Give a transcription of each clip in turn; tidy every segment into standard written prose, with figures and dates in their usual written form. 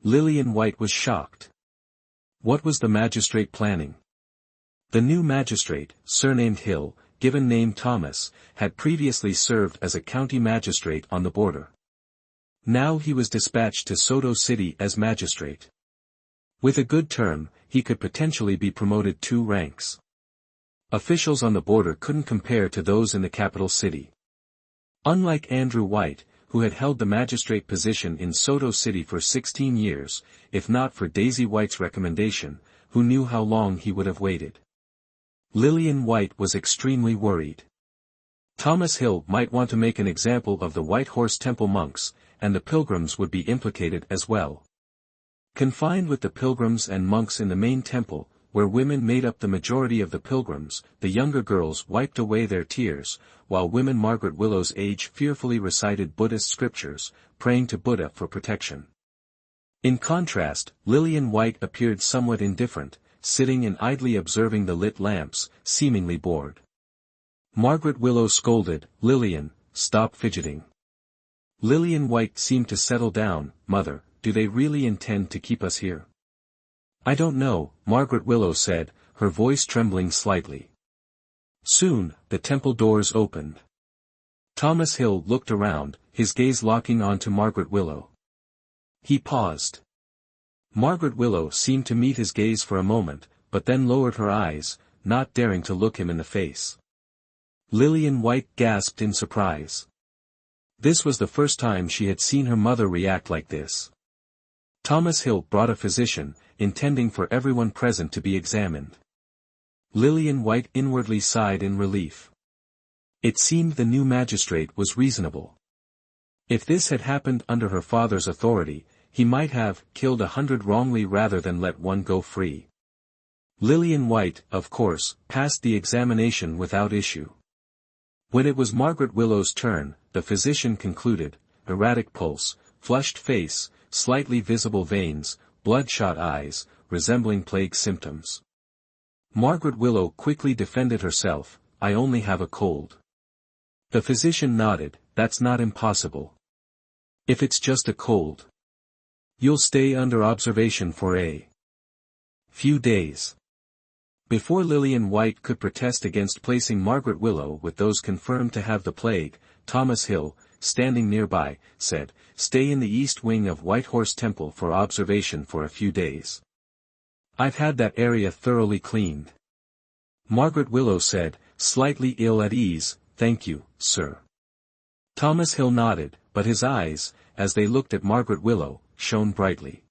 Lillian White was shocked. What was the magistrate planning? The new magistrate, surnamed Hill, given name Thomas, had previously served as a county magistrate on the border. Now he was dispatched to Soto City as magistrate. With a good term, he could potentially be promoted 2 ranks. Officials on the border couldn't compare to those in the capital city. Unlike Andrew White, who had held the magistrate position in Soto City for 16 years, if not for Daisy White's recommendation, who knew how long he would have waited. Lillian White was extremely worried. Thomas Hill might want to make an example of the White Horse Temple monks, and the pilgrims would be implicated as well. Confined with the pilgrims and monks in the main temple, where women made up the majority of the pilgrims, the younger girls wiped away their tears, while women Margaret Willow's age fearfully recited Buddhist scriptures, praying to Buddha for protection. In contrast, Lillian White appeared somewhat indifferent, sitting and idly observing the lit lamps, seemingly bored. Margaret Willow scolded, "Lillian, stop fidgeting." Lillian White seemed to settle down. "Mother, do they really intend to keep us here?" "I don't know," Margaret Willow said, her voice trembling slightly. Soon, the temple doors opened. Thomas Hill looked around, his gaze locking on to Margaret Willow. He paused. Margaret Willow seemed to meet his gaze for a moment, but then lowered her eyes, not daring to look him in the face. Lillian White gasped in surprise. This was the first time she had seen her mother react like this. Thomas Hill brought a physician, intending for everyone present to be examined. Lillian White inwardly sighed in relief. It seemed the new magistrate was reasonable. If this had happened under her father's authority, he might have killed 100 wrongly rather than let one go free. Lillian White, of course, passed the examination without issue. When it was Margaret Willow's turn, the physician concluded, erratic pulse, flushed face, slightly visible veins, bloodshot eyes, resembling plague symptoms. Margaret Willow quickly defended herself, "I only have a cold." The physician nodded, "That's not impossible. If it's just a cold, you'll stay under observation for a few days." Before Lillian White could protest against placing Margaret Willow with those confirmed to have the plague, Thomas Hill, standing nearby, said, "Stay in the east wing of White Horse Temple for observation for a few days. I've had that area thoroughly cleaned." Margaret Willow said, slightly ill at ease, "Thank you, sir." Thomas Hill nodded, but his eyes, as they looked at Margaret Willow, shone brightly.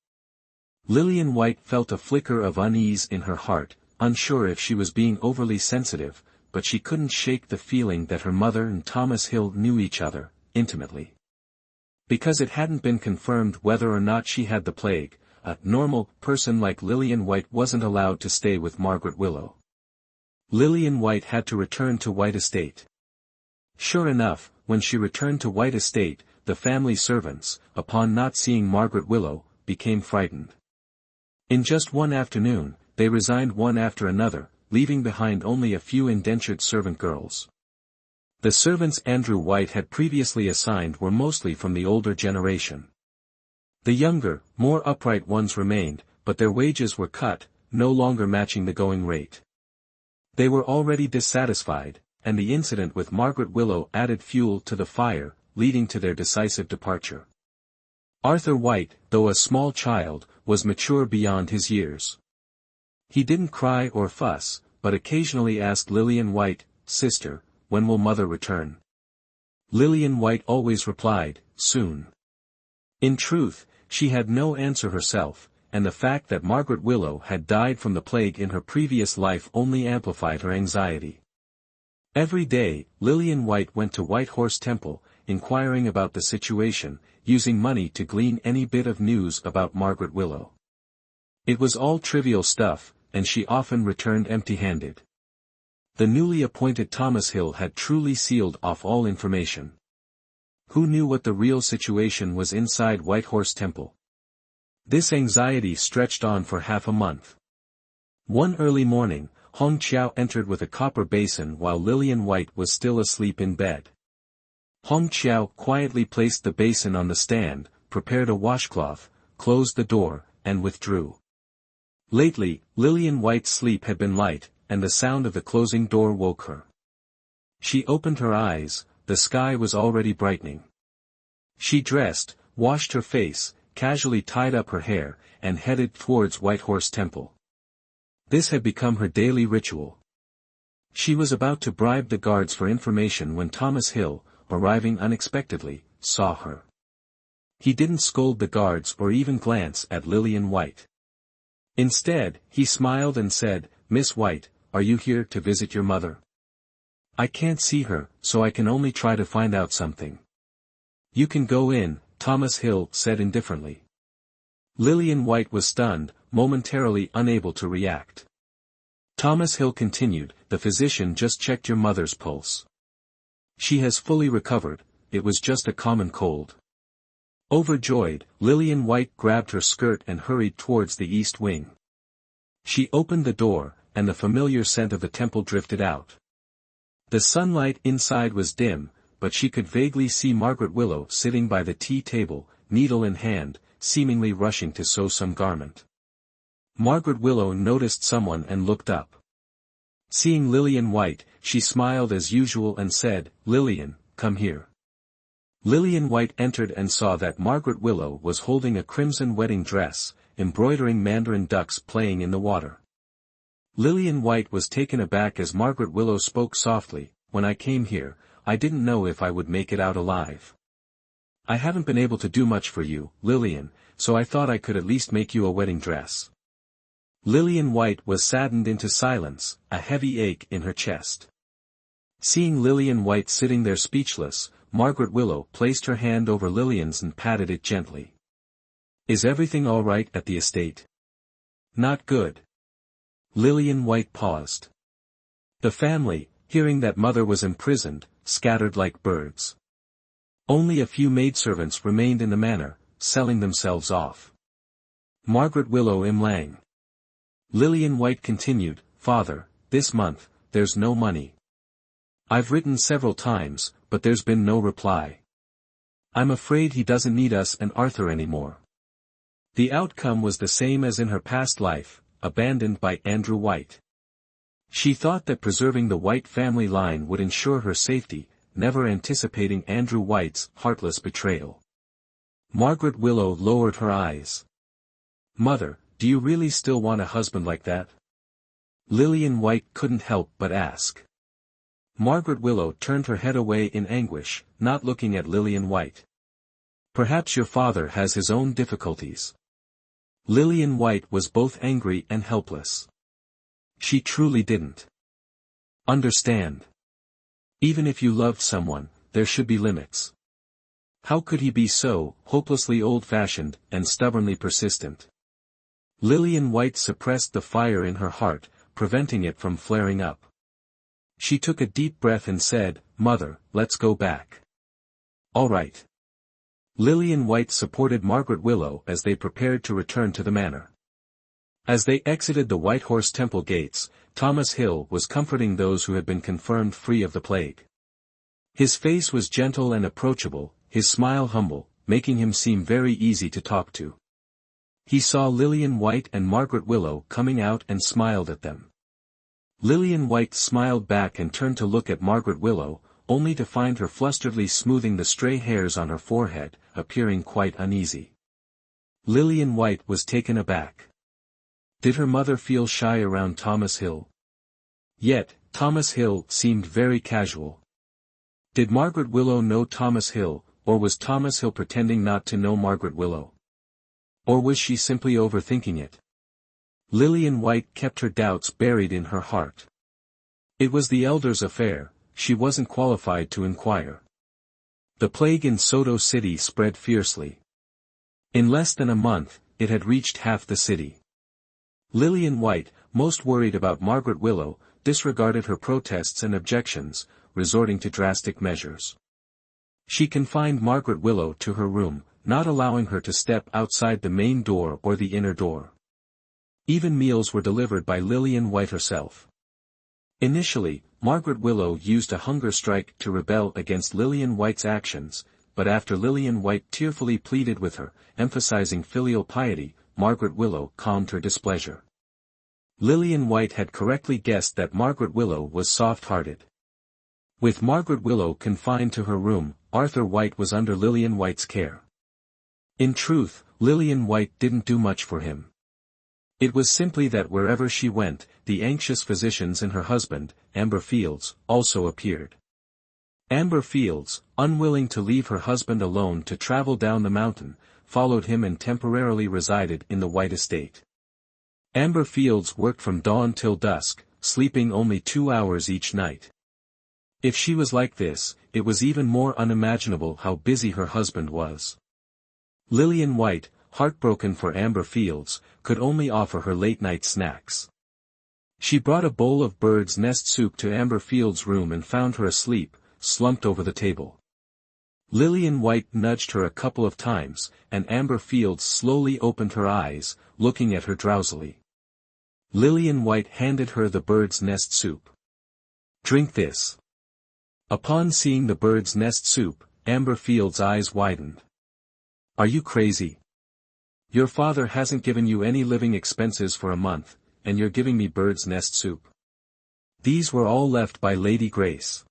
Lillian White felt a flicker of unease in her heart, unsure if she was being overly sensitive, but she couldn't shake the feeling that her mother and Thomas Hill knew each other, intimately. Because it hadn't been confirmed whether or not she had the plague, a normal person like Lillian White wasn't allowed to stay with Margaret Willow. Lillian White had to return to White Estate. Sure enough, when she returned to White Estate, the family servants, upon not seeing Margaret Willow, became frightened. In just one afternoon, they resigned one after another, leaving behind only a few indentured servant girls. The servants Andrew White had previously assigned were mostly from the older generation. The younger, more upright ones remained, but their wages were cut, no longer matching the going rate. They were already dissatisfied, and the incident with Margaret Willow added fuel to the fire, leading to their decisive departure. Arthur White, though a small child, was mature beyond his years. He didn't cry or fuss, but occasionally asked Lillian White, "Sister, when will mother return?" Lillian White always replied, "Soon." In truth, she had no answer herself, and the fact that Margaret Willow had died from the plague in her previous life only amplified her anxiety. Every day, Lillian White went to White Horse Temple, inquiring about the situation, using money to glean any bit of news about Margaret Willow. It was all trivial stuff, and she often returned empty-handed. The newly appointed Thomas Hill had truly sealed off all information. Who knew what the real situation was inside White Horse Temple? This anxiety stretched on for half a month. One early morning, Hong Chiao entered with a copper basin while Lillian White was still asleep in bed. Hong Chiao quietly placed the basin on the stand, prepared a washcloth, closed the door, and withdrew. Lately, Lillian White's sleep had been light, and the sound of the closing door woke her. She opened her eyes, the sky was already brightening. She dressed, washed her face, casually tied up her hair, and headed towards Whitehorse Temple. This had become her daily ritual. She was about to bribe the guards for information when Thomas Hill, arriving unexpectedly, saw her. He didn't scold the guards or even glance at Lillian White. Instead, he smiled and said, "Miss White, are you here to visit your mother?" "I can't see her, so I can only try to find out something." "You can go in," Thomas Hill said indifferently. Lillian White was stunned, momentarily unable to react. Thomas Hill continued, "The physician just checked your mother's pulse. She has fully recovered, it was just a common cold." Overjoyed, Lillian White grabbed her skirt and hurried towards the east wing. She opened the door, and the familiar scent of the temple drifted out. The sunlight inside was dim, but she could vaguely see Margaret Willow sitting by the tea table, needle in hand, seemingly rushing to sew some garment. Margaret Willow noticed someone and looked up. Seeing Lillian White, she smiled as usual and said, "Lillian, come here." Lillian White entered and saw that Margaret Willow was holding a crimson wedding dress, embroidering mandarin ducks playing in the water. Lillian White was taken aback as Margaret Willow spoke softly, "When I came here, I didn't know if I would make it out alive. I haven't been able to do much for you, Lillian, so I thought I could at least make you a wedding dress." Lillian White was saddened into silence, a heavy ache in her chest. Seeing Lillian White sitting there speechless, Margaret Willow placed her hand over Lillian's and patted it gently. "Is everything all right at the estate?" "Not good." Lillian White paused. The family, hearing that mother was imprisoned, scattered like birds. Only a few maidservants remained in the manor, selling themselves off. Margaret Willow Imlang. Lillian White continued, "Father, this month, there's no money. I've written several times, but there's been no reply. I'm afraid he doesn't need us and Arthur anymore." The outcome was the same as in her past life, abandoned by Andrew White. She thought that preserving the White family line would ensure her safety, never anticipating Andrew White's heartless betrayal. Margaret Willow lowered her eyes. "Mother, do you really still want a husband like that?" Lillian White couldn't help but ask. Margaret Willow turned her head away in anguish, not looking at Lillian White. "Perhaps your father has his own difficulties." Lillian White was both angry and helpless. She truly didn't understand. Even if you loved someone, there should be limits. How could he be so hopelessly old-fashioned and stubbornly persistent? Lillian White suppressed the fire in her heart, preventing it from flaring up. She took a deep breath and said, "Mother, let's go back." "All right." Lillian White supported Margaret Willow as they prepared to return to the manor. As they exited the Whitehorse Temple gates, Thomas Hill was comforting those who had been confirmed free of the plague. His face was gentle and approachable, his smile humble, making him seem very easy to talk to. He saw Lillian White and Margaret Willow coming out and smiled at them. Lillian White smiled back and turned to look at Margaret Willow, only to find her flusteredly smoothing the stray hairs on her forehead, appearing quite uneasy. Lillian White was taken aback. Did her mother feel shy around Thomas Hill? Yet, Thomas Hill seemed very casual. Did Margaret Willow know Thomas Hill, or was Thomas Hill pretending not to know Margaret Willow? Or was she simply overthinking it? Lillian White kept her doubts buried in her heart. It was the elder's affair, she wasn't qualified to inquire. The plague in Soto City spread fiercely. In less than a month, it had reached half the city. Lillian White, most worried about Margaret Willow, disregarded her protests and objections, resorting to drastic measures. She confined Margaret Willow to her room, not allowing her to step outside the main door or the inner door. Even meals were delivered by Lillian White herself. Initially, Margaret Willow used a hunger strike to rebel against Lillian White's actions, but after Lillian White tearfully pleaded with her, emphasizing filial piety, Margaret Willow calmed her displeasure. Lillian White had correctly guessed that Margaret Willow was soft-hearted. With Margaret Willow confined to her room, Arthur White was under Lillian White's care. In truth, Lillian White didn't do much for him. It was simply that wherever she went, the anxious physicians and her husband, Amber Fields, also appeared. Amber Fields, unwilling to leave her husband alone to travel down the mountain, followed him and temporarily resided in the White estate. Amber Fields worked from dawn till dusk, sleeping only 2 hours each night. If she was like this, it was even more unimaginable how busy her husband was. Lillian White, heartbroken for Amber Fields, could only offer her late-night snacks. She brought a bowl of bird's nest soup to Amber Fields' room and found her asleep, slumped over the table. Lillian White nudged her a couple of times, and Amber Fields slowly opened her eyes, looking at her drowsily. Lillian White handed her the bird's nest soup. "Drink this." Upon seeing the bird's nest soup, Amber Fields' eyes widened. "Are you crazy? Your father hasn't given you any living expenses for a month, and you're giving me bird's nest soup." "These were all left by Lady Grace.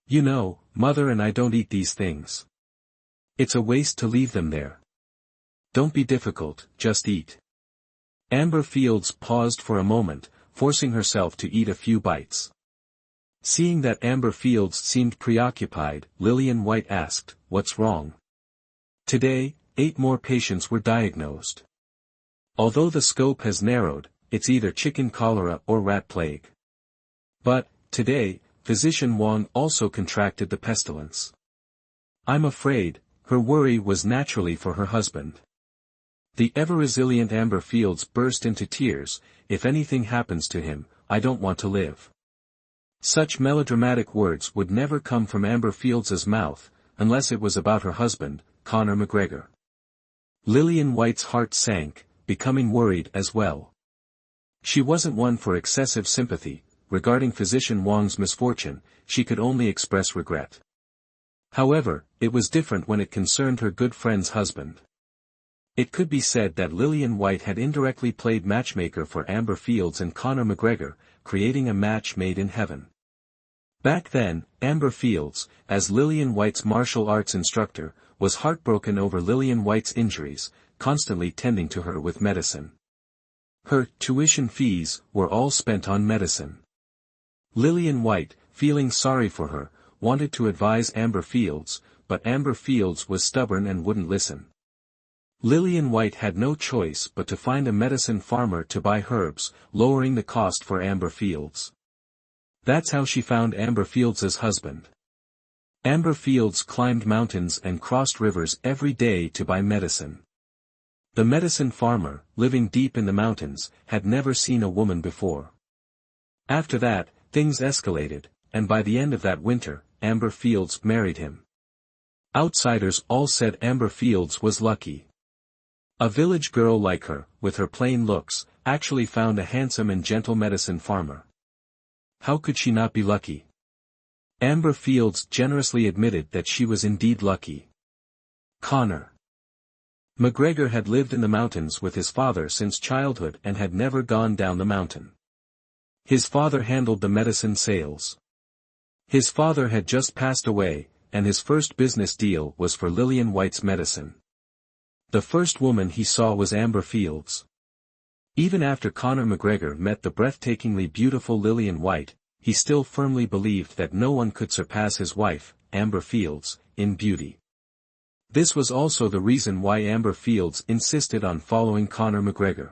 You know, Mother and I don't eat these things. It's a waste to leave them there. Don't be difficult, just eat." Amber Fields paused for a moment, forcing herself to eat a few bites. Seeing that Amber Fields seemed preoccupied, Lillian White asked, "What's wrong?" "Today, 8 more patients were diagnosed. Although the scope has narrowed, it's either chicken cholera or rat plague. But, today, Physician Wong also contracted the pestilence." I'm afraid, her worry was naturally for her husband. The ever-resilient Amber Fields burst into tears. "If anything happens to him, I don't want to live." Such melodramatic words would never come from Amber Fields' mouth, unless it was about her husband, Conor McGregor. Lillian White's heart sank, becoming worried as well. She wasn't one for excessive sympathy. Regarding Physician Wong's misfortune, she could only express regret. However, it was different when it concerned her good friend's husband. It could be said that Lillian White had indirectly played matchmaker for Amber Fields and Conor McGregor, creating a match made in heaven. Back then, Amber Fields, as Lillian White's martial arts instructor, was heartbroken over Lillian White's injuries, constantly tending to her with medicine. Her tuition fees were all spent on medicine. Lillian White, feeling sorry for her, wanted to advise Amber Fields, but Amber Fields was stubborn and wouldn't listen. Lillian White had no choice but to find a medicine farmer to buy herbs, lowering the cost for Amber Fields. That's how she found Amber Fields' husband. Amber Fields climbed mountains and crossed rivers every day to buy medicine. The medicine farmer, living deep in the mountains, had never seen a woman before. After that, things escalated, and by the end of that winter, Amber Fields married him. Outsiders all said Amber Fields was lucky. A village girl like her, with her plain looks, actually found a handsome and gentle medicine farmer. How could she not be lucky? Amber Fields generously admitted that she was indeed lucky. Conor McGregor had lived in the mountains with his father since childhood and had never gone down the mountain. His father handled the medicine sales. His father had just passed away, and his first business deal was for Lillian White's medicine. The first woman he saw was Amber Fields. Even after Conor McGregor met the breathtakingly beautiful Lillian White, he still firmly believed that no one could surpass his wife, Amber Fields, in beauty. This was also the reason why Amber Fields insisted on following Conor McGregor.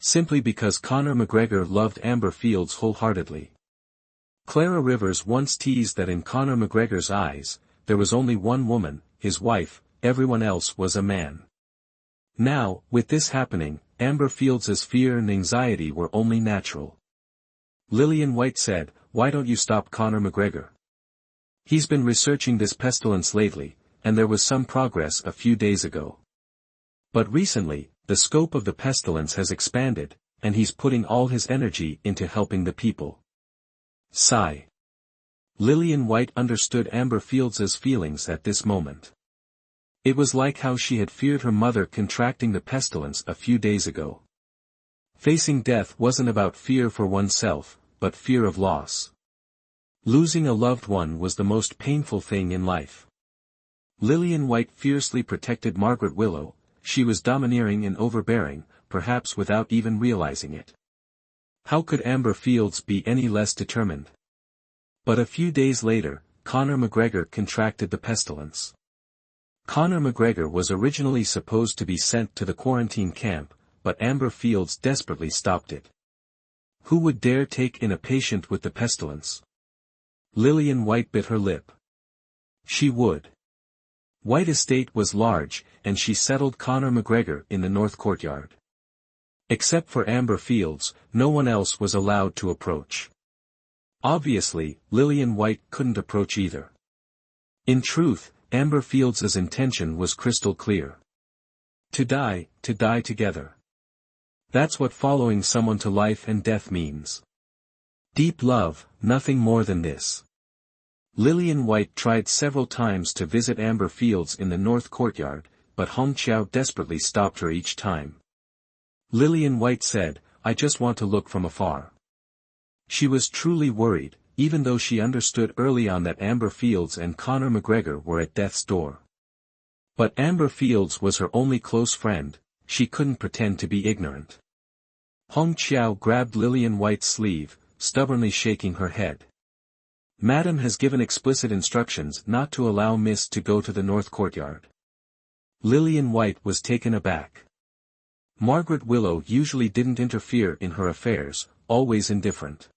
Simply because Conor McGregor loved Amber Fields wholeheartedly. Clara Rivers once teased that in Conor McGregor's eyes, there was only one woman, his wife, everyone else was a man. Now, with this happening, Amber Fields' fear and anxiety were only natural. Lillian White said, "Why don't you stop Conor McGregor? He's been researching this pestilence lately, and there was some progress a few days ago. But recently, the scope of the pestilence has expanded, and he's putting all his energy into helping the people." Sigh. Lillian White understood Amber Fields's feelings at this moment. It was like how she had feared her mother contracting the pestilence a few days ago. Facing death wasn't about fear for oneself, but fear of loss. Losing a loved one was the most painful thing in life. Lillian White fiercely protected Margaret Willow. She was domineering and overbearing, perhaps without even realizing it. How could Amber Fields be any less determined? But a few days later, Conor McGregor contracted the pestilence. Conor McGregor was originally supposed to be sent to the quarantine camp, but Amber Fields desperately stopped it. Who would dare take in a patient with the pestilence? Lillian White bit her lip. She would. White Estate was large, and she settled Conor McGregor in the north courtyard. Except for Amber Fields, no one else was allowed to approach. Obviously, Lillian White couldn't approach either. In truth, Amber Fields's intention was crystal clear. To die together. That's what following someone to life and death means. Deep love, nothing more than this. Lillian White tried several times to visit Amber Fields in the north courtyard, but Hong Chiao desperately stopped her each time. Lillian White said, "I just want to look from afar." She was truly worried, even though she understood early on that Amber Fields and Conor McGregor were at death's door. But Amber Fields was her only close friend, she couldn't pretend to be ignorant. Hong Chiao grabbed Lillian White's sleeve, stubbornly shaking her head. "Madam has given explicit instructions not to allow Miss to go to the north courtyard." Lillian White was taken aback. Margaret Willow usually didn't interfere in her affairs, always indifferent.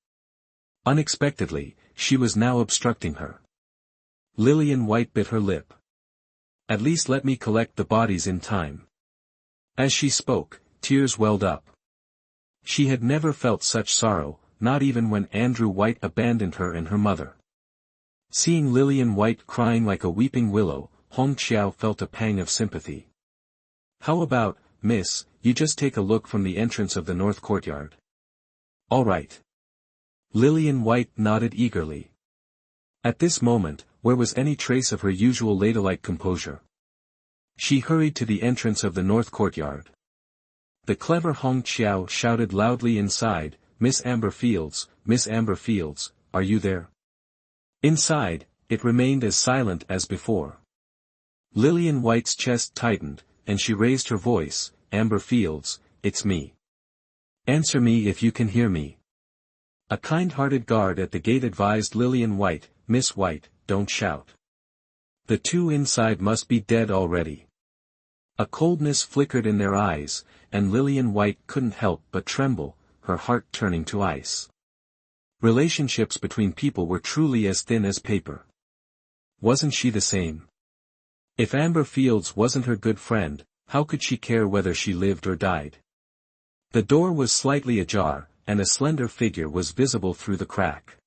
Unexpectedly, she was now obstructing her. Lillian White bit her lip. "At least let me collect the bodies in time." As she spoke, tears welled up. She had never felt such sorrow, not even when Andrew White abandoned her and her mother. Seeing Lillian White crying like a weeping willow, Hong Chiao felt a pang of sympathy. "How about, Miss, you just take a look from the entrance of the north courtyard?" "All right." Lillian White nodded eagerly. At this moment, where was any trace of her usual ladylike composure? She hurried to the entrance of the north courtyard. The clever Hong Chiao shouted loudly inside, Miss Amber Fields, are you there?" Inside, it remained as silent as before. Lillian White's chest tightened, and she raised her voice, "Amber Fields, it's me. Answer me if you can hear me." A kind-hearted guard at the gate advised Lillian White, "Miss White, don't shout. The two inside must be dead already." A coldness flickered in their eyes, and Lillian White couldn't help but tremble, her heart turning to ice. Relationships between people were truly as thin as paper. Wasn't she the same? If Amber Fields wasn't her good friend, how could she care whether she lived or died? The door was slightly ajar, and a slender figure was visible through the crack.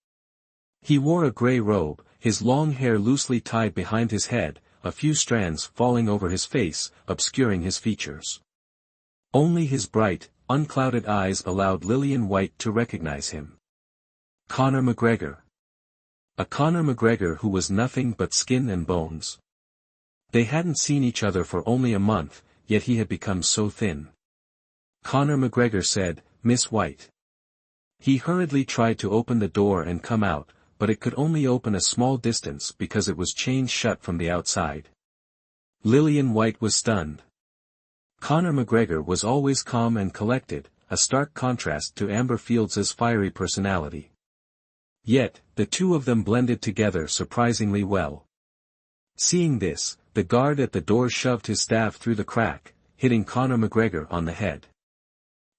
He wore a grey robe, his long hair loosely tied behind his head, a few strands falling over his face, obscuring his features. Only his bright, unclouded eyes allowed Lillian White to recognize him. Conor McGregor. A Conor McGregor who was nothing but skin and bones. They hadn't seen each other for only a month, yet he had become so thin. Conor McGregor said, "Miss White." He hurriedly tried to open the door and come out, but it could only open a small distance because it was chained shut from the outside. Lillian White was stunned. Conor McGregor was always calm and collected, a stark contrast to Amber Fields's fiery personality. Yet, the two of them blended together surprisingly well. Seeing this, the guard at the door shoved his staff through the crack, hitting Conor McGregor on the head.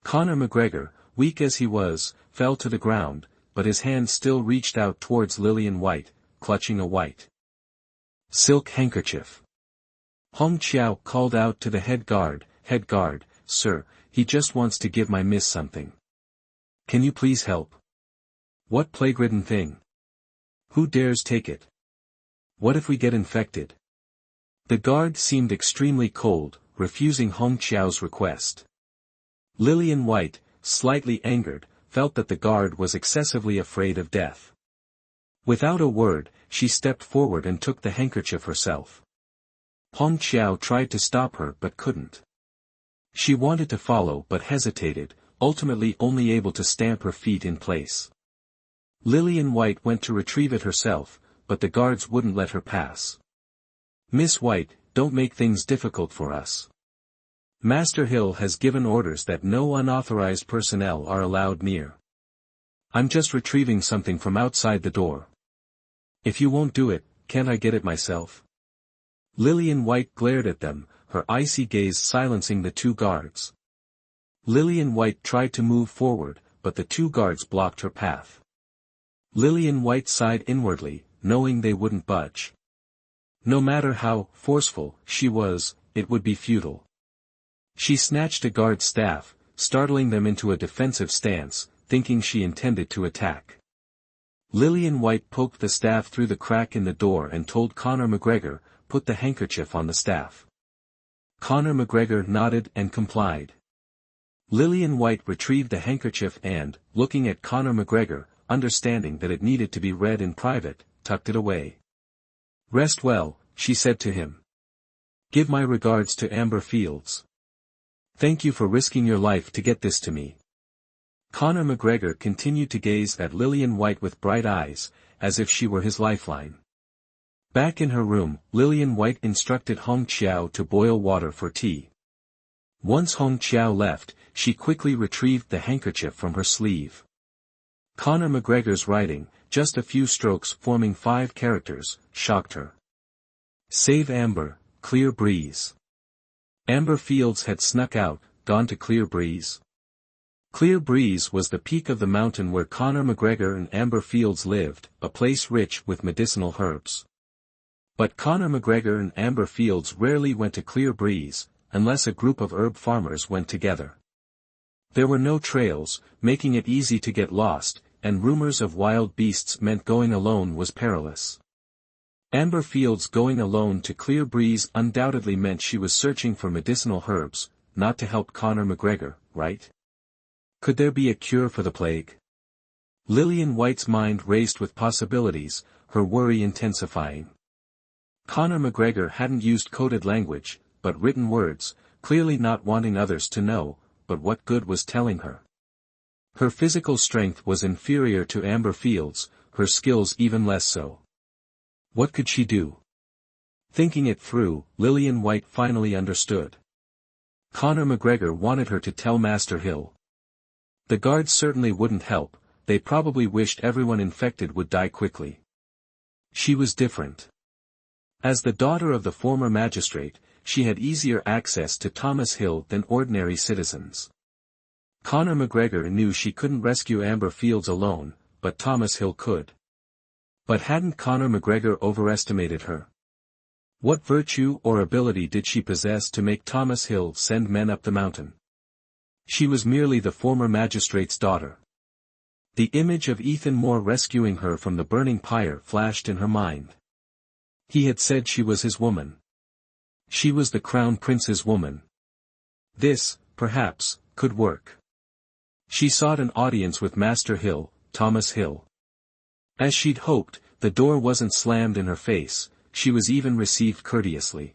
Conor McGregor, weak as he was, fell to the ground, but his hand still reached out towards Lillian White, clutching a white silk handkerchief. Hong Chiao called out to the head guard, "Sir, he just wants to give my miss something. Can you please help?" "What plague-ridden thing? Who dares take it? What if we get infected?" The guard seemed extremely cold, refusing Hong Chiao's request. Lillian White, slightly angered, felt that the guard was excessively afraid of death. Without a word, she stepped forward and took the handkerchief herself. Hong Qiao tried to stop her but couldn't. She wanted to follow but hesitated, ultimately only able to stamp her feet in place. Lillian White went to retrieve it herself, but the guards wouldn't let her pass. "Miss White, don't make things difficult for us. Master Hill has given orders that no unauthorized personnel are allowed near. I'm just retrieving something from outside the door. If you won't do it, can't I get it myself?" Lillian White glared at them, her icy gaze silencing the two guards. Lillian White tried to move forward, but the two guards blocked her path. Lillian White sighed inwardly, knowing they wouldn't budge. No matter how forceful she was, it would be futile. She snatched a guard's staff, startling them into a defensive stance, thinking she intended to attack. Lillian White poked the staff through the crack in the door and told Conor McGregor, "Put the handkerchief on the staff." Conor McGregor nodded and complied. Lillian White retrieved the handkerchief and, looking at Conor McGregor, understanding that it needed to be read in private, tucked it away. "Rest well," she said to him. "Give my regards to Amber Fields. Thank you for risking your life to get this to me." Conor McGregor continued to gaze at Lillian White with bright eyes, as if she were his lifeline. Back in her room, Lillian White instructed Hong Qiao to boil water for tea. Once Hong Qiao left, she quickly retrieved the handkerchief from her sleeve. Conor McGregor's writing, just a few strokes forming 5 characters, shocked her. "Save Amber, Clear Breeze." Amber Fields had snuck out, gone to Clear Breeze. Clear Breeze was the peak of the mountain where Conor McGregor and Amber Fields lived, a place rich with medicinal herbs. But Conor McGregor and Amber Fields rarely went to Clear Breeze, unless a group of herb farmers went together. There were no trails, making it easy to get lost, and rumors of wild beasts meant going alone was perilous. Amber Fields going alone to Clear Breeze undoubtedly meant she was searching for medicinal herbs, not to help Conor McGregor, right? Could there be a cure for the plague? Lillian White's mind raced with possibilities, her worry intensifying. Conor McGregor hadn't used coded language, but written words, clearly not wanting others to know, but what good was telling her? Her physical strength was inferior to Amber Fields, her skills even less so. What could she do? Thinking it through, Lillian White finally understood. Conor McGregor wanted her to tell Master Hill. The guards certainly wouldn't help, they probably wished everyone infected would die quickly. She was different. As the daughter of the former magistrate, she had easier access to Thomas Hill than ordinary citizens. Conor McGregor knew she couldn't rescue Amber Fields alone, but Thomas Hill could. But hadn't Conor McGregor overestimated her? What virtue or ability did she possess to make Thomas Hill send men up the mountain? She was merely the former magistrate's daughter. The image of Ethan Moore rescuing her from the burning pyre flashed in her mind. He had said she was his woman. She was the Crown Prince's woman. This, perhaps, could work. She sought an audience with Master Hill, Thomas Hill. As she'd hoped, the door wasn't slammed in her face, she was even received courteously.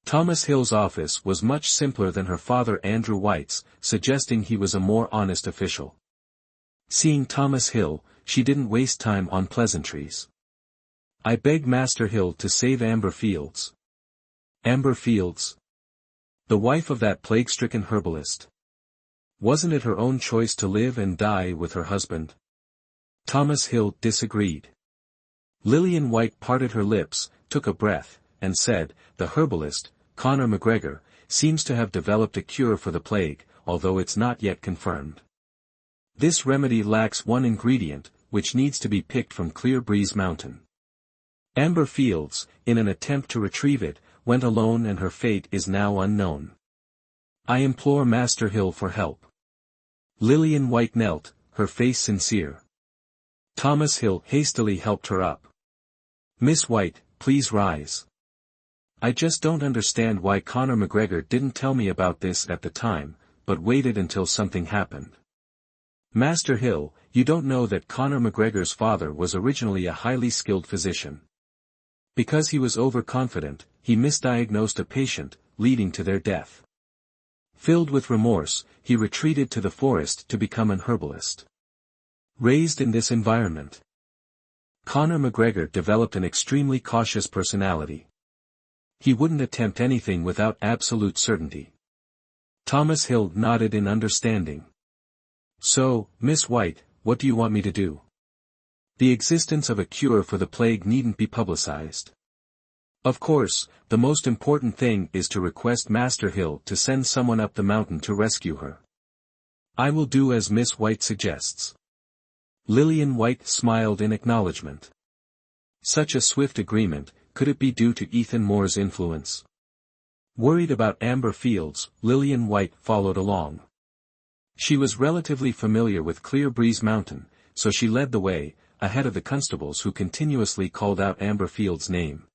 Thomas Hill's office was much simpler than her father Andrew White's, suggesting he was a more honest official. Seeing Thomas Hill, she didn't waste time on pleasantries. "I beg Master Hill to save Amber Fields." Amber Fields? The wife of that plague-stricken herbalist. Wasn't it her own choice to live and die with her husband? Thomas Hill disagreed. Lillian White parted her lips, took a breath, and said, "The herbalist, Conor McGregor, seems to have developed a cure for the plague, although it's not yet confirmed. This remedy lacks one ingredient, which needs to be picked from Clear Breeze Mountain. Amber Fields, in an attempt to retrieve it, went alone and her fate is now unknown. I implore Master Hill for help." Lillian White knelt, her face sincere. Thomas Hill hastily helped her up. "Miss White, please rise. I just don't understand why Conor McGregor didn't tell me about this at the time, but waited until something happened. Master Hill, you don't know that Conor McGregor's father was originally a highly skilled physician. Because he was overconfident, he misdiagnosed a patient, leading to their death. Filled with remorse, he retreated to the forest to become an herbalist. Raised in this environment, Conor McGregor developed an extremely cautious personality. He wouldn't attempt anything without absolute certainty. Thomas Hill nodded in understanding. So, Miss White, what do you want me to do? The existence of a cure for the plague needn't be publicized. Of course, the most important thing is to request Master Hill to send someone up the mountain to rescue her. I will do as Miss White suggests. Lillian White smiled in acknowledgement. Such a swift agreement, could it be due to Ethan Moore's influence? Worried about Amber Fields, Lillian White followed along. She was relatively familiar with Clear Breeze Mountain, so she led the way, ahead of the constables who continuously called out Amber Fields' name.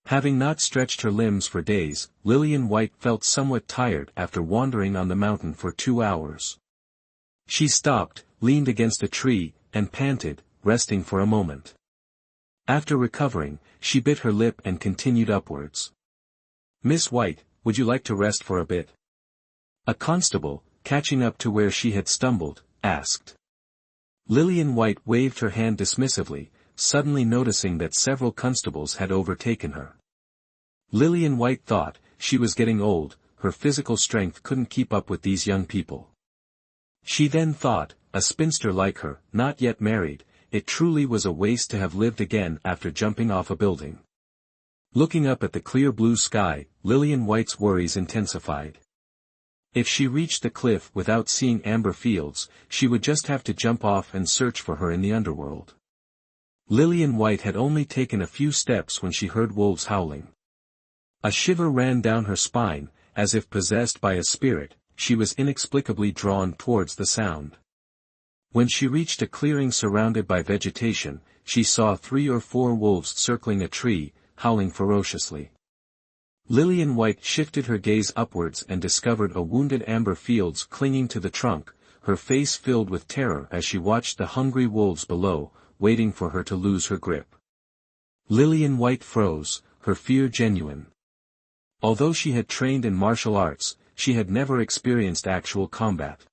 Having not stretched her limbs for days, Lillian White felt somewhat tired after wandering on the mountain for 2 hours. She stopped, leaned against a tree, and panted, resting for a moment. After recovering, she bit her lip and continued upwards. Miss White, would you like to rest for a bit? A constable, catching up to where she had stumbled, asked. Lillian White waved her hand dismissively, suddenly noticing that several constables had overtaken her. Lillian White thought, she was getting old, her physical strength couldn't keep up with these young people. She then thought, a spinster like her, not yet married, it truly was a waste to have lived again after jumping off a building. Looking up at the clear blue sky, Lillian White's worries intensified. If she reached the cliff without seeing Amber Fields, she would just have to jump off and search for her in the underworld. Lillian White had only taken a few steps when she heard wolves howling. A shiver ran down her spine, as if possessed by a spirit, she was inexplicably drawn towards the sound. When she reached a clearing surrounded by vegetation, she saw 3 or 4 wolves circling a tree, howling ferociously. Lillian White shifted her gaze upwards and discovered a wounded Amber Fields clinging to the trunk, her face filled with terror as she watched the hungry wolves below, waiting for her to lose her grip. Lillian White froze, her fear genuine. Although she had trained in martial arts, she had never experienced actual combat.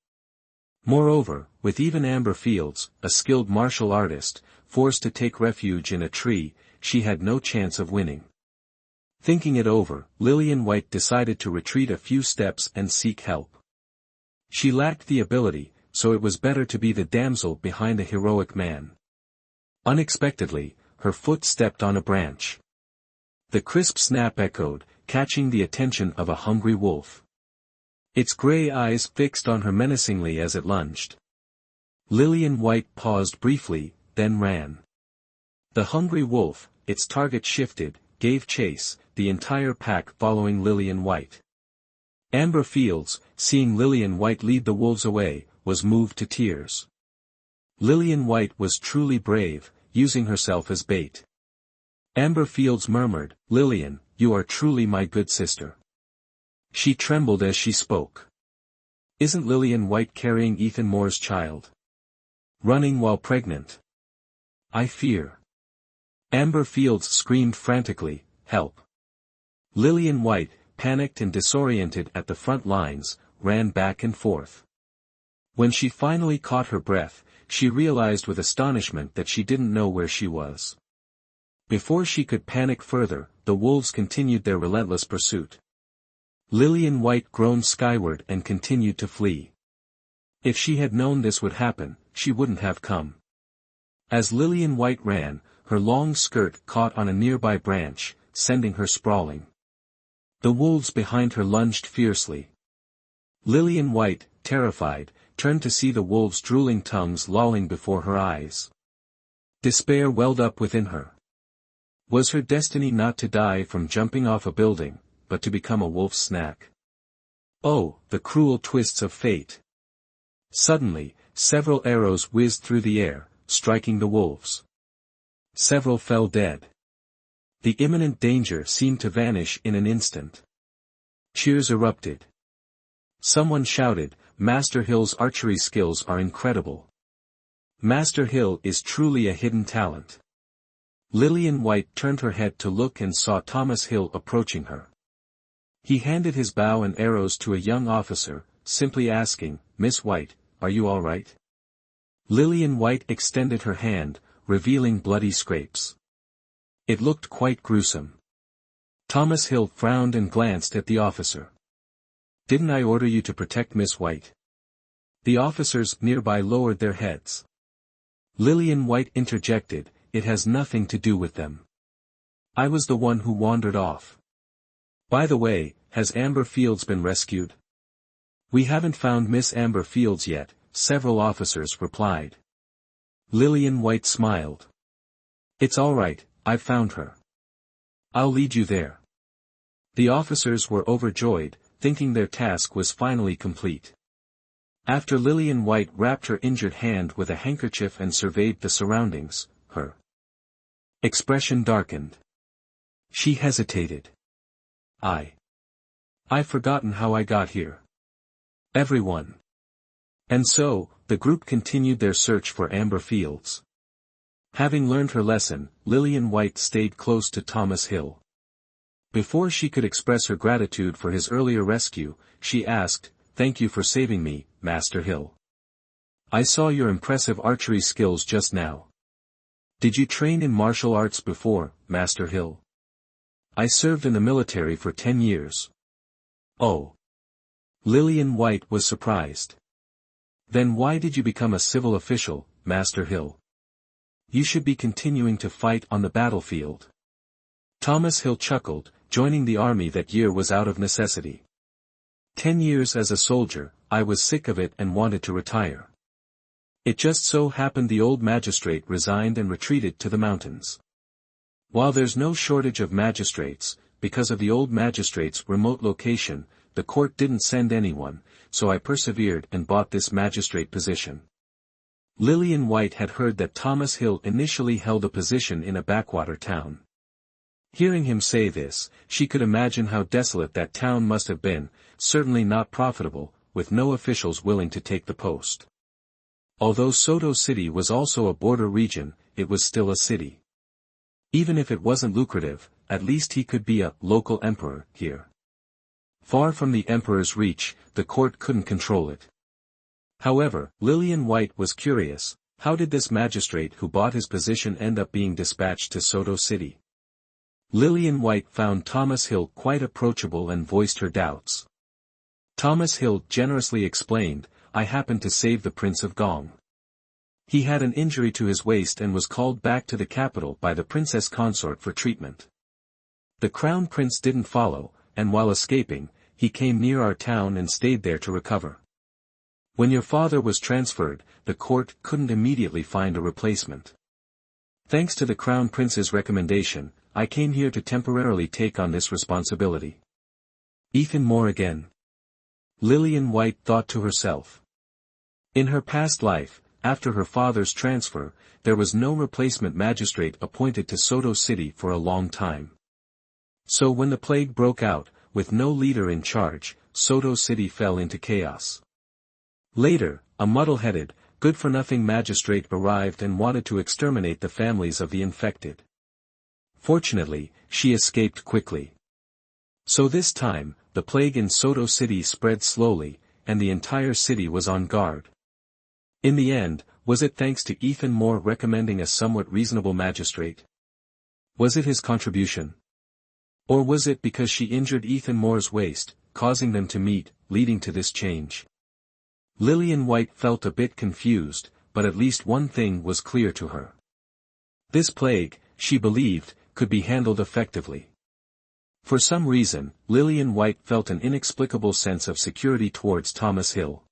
Moreover, with even Amber Fields, a skilled martial artist, forced to take refuge in a tree, she had no chance of winning. Thinking it over, Lillian White decided to retreat a few steps and seek help. She lacked the ability, so it was better to be the damsel behind the heroic man. Unexpectedly, her foot stepped on a branch. The crisp snap echoed, catching the attention of a hungry wolf. Its gray eyes fixed on her menacingly as it lunged. Lillian White paused briefly, then ran. The hungry wolf, its target shifted, gave chase, the entire pack following Lillian White. Amber Fields, seeing Lillian White lead the wolves away, was moved to tears. Lillian White was truly brave, using herself as bait. Amber Fields murmured, "Lillian, you are truly my good sister." She trembled as she spoke. Isn't Lillian White carrying Ethan Moore's child? Running while pregnant? I fear. Amber Fields screamed frantically, "Help!" Lillian White, panicked and disoriented at the front lines, ran back and forth. When she finally caught her breath, she realized with astonishment that she didn't know where she was. Before she could panic further, the wolves continued their relentless pursuit. Lillian White groaned skyward and continued to flee. If she had known this would happen, she wouldn't have come. As Lillian White ran, her long skirt caught on a nearby branch, sending her sprawling. The wolves behind her lunged fiercely. Lillian White, terrified, turned to see the wolves' drooling tongues lolling before her eyes. Despair welled up within her. Was her destiny not to die from jumping off a building, but to become a wolf's snack? Oh, the cruel twists of fate. Suddenly, several arrows whizzed through the air, striking the wolves. Several fell dead. The imminent danger seemed to vanish in an instant. Cheers erupted. Someone shouted, Master Hill's archery skills are incredible. Master Hill is truly a hidden talent. Lillian White turned her head to look and saw Thomas Hill approaching her. He handed his bow and arrows to a young officer, simply asking, "Miss White, are you all right?" Lillian White extended her hand, revealing bloody scrapes. It looked quite gruesome. Thomas Hill frowned and glanced at the officer. "Didn't I order you to protect Miss White?" The officers nearby lowered their heads. Lillian White interjected, "It has nothing to do with them. I was the one who wandered off. By the way, has Amber Fields been rescued?" "We haven't found Miss Amber Fields yet," several officers replied. Lillian White smiled. "It's all right, I've found her. I'll lead you there." The officers were overjoyed, thinking their task was finally complete. After Lillian White wrapped her injured hand with a handkerchief and surveyed the surroundings, her expression darkened. She hesitated. I've forgotten how I got here. Everyone." And so, the group continued their search for Amber Fields. Having learned her lesson, Lillian White stayed close to Thomas Hill. Before she could express her gratitude for his earlier rescue, she asked, "Thank you for saving me, Master Hill. I saw your impressive archery skills just now. Did you train in martial arts before, Master Hill?" "I served in the military for 10 years. "Oh." Lillian White was surprised. "Then why did you become a civil official, Master Hill? You should be continuing to fight on the battlefield." Thomas Hill chuckled, joining the army that year was out of necessity. 10 years as a soldier, I was sick of it and wanted to retire. It just so happened the old magistrate resigned and retreated to the mountains. While there's no shortage of magistrates, because of the old magistrate's remote location, the court didn't send anyone, so I persevered and bought this magistrate position." Lillian White had heard that Thomas Hill initially held a position in a backwater town. Hearing him say this, she could imagine how desolate that town must have been, certainly not profitable, with no officials willing to take the post. Although Soto City was also a border region, it was still a city. Even if it wasn't lucrative, at least he could be a local emperor here. Far from the emperor's reach, the court couldn't control it. However, Lillian White was curious, how did this magistrate who bought his position end up being dispatched to Soto City? Lillian White found Thomas Hill quite approachable and voiced her doubts. Thomas Hill generously explained, "I happened to save the Prince of Gong. He had an injury to his waist and was called back to the capital by the princess consort for treatment. The crown prince didn't follow, and while escaping, he came near our town and stayed there to recover. When your father was transferred, the court couldn't immediately find a replacement. Thanks to the crown prince's recommendation, I came here to temporarily take on this responsibility." Ethan Moore again. Lillian White thought to herself. In her past life, after her father's transfer, there was no replacement magistrate appointed to Soto City for a long time. So when the plague broke out, with no leader in charge, Soto City fell into chaos. Later, a muddle-headed, good-for-nothing magistrate arrived and wanted to exterminate the families of the infected. Fortunately, she escaped quickly. So this time, the plague in Soto City spread slowly, and the entire city was on guard. In the end, was it thanks to Ethan Moore recommending a somewhat reasonable magistrate? Was it his contribution? Or was it because she injured Ethan Moore's waist, causing them to meet, leading to this change? Lillian White felt a bit confused, but at least one thing was clear to her. This plague, she believed, could be handled effectively. For some reason, Lillian White felt an inexplicable sense of security towards Thomas Hill.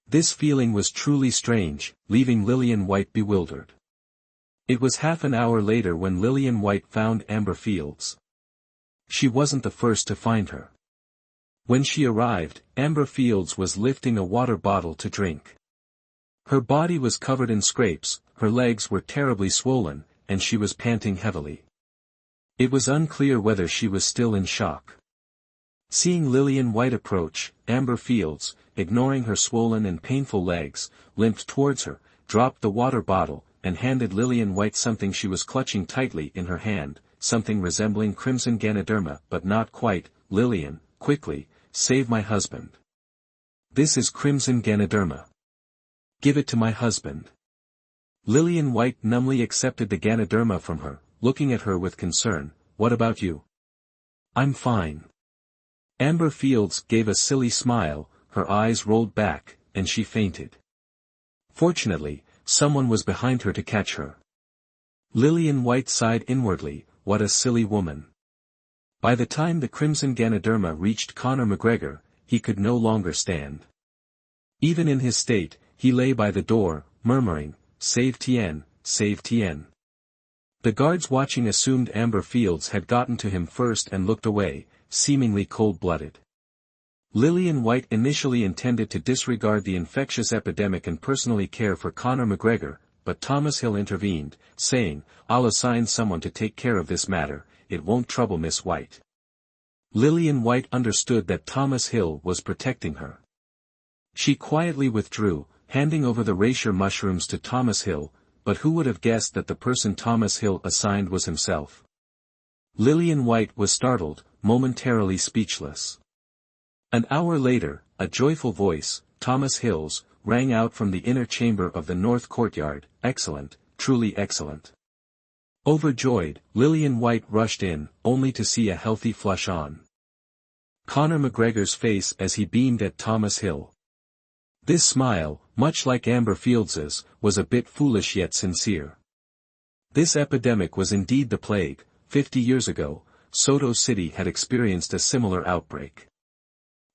This feeling was truly strange, leaving Lillian White bewildered. It was half an hour later when Lillian White found Amber Fields. She wasn't the first to find her. When she arrived, Amber Fields was lifting a water bottle to drink. Her body was covered in scrapes, her legs were terribly swollen, and she was panting heavily. It was unclear whether she was still in shock. Seeing Lillian White approach, Amber Fields, ignoring her swollen and painful legs, limped towards her, dropped the water bottle, and handed Lillian White something she was clutching tightly in her hand, something resembling crimson Ganoderma but not quite. Lillian, quickly, save my husband. This is crimson Ganoderma. Give it to my husband. Lillian White numbly accepted the Ganoderma from her, looking at her with concern. What about you? I'm fine. Amber Fields gave a silly smile, her eyes rolled back, and she fainted. Fortunately, someone was behind her to catch her. Lillian White sighed inwardly, what a silly woman. By the time the crimson Ganoderma reached Conor McGregor, he could no longer stand. Even in his state, he lay by the door, murmuring, "Save Tien, save Tien." The guards watching assumed Amber Fields had gotten to him first and looked away, seemingly cold-blooded. Lillian White initially intended to disregard the infectious epidemic and personally care for Conor McGregor, but Thomas Hill intervened, saying, "I'll assign someone to take care of this matter, it won't trouble Miss White." Lillian White understood that Thomas Hill was protecting her. She quietly withdrew, handing over the reishi mushrooms to Thomas Hill, but who would have guessed that the person Thomas Hill assigned was himself? Lillian White was startled, momentarily speechless. An hour later, a joyful voice, Thomas Hill's, rang out from the inner chamber of the north courtyard, "Excellent, truly excellent." Overjoyed, Lillian White rushed in, only to see a healthy flush on Conor McGregor's face as he beamed at Thomas Hill. This smile, much like Amber Fields's, was a bit foolish yet sincere. This epidemic was indeed the plague. 50 years ago, Soto City had experienced a similar outbreak.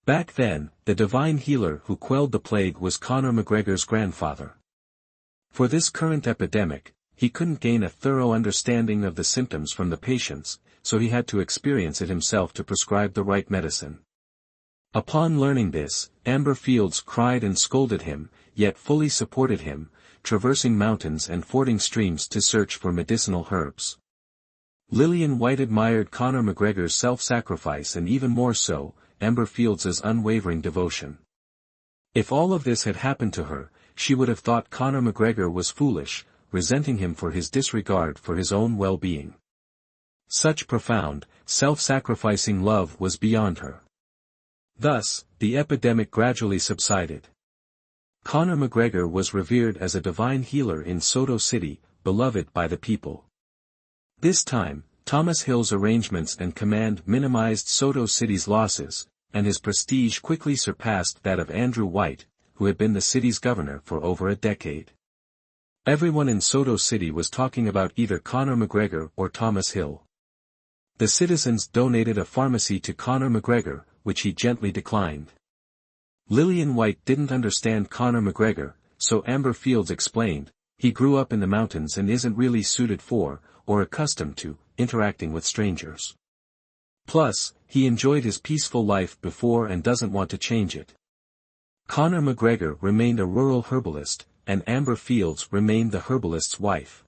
Back then, the divine healer who quelled the plague was Conor McGregor's grandfather. For this current epidemic, he couldn't gain a thorough understanding of the symptoms from the patients, so he had to experience it himself to prescribe the right medicine. Upon learning this, Amber Fields cried and scolded him, yet fully supported him, traversing mountains and fording streams to search for medicinal herbs. Lillian White admired Conor McGregor's self-sacrifice and even more so, Amber Fields' unwavering devotion. If all of this had happened to her, she would have thought Conor McGregor was foolish, resenting him for his disregard for his own well-being. Such profound, self-sacrificing love was beyond her. Thus, the epidemic gradually subsided. Conor McGregor was revered as a divine healer in Soto City, beloved by the people. This time, Thomas Hill's arrangements and command minimized Soto City's losses, and his prestige quickly surpassed that of Andrew White, who had been the city's governor for over a decade. Everyone in Soto City was talking about either Conor McGregor or Thomas Hill. The citizens donated a pharmacy to Conor McGregor, which he gently declined. Lillian White didn't understand Conor McGregor, so Amber Fields explained, "He grew up in the mountains and isn't really suited for, or accustomed to, interacting with strangers. Plus, he enjoyed his peaceful life before and doesn't want to change it." Conor McGregor remained a rural herbalist, and Amber Fields remained the herbalist's wife.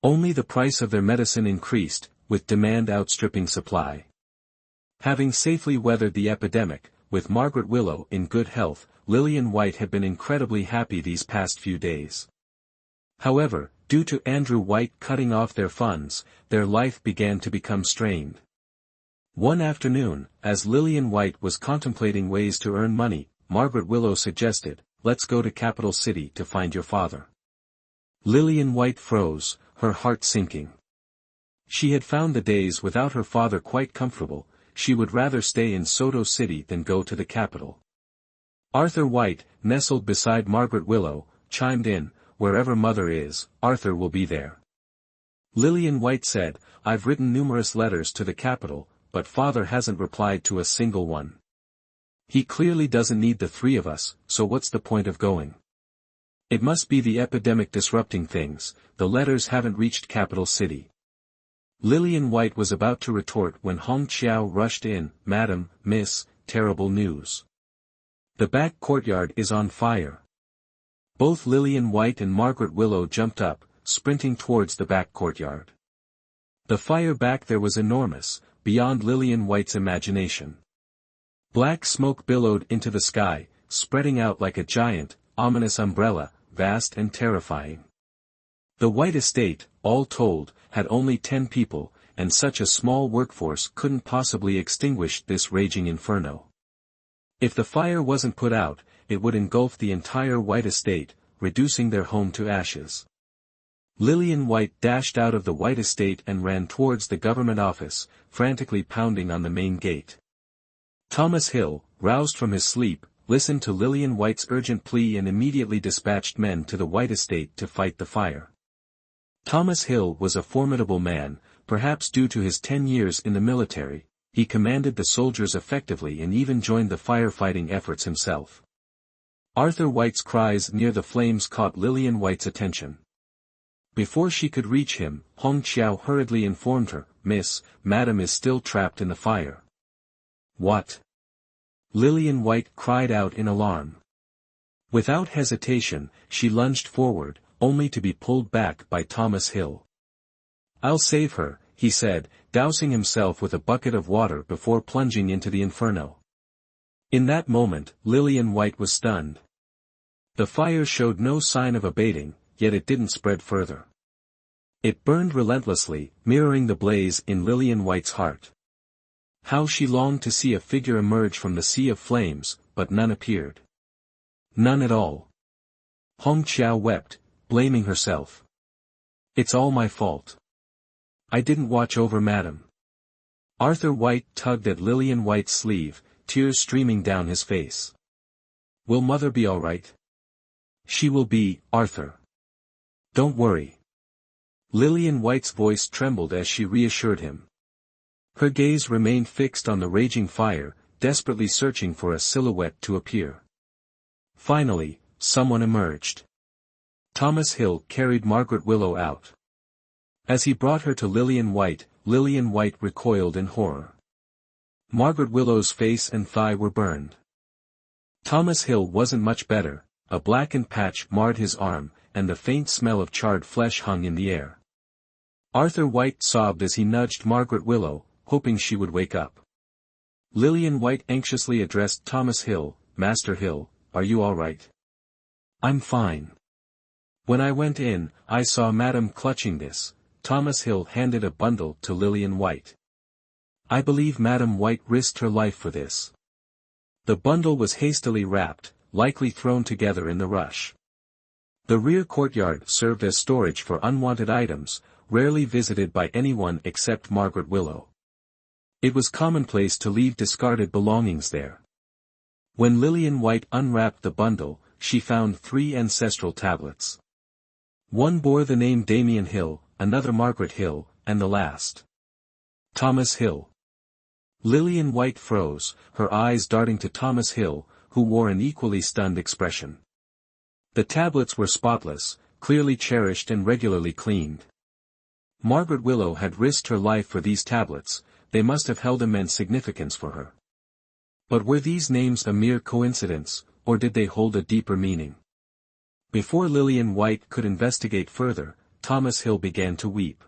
Only the price of their medicine increased, with demand outstripping supply. Having safely weathered the epidemic, with Margaret Willow in good health, Lillian White had been incredibly happy these past few days. However, due to Andrew White cutting off their funds, their life began to become strained. One afternoon, as Lillian White was contemplating ways to earn money, Margaret Willow suggested, "Let's go to Capital City to find your father." Lillian White froze, her heart sinking. She had found the days without her father quite comfortable. She would rather stay in Soto City than go to the capital. Arthur White, nestled beside Margaret Willow, chimed in, "Wherever Mother is, Arthur will be there." Lillian White said, "I've written numerous letters to the capital, but Father hasn't replied to a single one. He clearly doesn't need the three of us, so what's the point of going? It must be the epidemic disrupting things, the letters haven't reached Capital City." Lillian White was about to retort when Hong Chiao rushed in, "Madam, Miss, terrible news. The back courtyard is on fire." Both Lillian White and Margaret Willow jumped up, sprinting towards the back courtyard. The fire back there was enormous, beyond Lillian White's imagination. Black smoke billowed into the sky, spreading out like a giant, ominous umbrella, vast and terrifying. The White Estate, all told, had only 10 people, and such a small workforce couldn't possibly extinguish this raging inferno. If the fire wasn't put out, it would engulf the entire White Estate, reducing their home to ashes. Lillian White dashed out of the White Estate and ran towards the government office, frantically pounding on the main gate. Thomas Hill, roused from his sleep, listened to Lillian White's urgent plea and immediately dispatched men to the White Estate to fight the fire. Thomas Hill was a formidable man, perhaps due to his 10 years in the military. He commanded the soldiers effectively and even joined the firefighting efforts himself. Arthur White's cries near the flames caught Lillian White's attention. Before she could reach him, Hong Qiao hurriedly informed her, "Miss, Madam is still trapped in the fire." "What?" Lillian White cried out in alarm. Without hesitation, she lunged forward, only to be pulled back by Thomas Hill. "I'll save her," he said, dousing himself with a bucket of water before plunging into the inferno. In that moment, Lillian White was stunned. The fire showed no sign of abating, yet it didn't spread further. It burned relentlessly, mirroring the blaze in Lillian White's heart. How she longed to see a figure emerge from the sea of flames, but none appeared. None at all. Hong Qiao wept, blaming herself. "It's all my fault. I didn't watch over Madam." Arthur White tugged at Lillian White's sleeve, tears streaming down his face. "Will Mother be all right?" "She will be, Arthur. Don't worry." Lillian White's voice trembled as she reassured him. Her gaze remained fixed on the raging fire, desperately searching for a silhouette to appear. Finally, someone emerged. Thomas Hill carried Margaret Willow out. As he brought her to Lillian White recoiled in horror. Margaret Willow's face and thigh were burned. Thomas Hill wasn't much better, a blackened patch marred his arm, and the faint smell of charred flesh hung in the air. Arthur White sobbed as he nudged Margaret Willow, hoping she would wake up. Lillian White anxiously addressed Thomas Hill, "Master Hill, are you all right?" "I'm fine. When I went in, I saw Madam clutching this." Thomas Hill handed a bundle to Lillian White. "I believe Madam White risked her life for this." The bundle was hastily wrapped, likely thrown together in the rush. The rear courtyard served as storage for unwanted items, rarely visited by anyone except Margaret Willow. It was commonplace to leave discarded belongings there. When Lillian White unwrapped the bundle, she found 3 ancestral tablets. One bore the name Damien Hill, another Margaret Hill, and the last Thomas Hill. Lillian White froze, her eyes darting to Thomas Hill, who wore an equally stunned expression. The tablets were spotless, clearly cherished and regularly cleaned. Margaret Willow had risked her life for these tablets, they must have held immense significance for her. But were these names a mere coincidence, or did they hold a deeper meaning? Before Lillian White could investigate further, Thomas Hill began to weep.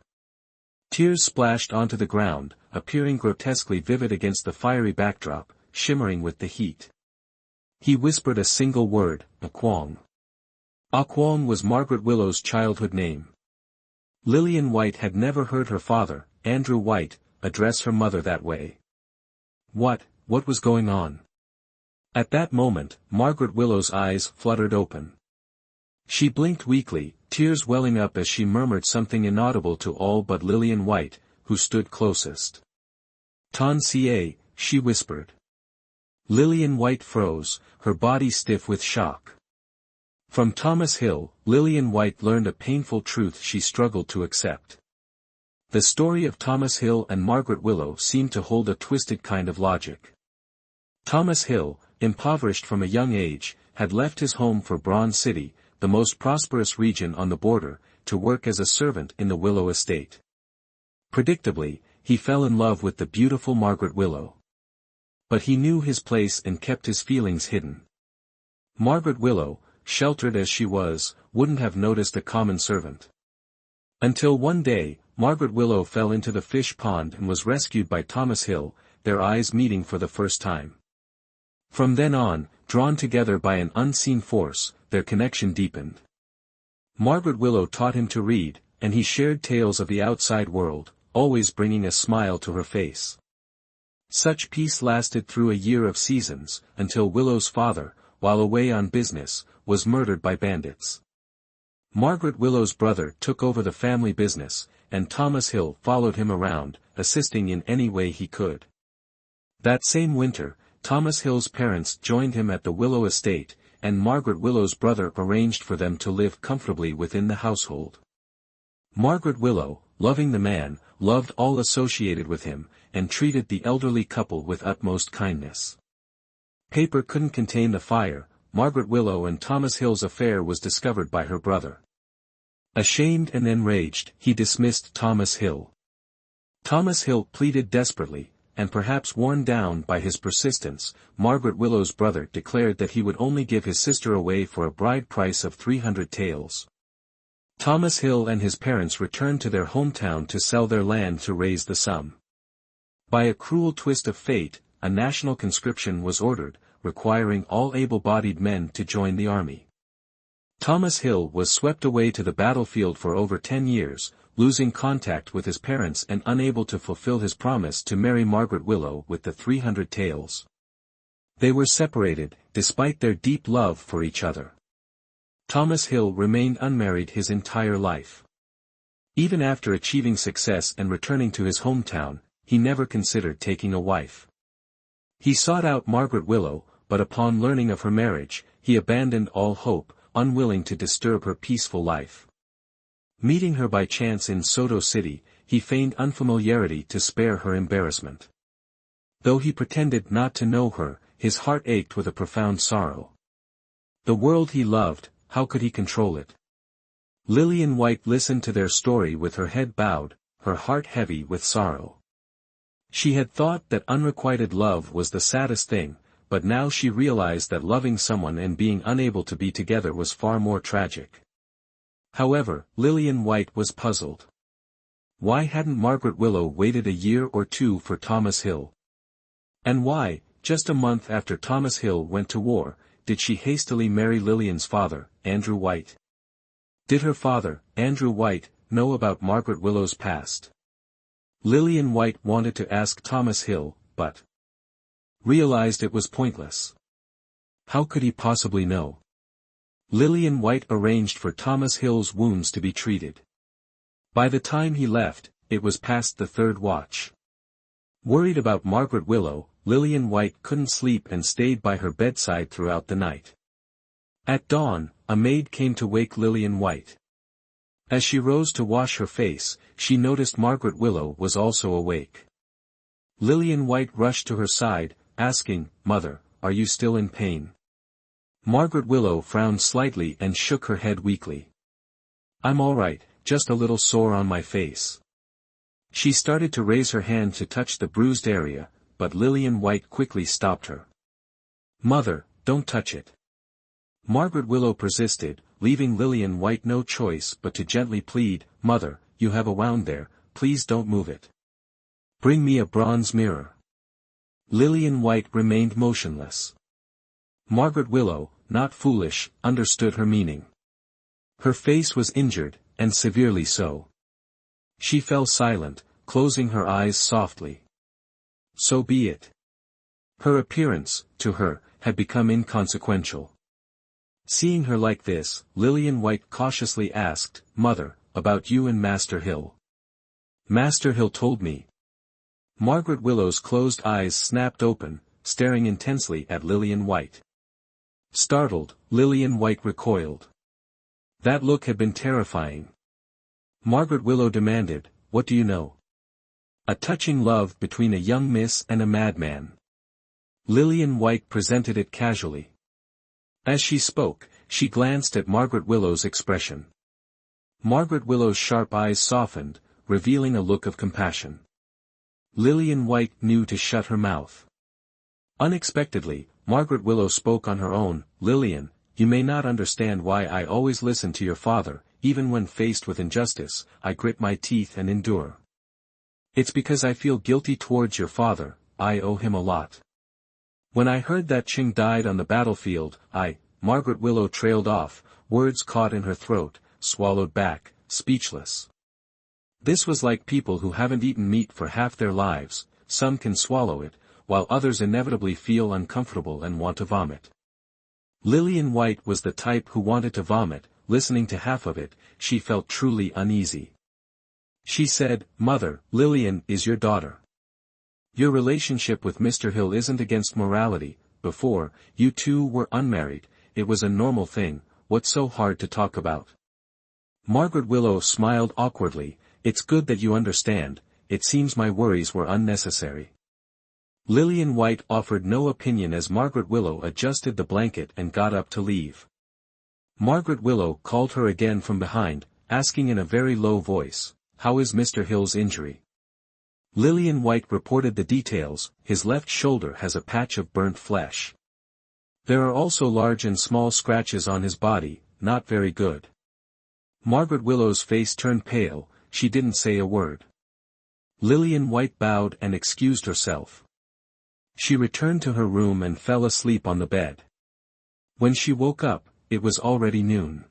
Tears splashed onto the ground, appearing grotesquely vivid against the fiery backdrop, shimmering with the heat. He whispered a single word, "Akwong." Akwong was Margaret Willow's childhood name. Lillian White had never heard her father, Andrew White, address her mother that way. What was going on? At that moment, Margaret Willow's eyes fluttered open. She blinked weakly, tears welling up as she murmured something inaudible to all but Lillian White, who stood closest. "Ton Ca," she whispered. Lillian White froze, her body stiff with shock. From Thomas Hill, Lillian White learned a painful truth she struggled to accept. The story of Thomas Hill and Margaret Willow seemed to hold a twisted kind of logic. Thomas Hill, impoverished from a young age, had left his home for Bronze City, the most prosperous region on the border, to work as a servant in the Willow estate. Predictably, he fell in love with the beautiful Margaret Willow. But he knew his place and kept his feelings hidden. Margaret Willow, sheltered as she was, wouldn't have noticed a common servant. Until one day, Margaret Willow fell into the fish pond and was rescued by Thomas Hill, their eyes meeting for the first time. From then on, drawn together by an unseen force, their connection deepened. Margaret Willow taught him to read, and he shared tales of the outside world, always bringing a smile to her face. Such peace lasted through a year of seasons, until Willow's father, while away on business, was murdered by bandits. Margaret Willow's brother took over the family business, and Thomas Hill followed him around, assisting in any way he could. That same winter, Thomas Hill's parents joined him at the Willow estate, and Margaret Willow's brother arranged for them to live comfortably within the household. Margaret Willow, loving the man, loved all associated with him, and treated the elderly couple with utmost kindness. Paper couldn't contain the fire. Margaret Willow and Thomas Hill's affair was discovered by her brother. Ashamed and enraged, he dismissed Thomas Hill. Thomas Hill pleaded desperately, and perhaps worn down by his persistence, Margaret Willow's brother declared that he would only give his sister away for a bride price of 300 taels. Thomas Hill and his parents returned to their hometown to sell their land to raise the sum. By a cruel twist of fate, a national conscription was ordered, requiring all able-bodied men to join the army. Thomas Hill was swept away to the battlefield for over 10 years, losing contact with his parents and unable to fulfill his promise to marry Margaret Willow with the 300 taels. They were separated, despite their deep love for each other. Thomas Hill remained unmarried his entire life. Even after achieving success and returning to his hometown, he never considered taking a wife. He sought out Margaret Willow, but upon learning of her marriage, he abandoned all hope, unwilling to disturb her peaceful life. Meeting her by chance in Soto City, he feigned unfamiliarity to spare her embarrassment. Though he pretended not to know her, his heart ached with a profound sorrow. The world he loved, how could he control it? Lillian White listened to their story with her head bowed, her heart heavy with sorrow. She had thought that unrequited love was the saddest thing, but now she realized that loving someone and being unable to be together was far more tragic. However, Lillian White was puzzled. Why hadn't Margaret Willow waited a year or two for Thomas Hill? And why, just a month after Thomas Hill went to war, did she hastily marry Lillian's father, Andrew White? Did her father, Andrew White, know about Margaret Willow's past? Lillian White wanted to ask Thomas Hill, but realized it was pointless. How could he possibly know? Lillian White arranged for Thomas Hill's wounds to be treated. By the time he left, it was past the third watch. Worried about Margaret Willow, Lillian White couldn't sleep and stayed by her bedside throughout the night. At dawn, a maid came to wake Lillian White. As she rose to wash her face, she noticed Margaret Willow was also awake. Lillian White rushed to her side, asking, "Mother, are you still in pain?" Margaret Willow frowned slightly and shook her head weakly. "I'm all right, just a little sore on my face." She started to raise her hand to touch the bruised area, but Lillian White quickly stopped her. "Mother, don't touch it." Margaret Willow persisted, leaving Lillian White no choice but to gently plead, "Mother, you have a wound there, please don't move it. Bring me a bronze mirror." Lillian White remained motionless. Margaret Willow, not foolish, understood her meaning. Her face was injured, and severely so. She fell silent, closing her eyes softly. So be it. Her appearance, to her, had become inconsequential. Seeing her like this, Lillian White cautiously asked, "Mother, about you and Master Hill." "Master Hill told me." Margaret Willow's closed eyes snapped open, staring intensely at Lillian White. Startled, Lillian White recoiled. That look had been terrifying. Margaret Willow demanded, "What do you know?" "A touching love between a young miss and a madman." Lillian White presented it casually. As she spoke, she glanced at Margaret Willow's expression. Margaret Willow's sharp eyes softened, revealing a look of compassion. Lillian White knew to shut her mouth. Unexpectedly, Margaret Willow spoke on her own. "Lillian, you may not understand why I always listen to your father, even when faced with injustice, I grit my teeth and endure. It's because I feel guilty towards your father, I owe him a lot." When I heard that Ching died on the battlefield, Margaret Willow trailed off, words caught in her throat, swallowed back, speechless. This was like people who haven't eaten meat for half their lives, some can swallow it, while others inevitably feel uncomfortable and want to vomit. Lillian White was the type who wanted to vomit. Listening to half of it, she felt truly uneasy. She said, "Mother, Lillian is your daughter. Your relationship with Mr. Hill isn't against morality. Before, you two were unmarried, it was a normal thing. What's so hard to talk about?" Margaret Willow smiled awkwardly. "It's good that you understand, it seems my worries were unnecessary." Lillian White offered no opinion as Margaret Willow adjusted the blanket and got up to leave. Margaret Willow called her again from behind, asking in a very low voice, "How is Mr. Hill's injury?" Lillian White reported the details. "His left shoulder has a patch of burnt flesh. There are also large and small scratches on his body, not very good." Margaret Willow's face turned pale. She didn't say a word. Lillian White bowed and excused herself. She returned to her room and fell asleep on the bed. When she woke up, it was already noon.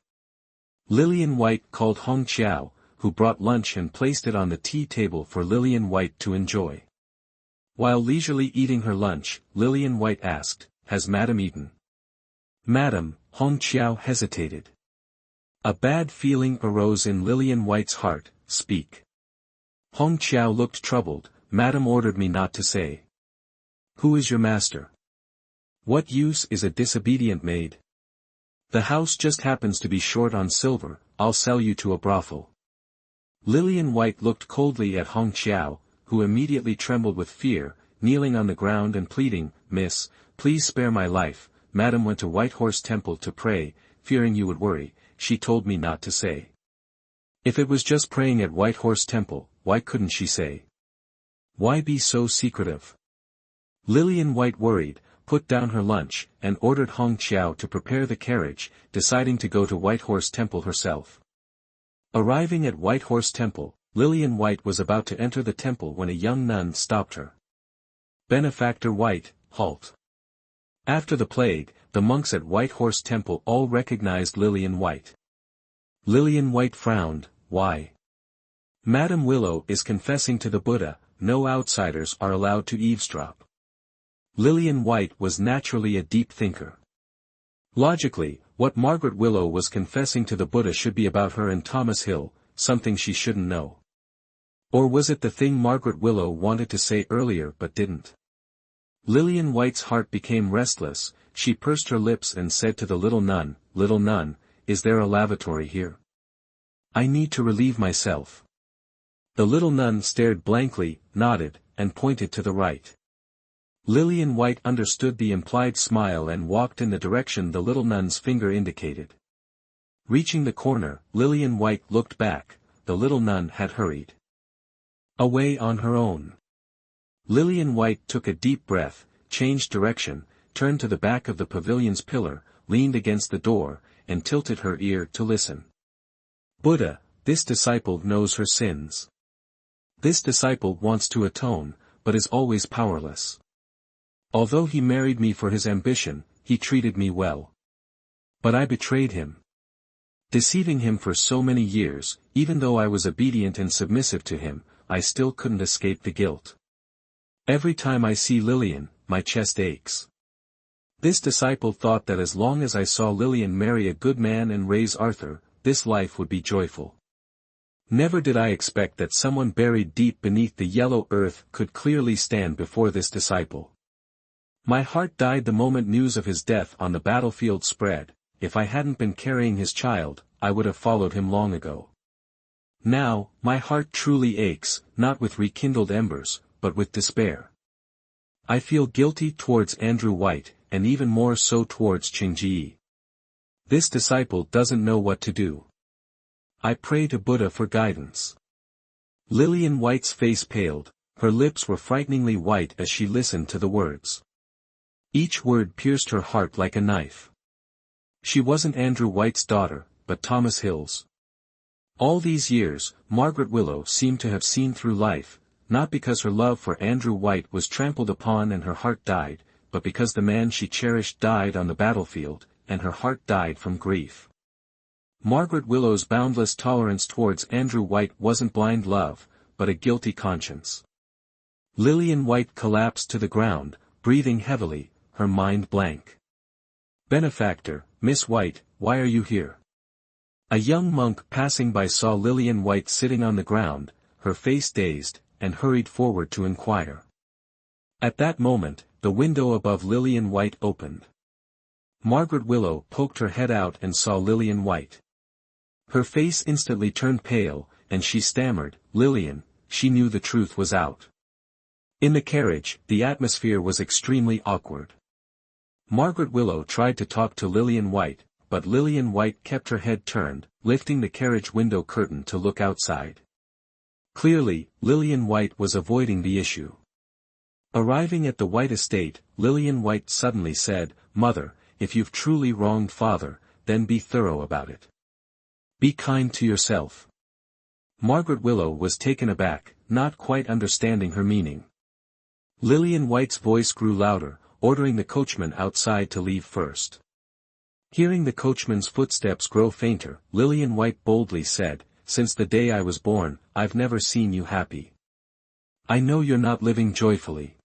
Lillian White called Hong Chiao, who brought lunch and placed it on the tea table for Lillian White to enjoy. While leisurely eating her lunch, Lillian White asked, "Has Madam eaten?" "Madam," Hong Chiao hesitated. A bad feeling arose in Lillian White's heart. "Speak." Hong Chiao looked troubled. "Madam ordered me not to say." "Who is your master?" "What use is a disobedient maid? The house just happens to be short on silver, I'll sell you to a brothel." Lillian White looked coldly at Hong Chiao, who immediately trembled with fear, kneeling on the ground and pleading, "Miss, please spare my life. Madam went to White Horse Temple to pray, fearing you would worry, she told me not to say." If it was just praying at White Horse Temple, why couldn't she say? Why be so secretive? Lillian White worried, put down her lunch, and ordered Hong Chiao to prepare the carriage, deciding to go to White Horse Temple herself. Arriving at White Horse Temple, Lillian White was about to enter the temple when a young nun stopped her. "Benefactor White, halt." After the plague, the monks at White Horse Temple all recognized Lillian White. Lillian White frowned. "Why?" "Madam Willow is confessing to the Buddha, no outsiders are allowed to eavesdrop." Lillian White was naturally a deep thinker. Logically, what Margaret Willow was confessing to the Buddha should be about her and Thomas Hill, something she shouldn't know. Or was it the thing Margaret Willow wanted to say earlier but didn't? Lillian White's heart became restless. She pursed her lips and said to the little nun, "Little nun, is there a lavatory here? I need to relieve myself." The little nun stared blankly, nodded, and pointed to the right. Lillian White understood the implied smile and walked in the direction the little nun's finger indicated. Reaching the corner, Lillian White looked back. The little nun had hurried away on her own. Lillian White took a deep breath, changed direction, turned to the back of the pavilion's pillar, leaned against the door, and tilted her ear to listen. "Buddha, this disciple knows her sins. This disciple wants to atone, but is always powerless. Although he married me for his ambition, he treated me well. But I betrayed him. Deceiving him for so many years, even though I was obedient and submissive to him, I still couldn't escape the guilt. Every time I see Lillian, my chest aches." This disciple thought that as long as I saw Lillian marry a good man and raise Arthur, this life would be joyful. Never did I expect that someone buried deep beneath the yellow earth could clearly stand before this disciple. My heart died the moment news of his death on the battlefield spread. If I hadn't been carrying his child, I would have followed him long ago. Now, my heart truly aches, not with rekindled embers, but with despair. I feel guilty towards Andrew White, and even more so towards Ching. This disciple doesn't know what to do. I pray to Buddha for guidance. Lillian White's face paled, her lips were frighteningly white as she listened to the words. Each word pierced her heart like a knife. She wasn't Andrew White's daughter, but Thomas Hill's. All these years, Margaret Willow seemed to have seen through life, not because her love for Andrew White was trampled upon and her heart died, but because the man she cherished died on the battlefield, and her heart died from grief. Margaret Willow's boundless tolerance towards Andrew White wasn't blind love, but a guilty conscience. Lillian White collapsed to the ground, breathing heavily, her mind blank. "Benefactor, Miss White, why are you here?" A young monk passing by saw Lillian White sitting on the ground, her face dazed, and hurried forward to inquire. At that moment, the window above Lillian White opened. Margaret Willow poked her head out and saw Lillian White. Her face instantly turned pale, and she stammered, "Lillian," she knew the truth was out. In the carriage, the atmosphere was extremely awkward. Margaret Willow tried to talk to Lillian White, but Lillian White kept her head turned, lifting the carriage window curtain to look outside. Clearly, Lillian White was avoiding the issue. Arriving at the White estate, Lillian White suddenly said, "Mother, if you've truly wronged Father, then be thorough about it. Be kind to yourself." Margaret Willow was taken aback, not quite understanding her meaning. Lillian White's voice grew louder, ordering the coachman outside to leave first. Hearing the coachman's footsteps grow fainter, Lillian White boldly said, "Since the day I was born, I've never seen you happy. I know you're not living joyfully.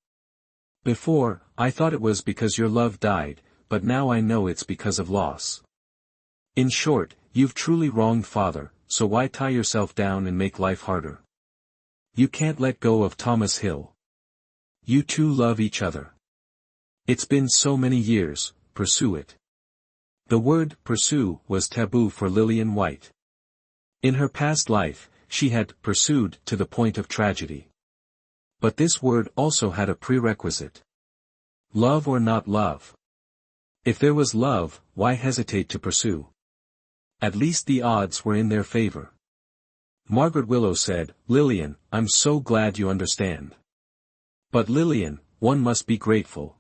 Before, I thought it was because your love died, but now I know it's because of loss. In short, you've truly wronged Father, so why tie yourself down and make life harder? You can't let go of Thomas Hill. You two love each other. It's been so many years, pursue it." The word pursue was taboo for Lillian White. In her past life, she had pursued to the point of tragedy. But this word also had a prerequisite. Love or not love? If there was love, why hesitate to pursue? At least the odds were in their favor. Margaret Willow said, "Lillian, I'm so glad you understand. But Lillian, one must be grateful.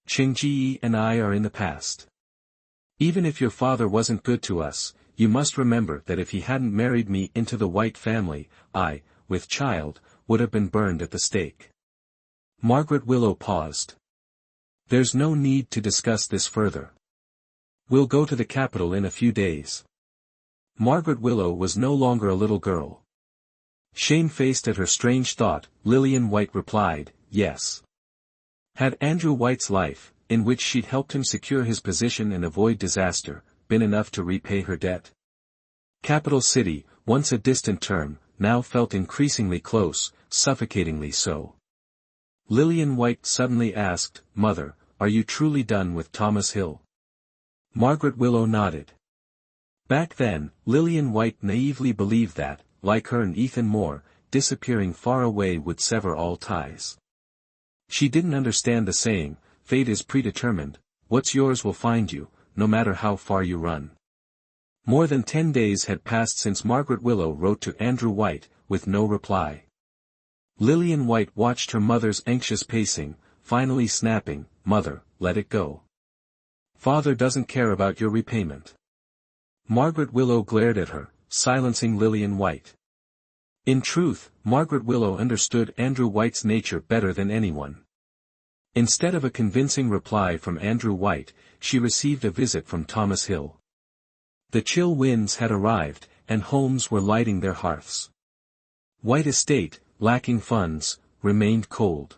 Ching-ji and I are in the past. Even if your father wasn't good to us, you must remember that if he hadn't married me into the White family, I, with child, would have been burned at the stake." Margaret Willow paused. "There's no need to discuss this further. We'll go to the capital in a few days." Margaret Willow was no longer a little girl. Shamefaced at her strange thought, Lillian White replied, "Yes." Had Andrew White's life, in which she'd helped him secure his position and avoid disaster, been enough to repay her debt? Capital City, once a distant term, now felt increasingly close, suffocatingly so. Lillian White suddenly asked, "Mother, are you truly done with Thomas Hill?" Margaret Willow nodded. Back then, Lillian White naively believed that, like her and Ethan Moore, disappearing far away would sever all ties. She didn't understand the saying, "Fate is predetermined, what's yours will find you, no matter how far you run." More than 10 days had passed since Margaret Willow wrote to Andrew White, with no reply. Lillian White watched her mother's anxious pacing, finally snapping, "Mother, let it go. Father doesn't care about your repayment." Margaret Willow glared at her, silencing Lillian White. In truth, Margaret Willow understood Andrew White's nature better than anyone. Instead of a convincing reply from Andrew White, she received a visit from Thomas Hill. The chill winds had arrived, and homes were lighting their hearths. White Estate, lacking funds, remained cold.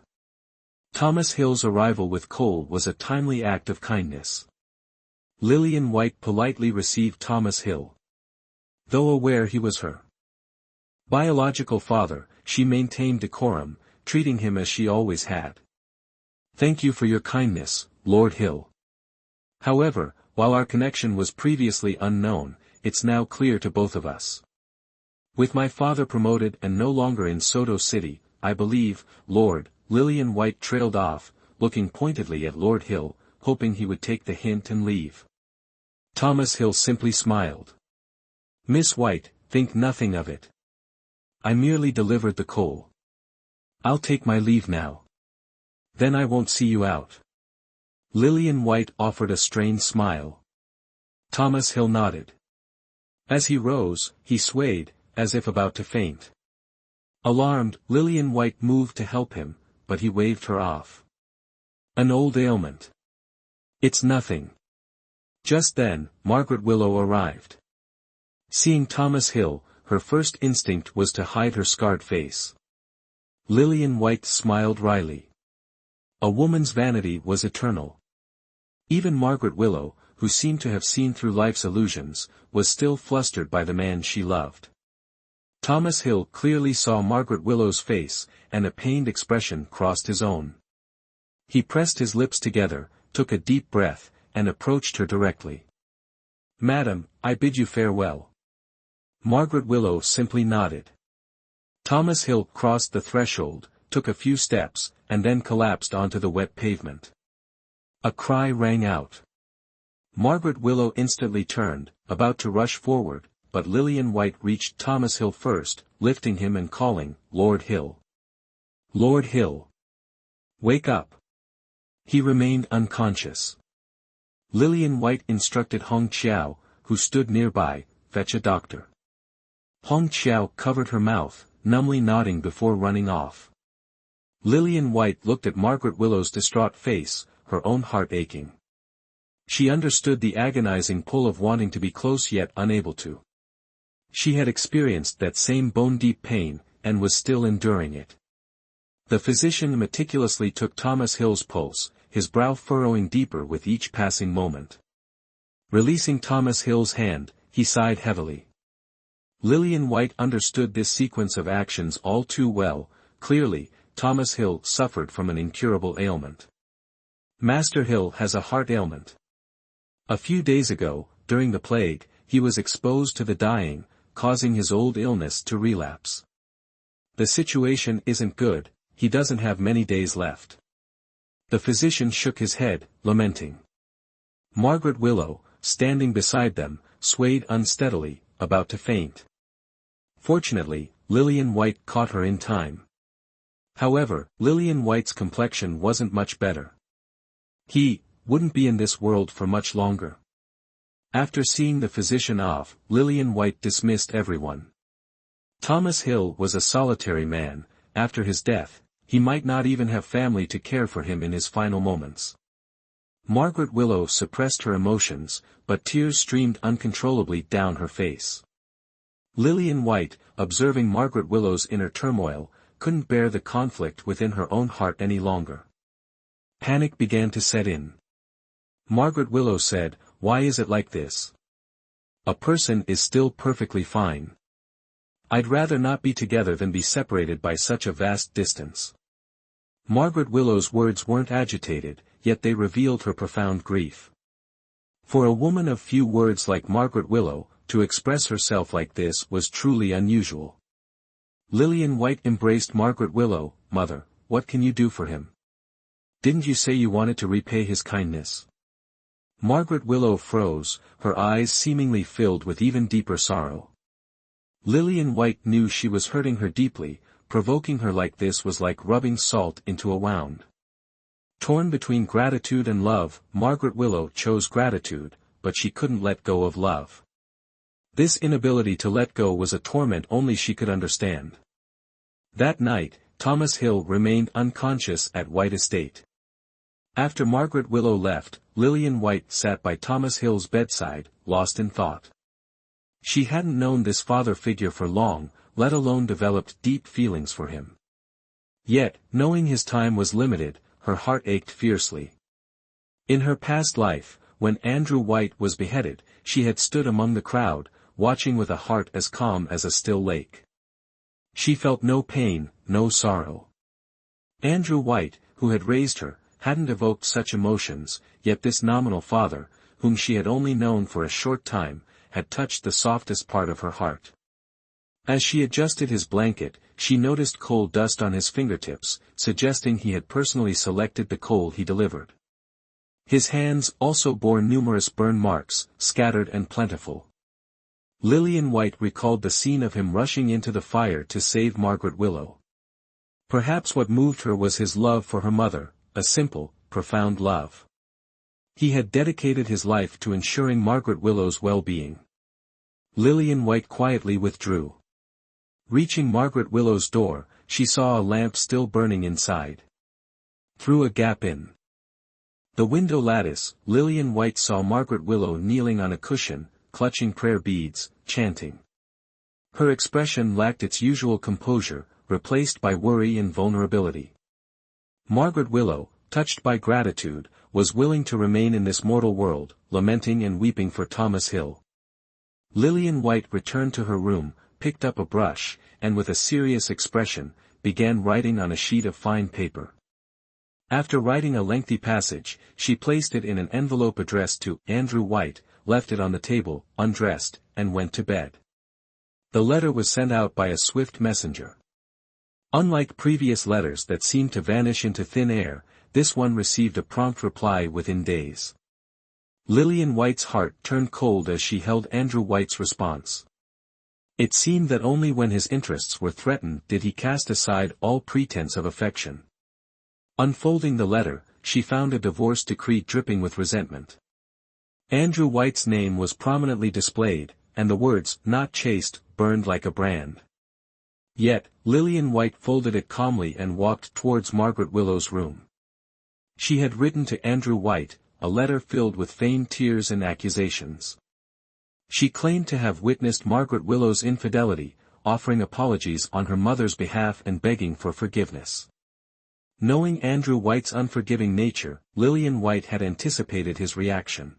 Thomas Hill's arrival with coal was a timely act of kindness. Lillian White politely received Thomas Hill. Though aware he was her biological father, she maintained decorum, treating him as she always had. "Thank you for your kindness, Lord Hill. However, while our connection was previously unknown, it's now clear to both of us. With my father promoted and no longer in Soto City, I believe, Lord," Lillian White trailed off, looking pointedly at Lord Hill, hoping he would take the hint and leave. Thomas Hill simply smiled. "Miss White, think nothing of it. I merely delivered the coal. I'll take my leave now. Then I won't see you out." Lillian White offered a strained smile. Thomas Hill nodded. As he rose, he swayed, as if about to faint. Alarmed, Lillian White moved to help him, but he waved her off. An old ailment. It's nothing. Just then, Margaret Willow arrived. Seeing Thomas Hill, her first instinct was to hide her scarred face. Lillian White smiled wryly. A woman's vanity was eternal. Even Margaret Willow, who seemed to have seen through life's illusions, was still flustered by the man she loved. Thomas Hill clearly saw Margaret Willow's face, and a pained expression crossed his own. He pressed his lips together, took a deep breath, and approached her directly. "Madam, I bid you farewell." Margaret Willow simply nodded. Thomas Hill crossed the threshold, took a few steps, and then collapsed onto the wet pavement. A cry rang out. Margaret Willow instantly turned, about to rush forward, but Lillian White reached Thomas Hill first, lifting him and calling, "Lord Hill! Lord Hill! Wake up!" He remained unconscious. Lillian White instructed Hong Chiao, who stood nearby, "Fetch a doctor." Hong Chiao covered her mouth, numbly nodding before running off. Lillian White looked at Margaret Willow's distraught face, her own heart aching. She understood the agonizing pull of wanting to be close yet unable to. She had experienced that same bone-deep pain, and was still enduring it. The physician meticulously took Thomas Hill's pulse, his brow furrowing deeper with each passing moment. Releasing Thomas Hill's hand, he sighed heavily. Lillian White understood this sequence of actions all too well. Clearly, Thomas Hill suffered from an incurable ailment. Master Hill has a heart ailment. A few days ago, during the plague, he was exposed to the dying, causing his old illness to relapse. The situation isn't good, he doesn't have many days left. The physician shook his head, lamenting. Margaret Willow, standing beside them, swayed unsteadily, about to faint. Fortunately, Lillian White caught her in time. However, Lillian White's complexion wasn't much better. He wouldn't be in this world for much longer. After seeing the physician off, Lillian White dismissed everyone. Thomas Hill was a solitary man. After his death, he might not even have family to care for him in his final moments. Margaret Willow suppressed her emotions, but tears streamed uncontrollably down her face. Lillian White, observing Margaret Willow's inner turmoil, couldn't bear the conflict within her own heart any longer. Panic began to set in. Margaret Willow said, "Why is it like this? A person is still perfectly fine. I'd rather not be together than be separated by such a vast distance." Margaret Willow's words weren't agitated, yet they revealed her profound grief. For a woman of few words like Margaret Willow, to express herself like this was truly unusual. Lillian White embraced Margaret Willow. "Mother, what can you do for him? Didn't you say you wanted to repay his kindness?" Margaret Willow froze, her eyes seemingly filled with even deeper sorrow. Lillian White knew she was hurting her deeply. Provoking her like this was like rubbing salt into a wound. Torn between gratitude and love, Margaret Willow chose gratitude, but she couldn't let go of love. This inability to let go was a torment only she could understand. That night, Thomas Hill remained unconscious at White Estate. After Margaret Willow left, Lillian White sat by Thomas Hill's bedside, lost in thought. She hadn't known this father figure for long, let alone developed deep feelings for him. Yet, knowing his time was limited, her heart ached fiercely. In her past life, when Andrew White was beheaded, she had stood among the crowd, watching with a heart as calm as a still lake. She felt no pain, no sorrow. Andrew White, who had raised her, hadn't evoked such emotions, yet this nominal father, whom she had only known for a short time, had touched the softest part of her heart. As she adjusted his blanket, she noticed coal dust on his fingertips, suggesting he had personally selected the coal he delivered. His hands also bore numerous burn marks, scattered and plentiful. Lillian White recalled the scene of him rushing into the fire to save Margaret Willow. Perhaps what moved her was his love for her mother, a simple, profound love. He had dedicated his life to ensuring Margaret Willow's well-being. Lillian White quietly withdrew. Reaching Margaret Willow's door, she saw a lamp still burning inside. Through a gap in The window lattice, Lillian White saw Margaret Willow kneeling on a cushion, clutching prayer beads, chanting. Her expression lacked its usual composure, replaced by worry and vulnerability. Margaret Willow, touched by gratitude, was willing to remain in this mortal world, lamenting and weeping for Thomas Hill. Lillian White returned to her room, picked up a brush, and with a serious expression, began writing on a sheet of fine paper. After writing a lengthy passage, she placed it in an envelope addressed to Andrew White, left it on the table, undressed, and went to bed. The letter was sent out by a swift messenger. Unlike previous letters that seemed to vanish into thin air, this one received a prompt reply within days. Lillian White's heart turned cold as she held Andrew White's response. It seemed that only when his interests were threatened did he cast aside all pretense of affection. Unfolding the letter, she found a divorce decree dripping with resentment. Andrew White's name was prominently displayed, and the words, "Not chaste," burned like a brand. Yet, Lillian White folded it calmly and walked towards Margaret Willow's room. She had written to Andrew White, a letter filled with feigned tears and accusations. She claimed to have witnessed Margaret Willow's infidelity, offering apologies on her mother's behalf and begging for forgiveness. Knowing Andrew White's unforgiving nature, Lillian White had anticipated his reaction.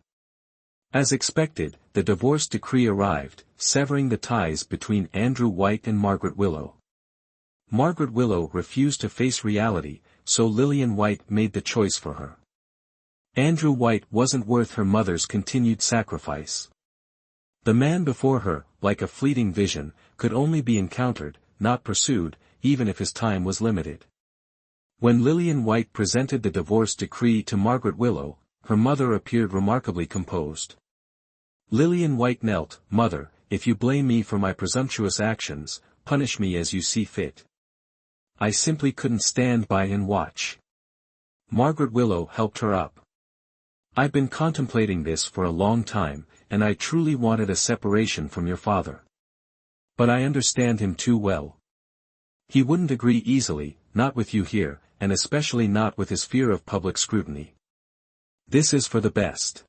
As expected, the divorce decree arrived, severing the ties between Andrew White and Margaret Willow. Margaret Willow refused to face reality, so Lillian White made the choice for her. Andrew White wasn't worth her mother's continued sacrifice. The man before her, like a fleeting vision, could only be encountered, not pursued, even if his time was limited. When Lillian White presented the divorce decree to Margaret Willow, her mother appeared remarkably composed. Lillian White knelt, "Mother, if you blame me for my presumptuous actions, punish me as you see fit. I simply couldn't stand by and watch." Margaret Willow helped her up. "I've been contemplating this for a long time, and I truly wanted a separation from your father. But I understand him too well. He wouldn't agree easily, not with you here, and especially not with his fear of public scrutiny. This is for the best.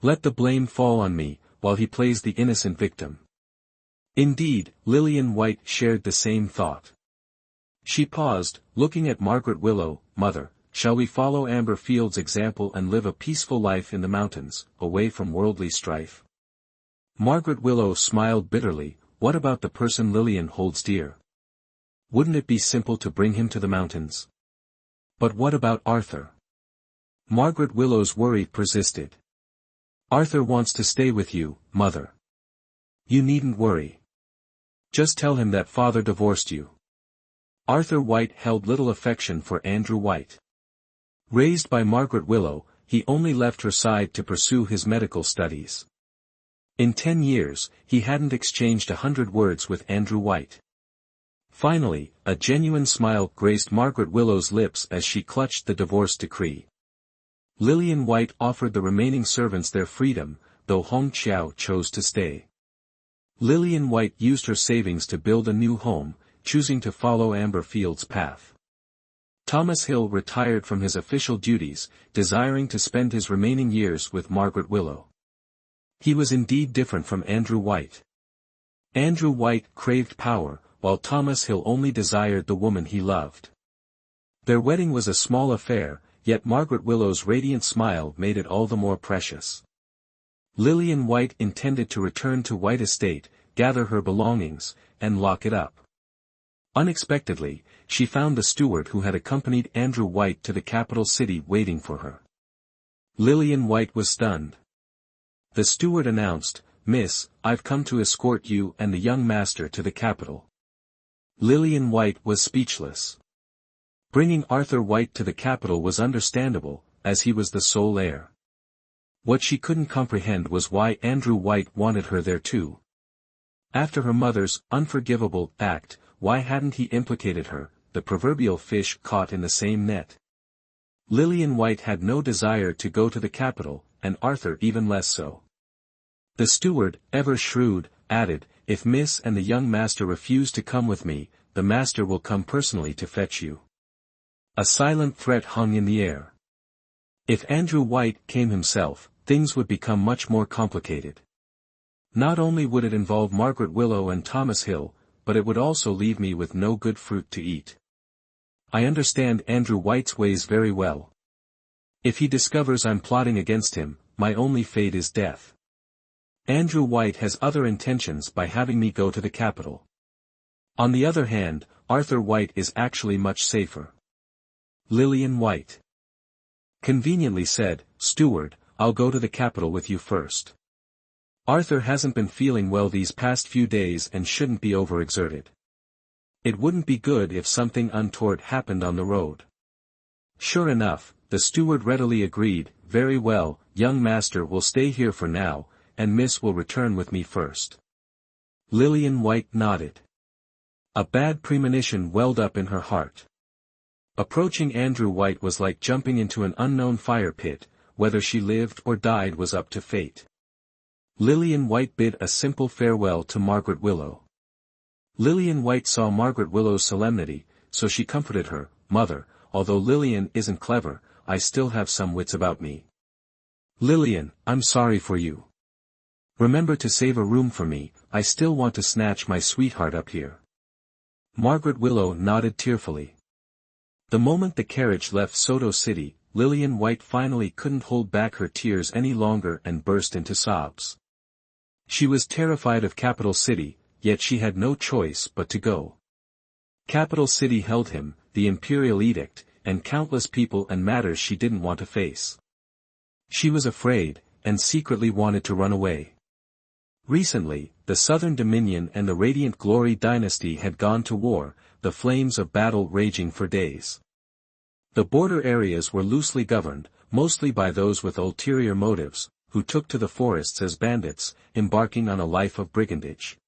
Let the blame fall on me, while he plays the innocent victim." Indeed, Lillian White shared the same thought. She paused, looking at Margaret Willow. "Mother, shall we follow Amber Field's example and live a peaceful life in the mountains, away from worldly strife?" Margaret Willow smiled bitterly. "What about the person Lillian holds dear? Wouldn't it be simple to bring him to the mountains?" "But what about Arthur?" Margaret Willow's worry persisted. "Arthur wants to stay with you, Mother. You needn't worry. Just tell him that father divorced you." Arthur White held little affection for Andrew White. Raised by Margaret Willow, he only left her side to pursue his medical studies. In 10 years, he hadn't exchanged 100 words with Andrew White. Finally, a genuine smile graced Margaret Willow's lips as she clutched the divorce decree. Lillian White offered the remaining servants their freedom, though Hong Chiao chose to stay. Lillian White used her savings to build a new home, choosing to follow Amber Field's path. Thomas Hill retired from his official duties, desiring to spend his remaining years with Margaret Willow. He was indeed different from Andrew White. Andrew White craved power, while Thomas Hill only desired the woman he loved. Their wedding was a small affair, yet Margaret Willow's radiant smile made it all the more precious. Lillian White intended to return to White Estate, gather her belongings, and lock it up. Unexpectedly, she found the steward who had accompanied Andrew White to the capital city waiting for her. Lillian White was stunned. The steward announced, "Miss, I've come to escort you and the young master to the capital." Lillian White was speechless. Bringing Arthur White to the capital was understandable, as he was the sole heir. What she couldn't comprehend was why Andrew White wanted her there too. After her mother's unforgivable act, why hadn't he implicated her, the proverbial fish caught in the same net? Lillian White had no desire to go to the capital, and Arthur even less so. The steward, ever shrewd, added, "If Miss and the young master refuse to come with me, the master will come personally to fetch you." A silent threat hung in the air. If Andrew White came himself, things would become much more complicated. Not only would it involve Margaret Willow and Thomas Hill, but it would also leave me with no good fruit to eat. I understand Andrew White's ways very well. If he discovers I'm plotting against him, my only fate is death. Andrew White has other intentions by having me go to the capital. On the other hand, Arthur White is actually much safer. Lillian White conveniently said, "Steward, I'll go to the capital with you first. Arthur hasn't been feeling well these past few days and shouldn't be overexerted. It wouldn't be good if something untoward happened on the road." Sure enough, the steward readily agreed, "Very well, young master will stay here for now, and Miss will return with me first." Lillian White nodded. A bad premonition welled up in her heart. Approaching Andrew White was like jumping into an unknown fire pit, whether she lived or died was up to fate. Lillian White bid a simple farewell to Margaret Willow. Lillian White saw Margaret Willow's solemnity, so she comforted her, "Mother, although Lillian isn't clever, I still have some wits about me. Lillian, I'm sorry for you. Remember to save a room for me, I still want to snatch my sweetheart up here." Margaret Willow nodded tearfully. The moment the carriage left Soto City, Lillian White finally couldn't hold back her tears any longer and burst into sobs. She was terrified of Capital City, yet she had no choice but to go. Capital City held him, the imperial edict, and countless people and matters she didn't want to face. She was afraid, and secretly wanted to run away. Recently, the Southern Dominion and the Radiant Glory dynasty had gone to war, the flames of battle raging for days. The border areas were loosely governed, mostly by those with ulterior motives, who took to the forests as bandits, embarking on a life of brigandage.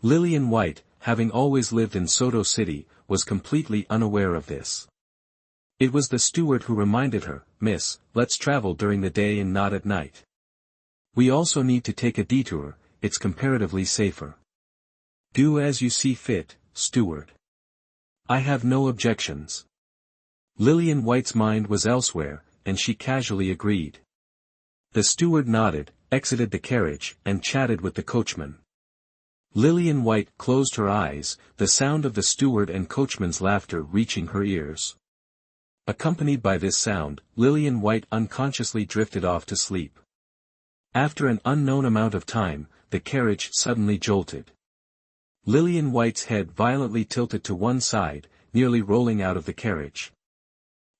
Lillian White, having always lived in Soto City, was completely unaware of this. It was the steward who reminded her, "Miss, let's travel during the day and not at night. We also need to take a detour, it's comparatively safer. Do as you see fit, steward. I have no objections." Lillian White's mind was elsewhere, and she casually agreed. The steward nodded, exited the carriage, and chatted with the coachman. Lillian White closed her eyes, the sound of the steward and coachman's laughter reaching her ears. Accompanied by this sound, Lillian White unconsciously drifted off to sleep. After an unknown amount of time, the carriage suddenly jolted. Lillian White's head violently tilted to one side, nearly rolling out of the carriage.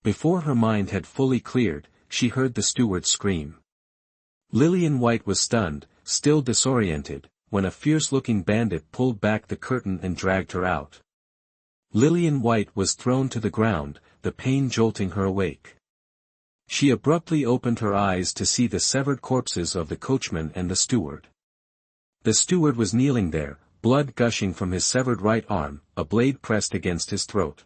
Before her mind had fully cleared, she heard the steward scream. Lillian White was stunned, still disoriented, when a fierce-looking bandit pulled back the curtain and dragged her out. Lillian White was thrown to the ground, the pain jolting her awake. She abruptly opened her eyes to see the severed corpses of the coachman and the steward. The steward was kneeling there, blood gushing from his severed right arm, a blade pressed against his throat.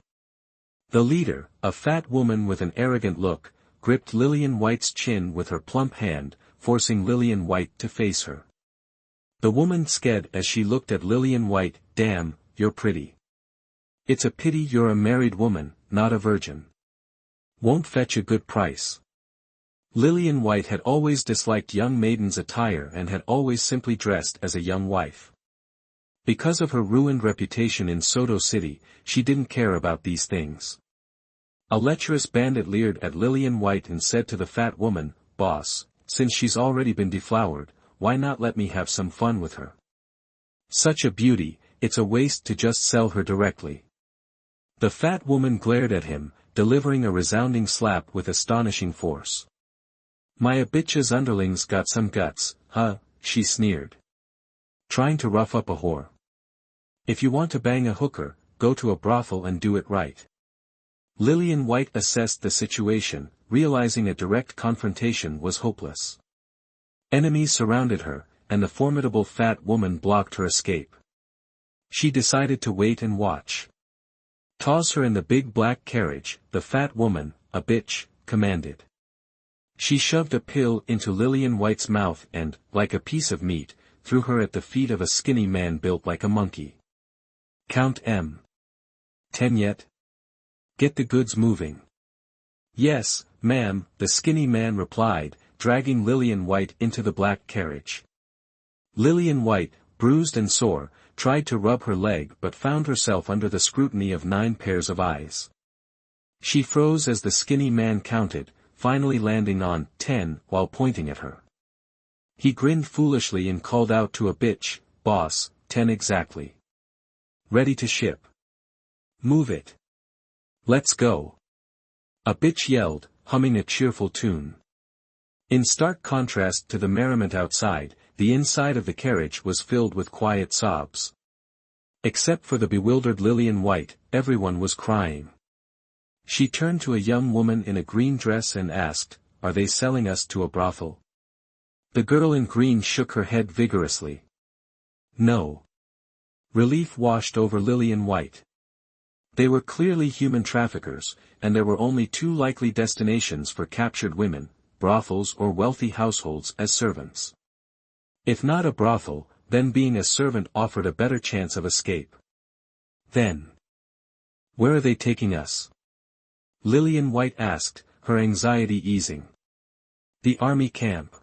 The leader, a fat woman with an arrogant look, gripped Lillian White's chin with her plump hand, forcing Lillian White to face her. The woman sked as she looked at Lillian White, "Damn, you're pretty. It's a pity you're a married woman, not a virgin. Won't fetch a good price." Lillian White had always disliked young maidens' attire and had always simply dressed as a young wife. Because of her ruined reputation in Soto City, she didn't care about these things. A lecherous bandit leered at Lillian White and said to the fat woman, "Boss, since she's already been deflowered, why not let me have some fun with her? Such a beauty, it's a waste to just sell her directly." The fat woman glared at him, delivering a resounding slap with astonishing force. "My bitch's underlings got some guts, huh?" she sneered. "Trying to rough up a whore. If you want to bang a hooker, go to a brothel and do it right." Lillian White assessed the situation, realizing a direct confrontation was hopeless. Enemies surrounded her, and the formidable fat woman blocked her escape. She decided to wait and watch. "Toss her in the big black carriage," the fat woman, a bitch, commanded. She shoved a pill into Lillian White's mouth and, like a piece of meat, threw her at the feet of a skinny man built like a monkey. "Count M. 10 yet? Get the goods moving." Yes, ma'am, the skinny man replied, dragging Lillian White into the black carriage. Lillian White, bruised and sore, tried to rub her leg but found herself under the scrutiny of 9 pairs of eyes. She froze as the skinny man counted, finally landing on 10 while pointing at her. He grinned foolishly and called out to a bitch, "Boss, 10 exactly. Ready to ship. Move it. Let's go." A bitch yelled, humming a cheerful tune. In stark contrast to the merriment outside, the inside of the carriage was filled with quiet sobs. Except for the bewildered Lillian White, everyone was crying. She turned to a young woman in a green dress and asked, "Are they selling us to a brothel?" The girl in green shook her head vigorously. No. Relief washed over Lillian White. They were clearly human traffickers, and there were only 2 likely destinations for captured women, brothels or wealthy households as servants. If not a brothel, then being a servant offered a better chance of escape. Then, where are they taking us? Lillian White asked, her anxiety easing. The army camp.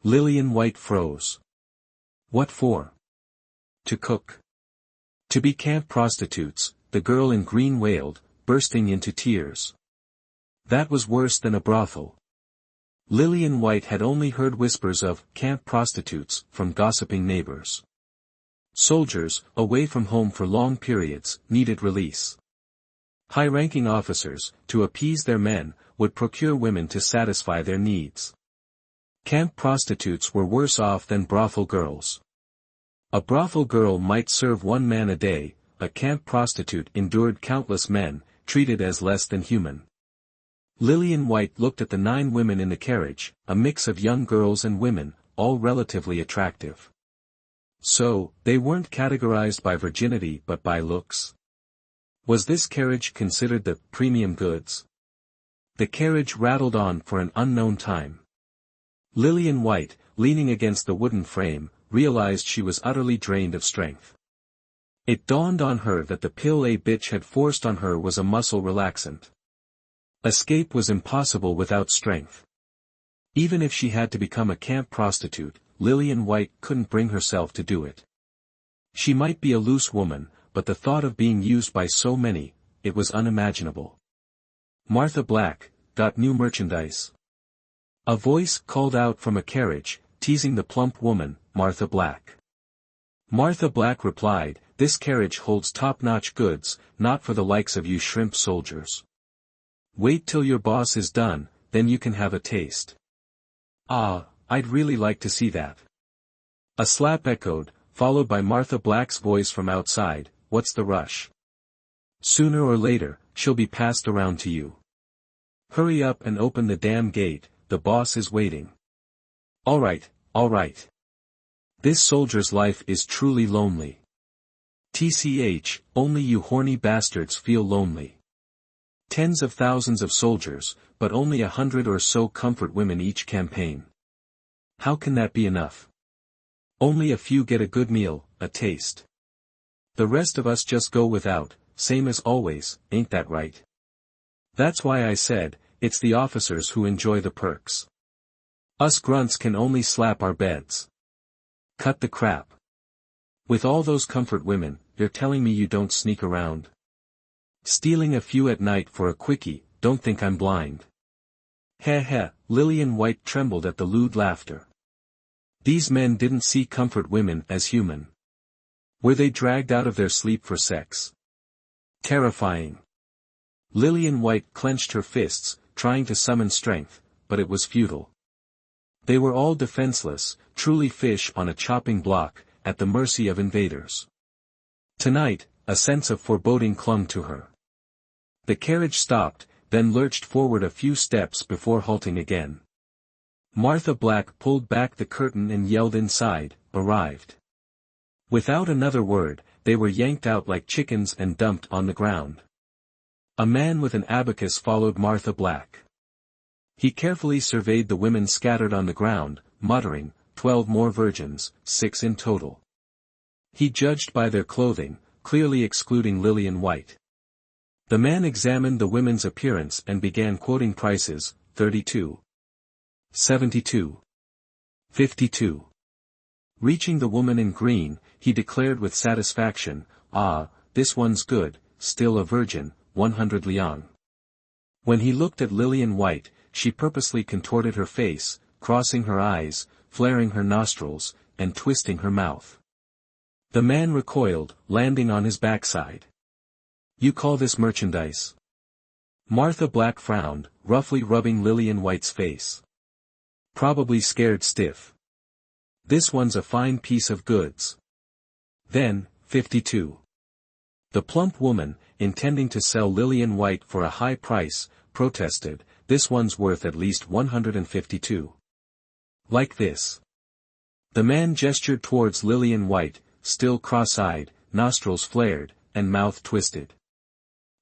Lillian White froze. What for? To cook. To be camp prostitutes, the girl in green wailed, bursting into tears. That was worse than a brothel. Lillian White had only heard whispers of camp prostitutes from gossiping neighbors. Soldiers, away from home for long periods, needed release. High-ranking officers, to appease their men, would procure women to satisfy their needs. Camp prostitutes were worse off than brothel girls. A brothel girl might serve 1 man a day, a camp prostitute endured countless men, treated as less than human. Lillian White looked at the 9 women in the carriage, a mix of young girls and women, all relatively attractive. So, they weren't categorized by virginity but by looks. Was this carriage considered the premium goods? The carriage rattled on for an unknown time. Lillian White, leaning against the wooden frame, realized she was utterly drained of strength. It dawned on her that the pill a bitch had forced on her was a muscle relaxant. Escape was impossible without strength. Even if she had to become a camp prostitute, Lillian White couldn't bring herself to do it. She might be a loose woman, but the thought of being used by so many, it was unimaginable. "Martha Black, got new merchandise?" A voice called out from a carriage, teasing the plump woman, Martha Black. Martha Black replied, "This carriage holds top-notch goods, not for the likes of you shrimp soldiers. Wait till your boss is done, then you can have a taste." "Ah, I'd really like to see that." A slap echoed, followed by Martha Black's voice from outside, "What's the rush? Sooner or later, she'll be passed around to you. Hurry up and open the damn gate, the boss is waiting." All right. This soldier's life is truly lonely. TCH, only you horny bastards feel lonely. Tens of thousands of soldiers, but only 100 or so comfort women each campaign. How can that be enough? Only a few get a good meal, a taste. The rest of us just go without, same as always, ain't that right? That's why I said, it's the officers who enjoy the perks. Us grunts can only slap our beds. Cut the crap. With all those comfort women, you're telling me you don't sneak around? Stealing a few at night for a quickie, don't think I'm blind. Heh, Lillian White trembled at the lewd laughter. These men didn't see comfort women as human. Were they dragged out of their sleep for sex? Terrifying. Lillian White clenched her fists, trying to summon strength, but it was futile. They were all defenseless, truly fish on a chopping block, at the mercy of invaders. Tonight, a sense of foreboding clung to her. The carriage stopped, then lurched forward a few steps before halting again. Martha Black pulled back the curtain and yelled inside, "Arrived." Without another word, they were yanked out like chickens and dumped on the ground. A man with an abacus followed Martha Black. He carefully surveyed the women scattered on the ground, muttering, 12 more virgins, 6 in total. He judged by their clothing, clearly excluding Lillian White. The man examined the women's appearance and began quoting prices, 32. 72. 52. Reaching the woman in green, he declared with satisfaction, "Ah, this one's good, still a virgin, 100 liang." When he looked at Lillian White, she purposely contorted her face, crossing her eyes, flaring her nostrils, and twisting her mouth. The man recoiled, landing on his backside. "You call this merchandise?" Martha Black frowned, roughly rubbing Lillian White's face. "Probably scared stiff. This one's a fine piece of goods." Then, 52. The plump woman, intending to sell Lillian White for a high price, protested, "This one's worth at least 152. Like this." The man gestured towards Lillian White, still cross-eyed, nostrils flared, and mouth twisted.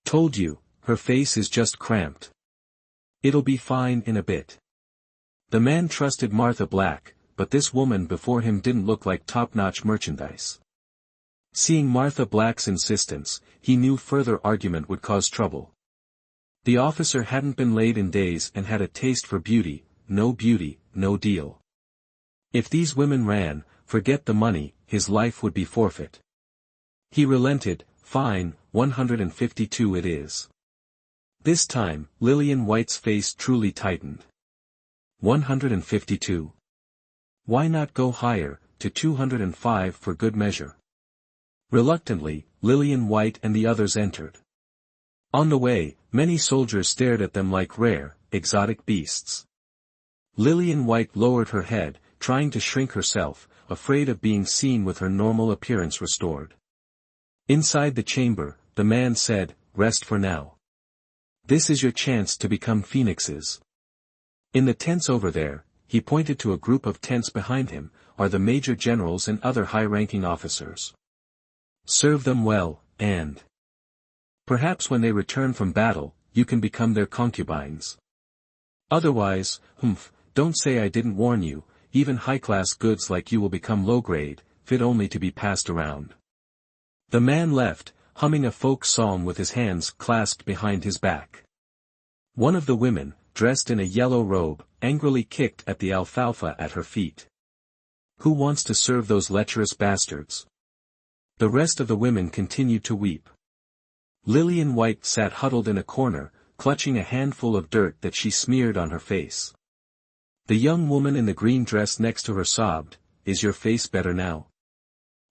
"Told you, her face is just cramped. It'll be fine in a bit." The man trusted Martha Black, but this woman before him didn't look like top-notch merchandise. Seeing Martha Black's insistence, he knew further argument would cause trouble. The officer hadn't been laid in days and had a taste for beauty, no deal. If these women ran, forget the money, his life would be forfeit. He relented, "Fine, 152 it is." This time, Lillian White's face truly tightened. 152. Why not go higher, to 205 for good measure? Reluctantly, Lillian White and the others entered. On the way, many soldiers stared at them like rare, exotic beasts. Lillian White lowered her head, trying to shrink herself, afraid of being seen with her normal appearance restored. Inside the chamber, the man said, "Rest for now. This is your chance to become phoenixes. In the tents over there," he pointed to a group of tents behind him, "are the major generals and other high-ranking officers. Serve them well, and perhaps when they return from battle, you can become their concubines. Otherwise, don't say I didn't warn you, even high-class goods like you will become low-grade, fit only to be passed around." The man left, humming a folk song with his hands clasped behind his back. One of the women, dressed in a yellow robe, angrily kicked at the alfalfa at her feet. "Who wants to serve those lecherous bastards?" The rest of the women continued to weep. Lillian White sat huddled in a corner, clutching a handful of dirt that she smeared on her face. The young woman in the green dress next to her sobbed, "Is your face better now?"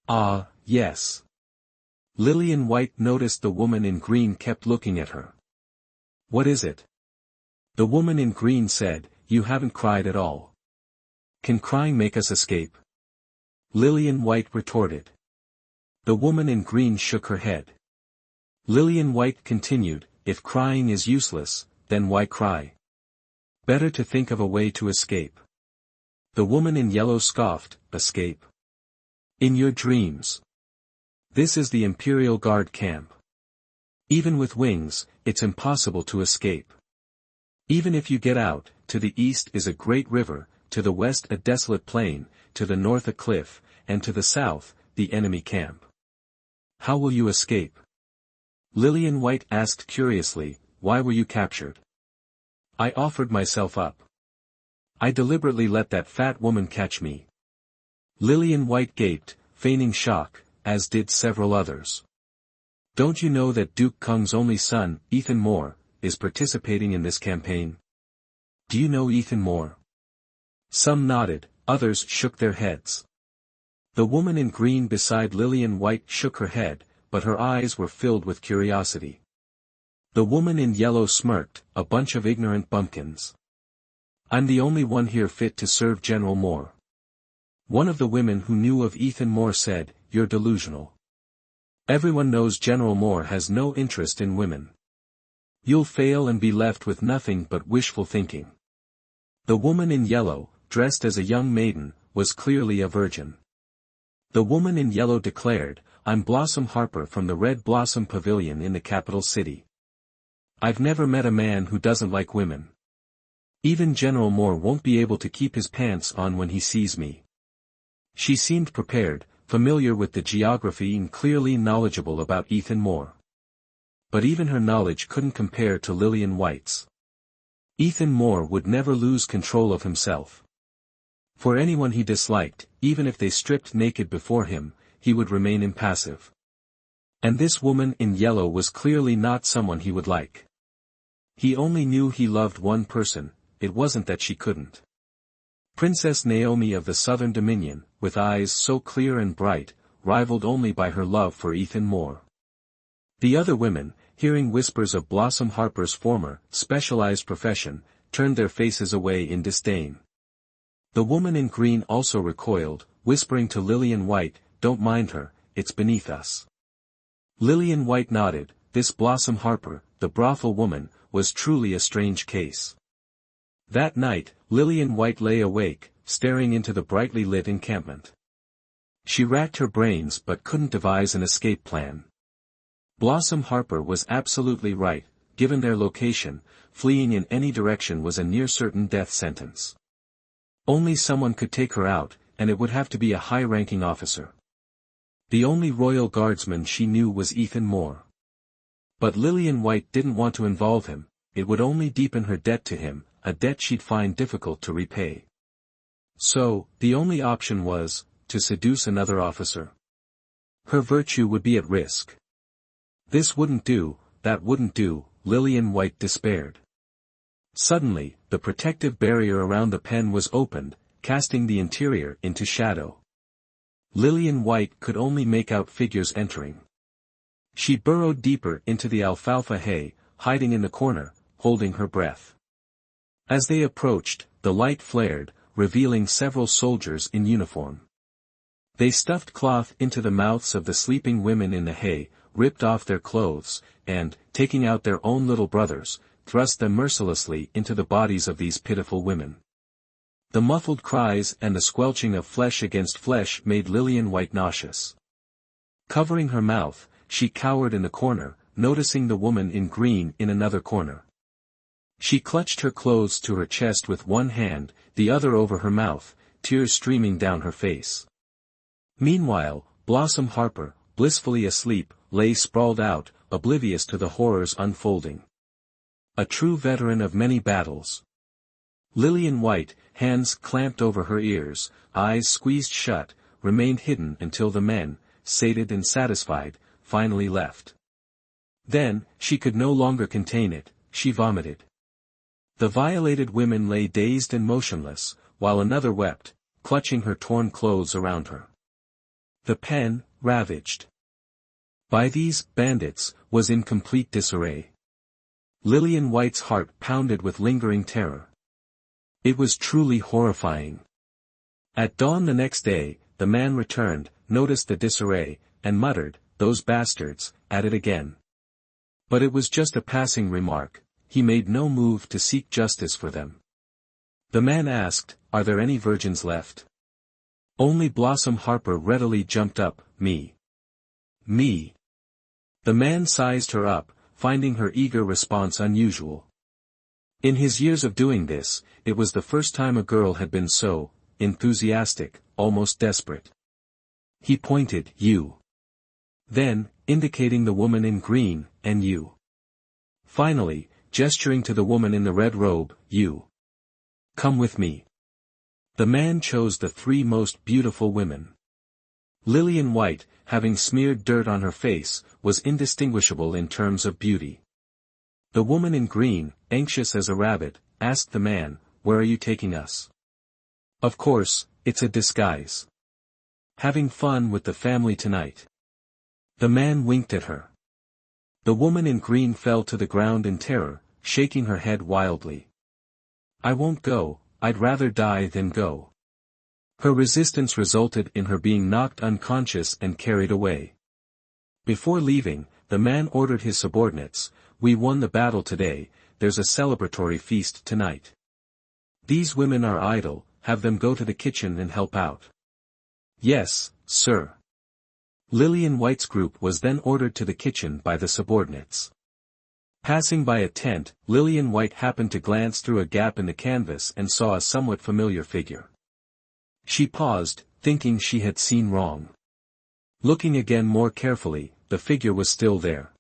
"Ah, yes." Lillian White noticed the woman in green kept looking at her. "What is it?" The woman in green said, "You haven't cried at all. Can crying make us escape?" Lillian White retorted. The woman in green shook her head. Lillian White continued, "If crying is useless, then why cry? Better to think of a way to escape." The woman in yellow scoffed, "Escape? In your dreams. This is the Imperial Guard camp. Even with wings, it's impossible to escape. Even if you get out, to the east is a great river, to the west a desolate plain, to the north a cliff, and to the south, the enemy camp. How will you escape?" Lillian White asked curiously, "Why were you captured?" "I offered myself up. I deliberately let that fat woman catch me." Lillian White gaped, feigning shock, as did several others. "Don't you know that Duke Kung's only son, Ethan Moore, is participating in this campaign?" "Do you know Ethan Moore?" Some nodded, others shook their heads. The woman in green beside Lillian White shook her head, but her eyes were filled with curiosity. The woman in yellow smirked, "A bunch of ignorant bumpkins. I'm the only one here fit to serve General Moore." One of the women who knew of Ethan Moore said, "You're delusional. Everyone knows General Moore has no interest in women. You'll fail and be left with nothing but wishful thinking." The woman in yellow, dressed as a young maiden, was clearly a virgin. The woman in yellow declared, "I'm Blossom Harper from the Red Blossom Pavilion in the capital city. I've never met a man who doesn't like women. Even General Moore won't be able to keep his pants on when he sees me." She seemed prepared, familiar with the geography and clearly knowledgeable about Ethan Moore. but even her knowledge couldn't compare to Lillian White's. Ethan Moore would never lose control of himself. For anyone he disliked, even if they stripped naked before him, he would remain impassive. And this woman in yellow was clearly not someone he would like. He only knew he loved one person, it wasn't that she couldn't. Princess Naomi of the Southern Dominion, with eyes so clear and bright, rivaled only by her love for Ethan Moore. The other women, hearing whispers of Blossom Harper's former, specialized profession, turned their faces away in disdain. The woman in green also recoiled, whispering to Lillian White, "Don't mind her, it's beneath us." Lillian White nodded. This Blossom Harper, the brothel woman, was truly a strange case. That night, Lillian White lay awake, staring into the brightly lit encampment. She racked her brains but couldn't devise an escape plan. Blossom Harper was absolutely right, given their location, fleeing in any direction was a near-certain death sentence. Only someone could take her out, and it would have to be a high-ranking officer. The only royal guardsman she knew was Ethan Moore. But Lillian White didn't want to involve him, it would only deepen her debt to him, a debt she'd find difficult to repay. So, the only option was, to seduce another officer. Her virtue would be at risk. This wouldn't do, that wouldn't do, Lillian White despaired. Suddenly, the protective barrier around the pen was opened, casting the interior into shadow. Lillian White could only make out figures entering. She burrowed deeper into the alfalfa hay, hiding in the corner, holding her breath. As they approached, the light flared, revealing several soldiers in uniform. They stuffed cloth into the mouths of the sleeping women in the hay, ripped off their clothes, and, taking out their own little brothers, thrust them mercilessly into the bodies of these pitiful women. The muffled cries and the squelching of flesh against flesh made Lillian White nauseous. Covering her mouth, she cowered in the corner, noticing the woman in green in another corner. She clutched her clothes to her chest with one hand, the other over her mouth, tears streaming down her face. Meanwhile, Blossom Harper, blissfully asleep, lay sprawled out, oblivious to the horrors unfolding. A true veteran of many battles. Lillian White, hands clamped over her ears, eyes squeezed shut, remained hidden until the men, sated and satisfied, finally left. Then, she could no longer contain it, she vomited. The violated women lay dazed and motionless, while another wept, clutching her torn clothes around her. The pen, ravaged by these bandits, was in complete disarray. Lillian White's heart pounded with lingering terror. It was truly horrifying. At dawn the next day, the man returned, noticed the disarray, and muttered, "Those bastards, at it again." But it was just a passing remark, he made no move to seek justice for them. The man asked, "Are there any virgins left?" Only Blossom Harper readily jumped up, "Me. Me." The man sized her up, finding her eager response unusual. In his years of doing this, it was the first time a girl had been so enthusiastic, almost desperate. He pointed, "You." Then, indicating the woman in green, "And you." Finally, gesturing to the woman in the red robe, "You. Come with me." The man chose the three most beautiful women. Lillian White, having smeared dirt on her face, was indistinguishable in terms of beauty. The woman in green, anxious as a rabbit, asked the man, "Where are you taking us?" "Of course, it's a disguise. Having fun with the family tonight." The man winked at her. The woman in green fell to the ground in terror, shaking her head wildly. "I won't go, I'd rather die than go." Her resistance resulted in her being knocked unconscious and carried away. Before leaving, the man ordered his subordinates, "We won the battle today, there's a celebratory feast tonight. These women are idle, have them go to the kitchen and help out." "Yes, sir." Lillian White's group was then ordered to the kitchen by the subordinates. Passing by a tent, Lillian White happened to glance through a gap in the canvas and saw a somewhat familiar figure. She paused, thinking she had seen wrong. Looking again more carefully, the figure was still there.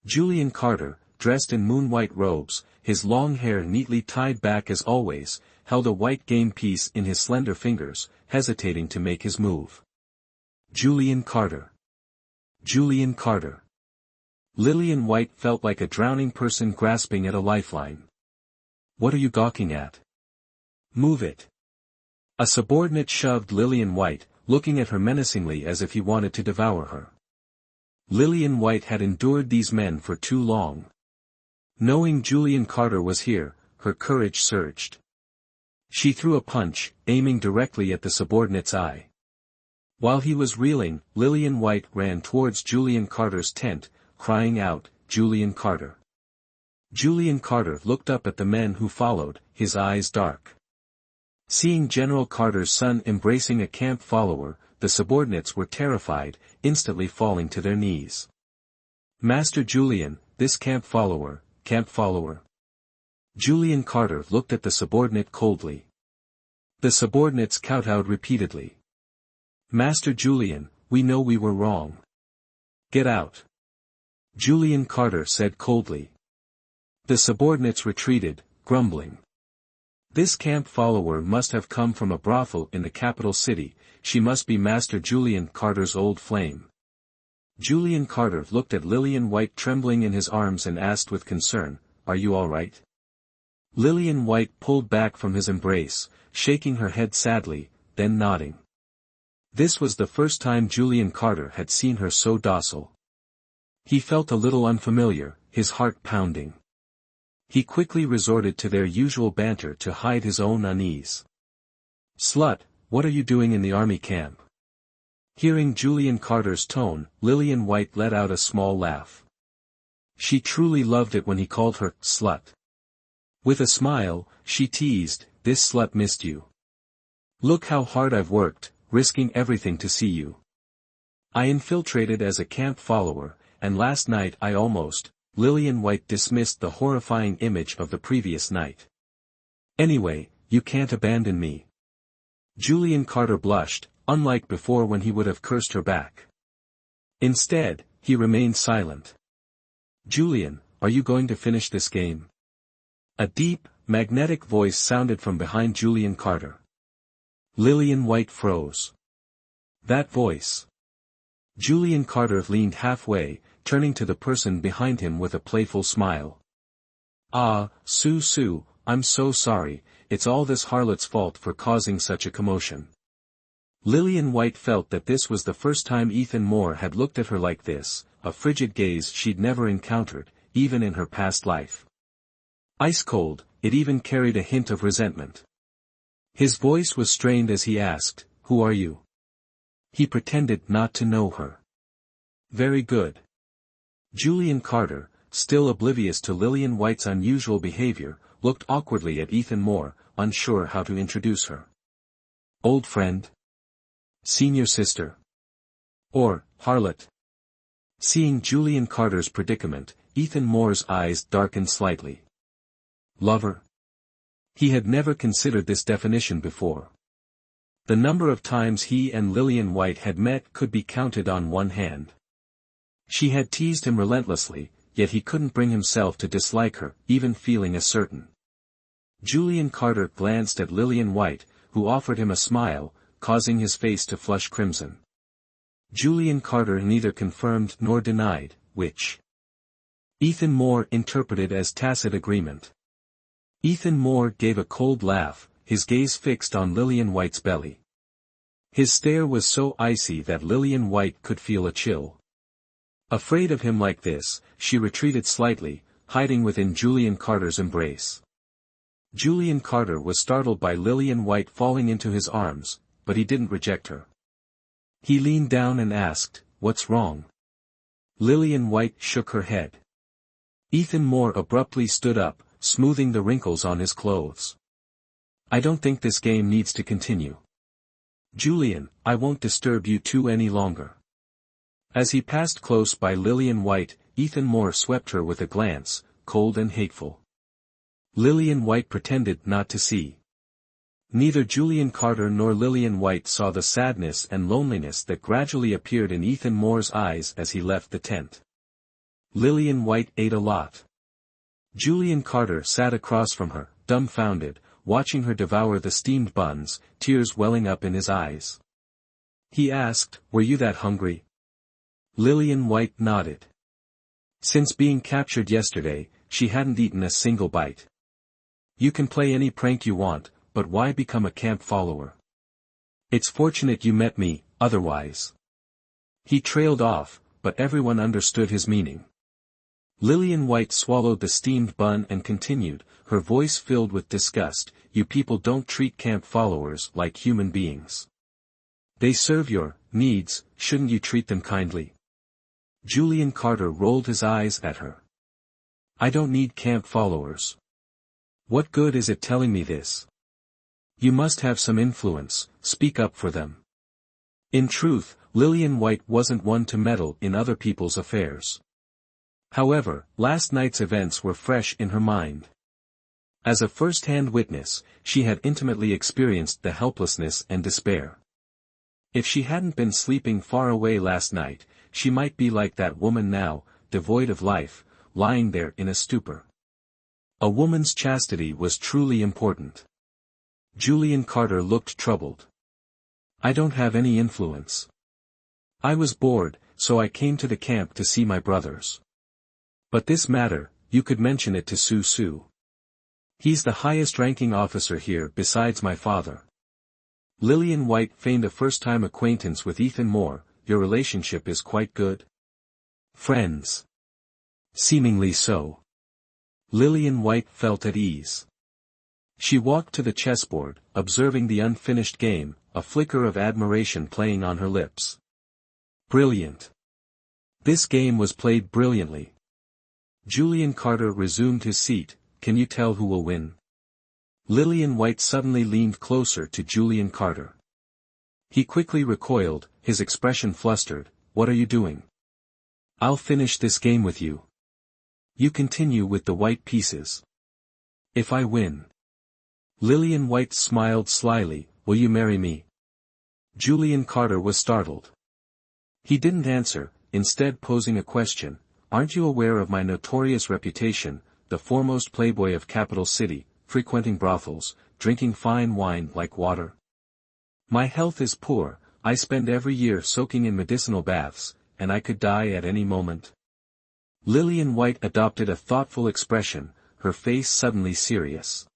Julian Carter, dressed in moon-white robes, his long hair neatly tied back as always, held a white game piece in his slender fingers, hesitating to make his move. Julian Carter. Julian Carter. Lillian White felt like a drowning person grasping at a lifeline. What are you gawking at? Move it. A subordinate shoved Lillian White, looking at her menacingly as if he wanted to devour her. Lillian White had endured these men for too long. Knowing Julian Carter was here, her courage surged. She threw a punch, aiming directly at the subordinate's eye. While he was reeling, Lillian White ran towards Julian Carter's tent, crying out, "Julian Carter!" Julian Carter looked up at the men who followed, his eyes dark. Seeing General Carter's son embracing a camp follower, the subordinates were terrified, instantly falling to their knees. "Master Julian, this camp follower, camp follower." Julian Carter looked at the subordinate coldly. The subordinates kowtowed repeatedly. "Master Julian, we know we were wrong. Get out." Julian Carter said coldly. The subordinates retreated, grumbling. This camp follower must have come from a brothel in the capital city, she must be Master Julian Carter's old flame. Julian Carter looked at Lillian White trembling in his arms and asked with concern, "Are you all right?" Lillian White pulled back from his embrace, shaking her head sadly, then nodding. This was the first time Julian Carter had seen her so docile. He felt a little unfamiliar, his heart pounding. He quickly resorted to their usual banter to hide his own unease. "Slut, what are you doing in the army camp?" Hearing Julian Carter's tone, Lillian White let out a small laugh. She truly loved it when he called her slut. With a smile, she teased, "This slut missed you. Look how hard I've worked, risking everything to see you. I infiltrated as a camp follower, and last night I almost—" Lillian White dismissed the horrifying image of the previous night. "Anyway, you can't abandon me." Julian Carter blushed, unlike before when he would have cursed her back. Instead, he remained silent. "Julian, are you going to finish this game?" A deep, magnetic voice sounded from behind Julian Carter. Lillian White froze. That voice. Julian Carter leaned halfway, turning to the person behind him with a playful smile. "Ah, Sue, I'm so sorry, it's all this harlot's fault for causing such a commotion." Lillian White felt that this was the first time Ethan Moore had looked at her like this, a frigid gaze she'd never encountered, even in her past life. Ice cold, it even carried a hint of resentment. His voice was strained as he asked, "Who are you?" He pretended not to know her. "Very good." Julian Carter, still oblivious to Lillian White's unusual behavior, looked awkwardly at Ethan Moore, unsure how to introduce her. "Old friend? Senior sister? Or, harlot?" Seeing Julian Carter's predicament, Ethan Moore's eyes darkened slightly. "Lover?" He had never considered this definition before. The number of times he and Lillian White had met could be counted on one hand. She had teased him relentlessly, yet he couldn't bring himself to dislike her, even feeling a certain. Julian Carter glanced at Lillian White, who offered him a smile, causing his face to flush crimson. Julian Carter neither confirmed nor denied, which Ethan Moore interpreted as tacit agreement. Ethan Moore gave a cold laugh, his gaze fixed on Lillian White's belly. His stare was so icy that Lillian White could feel a chill. Afraid of him like this, she retreated slightly, hiding within Julian Carter's embrace. Julian Carter was startled by Lillian White falling into his arms, but he didn't reject her. He leaned down and asked, "What's wrong?" Lillian White shook her head. Ethan Moore abruptly stood up, smoothing the wrinkles on his clothes. "I don't think this game needs to continue. Julian, I won't disturb you two any longer." As he passed close by Lillian White, Ethan Moore swept her with a glance, cold and hateful. Lillian White pretended not to see. Neither Julian Carter nor Lillian White saw the sadness and loneliness that gradually appeared in Ethan Moore's eyes as he left the tent. Lillian White ate a lot. Julian Carter sat across from her, dumbfounded, watching her devour the steamed buns, tears welling up in his eyes. He asked, "Were you that hungry?" Lillian White nodded. Since being captured yesterday, she hadn't eaten a single bite. "You can play any prank you want, but why become a camp follower? It's fortunate you met me, otherwise." He trailed off, but everyone understood his meaning. Lillian White swallowed the steamed bun and continued, her voice filled with disgust, "You people don't treat camp followers like human beings. They serve your needs, shouldn't you treat them kindly?" Julian Carter rolled his eyes at her. "I don't need camp followers. What good is it telling me this? You must have some influence, speak up for them." In truth, Lillian White wasn't one to meddle in other people's affairs. However, last night's events were fresh in her mind. As a first-hand witness, she had intimately experienced the helplessness and despair. If she hadn't been sleeping far away last night, she might be like that woman now, devoid of life, lying there in a stupor. A woman's chastity was truly important. Julian Carter looked troubled. "I don't have any influence. I was bored, so I came to the camp to see my brothers. But this matter, you could mention it to Su. He's the highest-ranking officer here besides my father." Lillian White feigned a first-time acquaintance with Ethan Moore. "Your relationship is quite good?" "Friends." "Seemingly so." Lillian White felt at ease. She walked to the chessboard, observing the unfinished game, a flicker of admiration playing on her lips. "Brilliant. This game was played brilliantly." Julian Carter resumed his seat. "Can you tell who will win?" Lillian White suddenly leaned closer to Julian Carter. He quickly recoiled, his expression flustered. "What are you doing?" "I'll finish this game with you. You continue with the white pieces. If I win." Lillian White smiled slyly. "Will you marry me?" Julian Carter was startled. He didn't answer, instead posing a question. "Aren't you aware of my notorious reputation, the foremost playboy of Capital City, frequenting brothels, drinking fine wine like water? My health is poor, I spend every year soaking in medicinal baths, and I could die at any moment." Lillian White adopted a thoughtful expression, her face suddenly serious.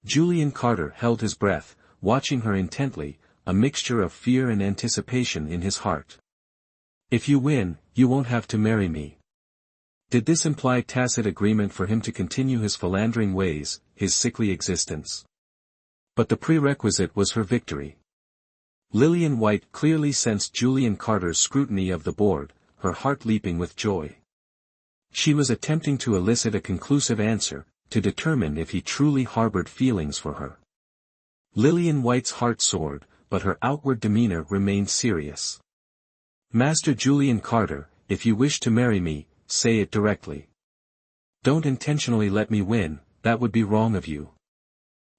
Julian Carter held his breath, watching her intently, a mixture of fear and anticipation in his heart. "If you win, you won't have to marry me." Did this imply tacit agreement for him to continue his philandering ways, his sickly existence? But the prerequisite was her victory. Lillian White clearly sensed Julian Carter's scrutiny of the board, her heart leaping with joy. She was attempting to elicit a conclusive answer, to determine if he truly harbored feelings for her. Lillian White's heart soared, but her outward demeanor remained serious. "Master Julian Carter, if you wish to marry me, say it directly. Don't intentionally let me win, that would be wrong of you."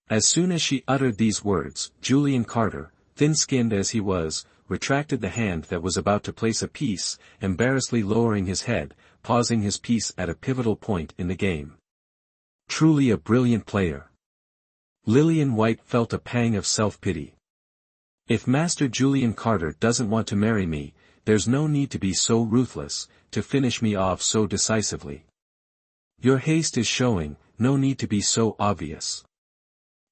As soon as she uttered these words, Julian Carter, thin-skinned as he was, retracted the hand that was about to place a piece, embarrassedly lowering his head, pausing his piece at a pivotal point in the game. Truly a brilliant player. Lillian White felt a pang of self-pity. If Master Julian Carter doesn't want to marry me, there's no need to be so ruthless, to finish me off so decisively. Your haste is showing, no need to be so obvious.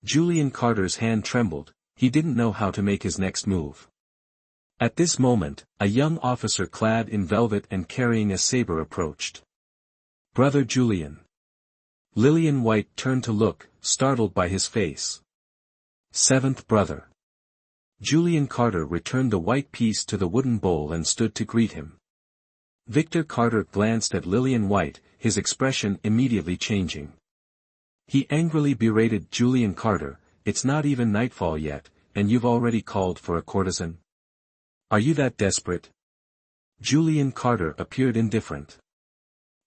Julian Carter's hand trembled, he didn't know how to make his next move. At this moment, a young officer clad in velvet and carrying a saber approached. "Brother Julian." Lillian White turned to look, startled by his face. "Seventh brother." Julian Carter returned the white piece to the wooden bowl and stood to greet him. Victor Carter glanced at Lillian White, his expression immediately changing. He angrily berated Julian Carter, "It's not even nightfall yet, and you've already called for a courtesan? Are you that desperate?" Julian Carter appeared indifferent.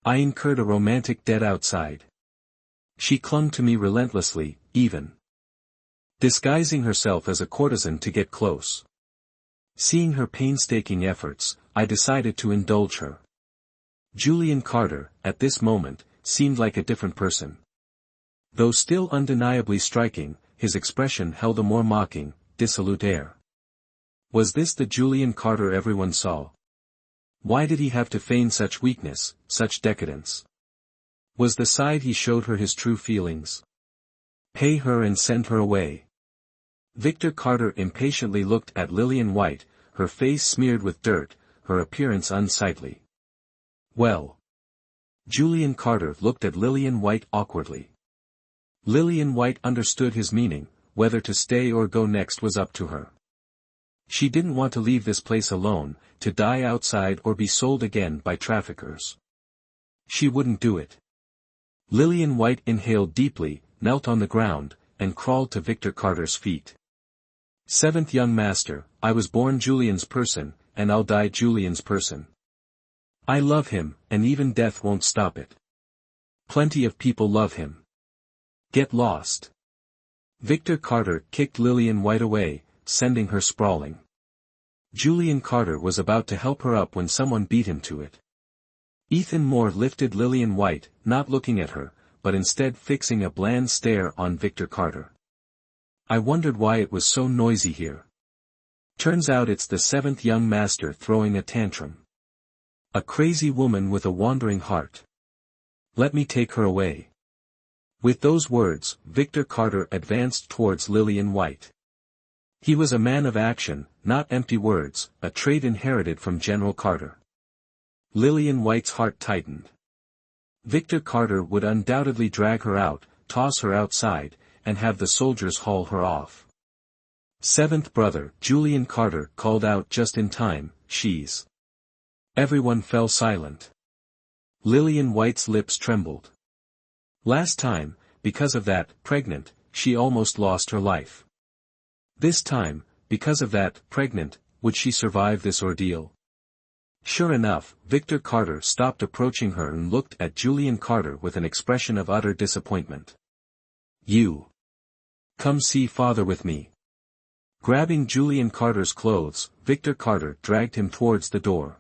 "I incurred a romantic debt outside. She clung to me relentlessly, even disguising herself as a courtesan to get close. Seeing her painstaking efforts, I decided to indulge her. Julian Carter, at this moment, seemed like a different person. Though still undeniably striking, his expression held a more mocking, dissolute air. Was this the Julian Carter everyone saw? Why did he have to feign such weakness, such decadence? Was the side he showed her his true feelings? Pay her and send her away. Victor Carter impatiently looked at Lillian White, her face smeared with dirt, her appearance unsightly. Well. Julian Carter looked at Lillian White awkwardly. Lillian White understood his meaning, whether to stay or go next was up to her. She didn't want to leave this place alone, to die outside or be sold again by traffickers. She wouldn't do it. Lillian White inhaled deeply, knelt on the ground, and crawled to Victor Carter's feet. Seventh young master, I was born Julian's person, and I'll die Julian's person. I love him, and even death won't stop it. Plenty of people love him. Get lost. Victor Carter kicked Lillian White away, sending her sprawling. Julian Carter was about to help her up when someone beat him to it. Ethan Moore lifted Lillian White, not looking at her, but instead fixing a bland stare on Victor Carter. I wondered why it was so noisy here. Turns out it's the seventh young master throwing a tantrum. A crazy woman with a wandering heart. Let me take her away. With those words, Victor Carter advanced towards Lillian White. He was a man of action, not empty words, a trait inherited from General Carter. Lillian White's heart tightened. Victor Carter would undoubtedly drag her out, toss her outside, and have the soldiers haul her off. Seventh brother, Julian Carter, called out just in time, she's. Everyone fell silent. Lillian White's lips trembled. Last time, because of that, pregnant, she almost lost her life. This time, because of that, pregnant, would she survive this ordeal? Sure enough, Victor Carter stopped approaching her and looked at Julian Carter with an expression of utter disappointment. You. Come see father with me. Grabbing Julian Carter's clothes, Victor Carter dragged him towards the door.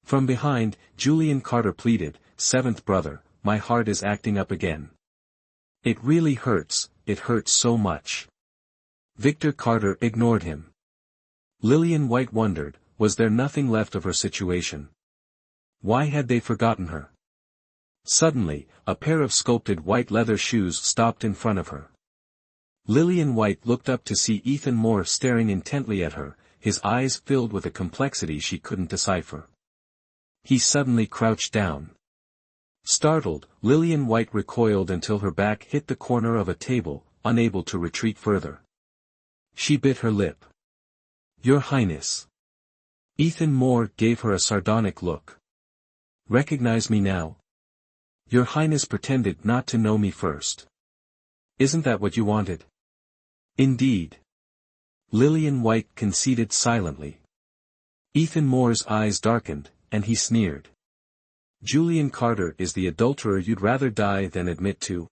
From behind, Julian Carter pleaded, Seventh brother, my heart is acting up again. It really hurts, it hurts so much. Victor Carter ignored him. Lillian White wondered, was there nothing left of her situation? Why had they forgotten her? Suddenly, a pair of sculpted white leather shoes stopped in front of her. Lillian White looked up to see Ethan Moore staring intently at her, his eyes filled with a complexity she couldn't decipher. He suddenly crouched down. Startled, Lillian White recoiled until her back hit the corner of a table, unable to retreat further. She bit her lip. Your Highness. Ethan Moore gave her a sardonic look. Recognize me now? Your Highness pretended not to know me first. Isn't that what you wanted? Indeed. Lillian White conceded silently. Ethan Moore's eyes darkened, and he sneered. Julian Carter is the adulterer you'd rather die than admit to?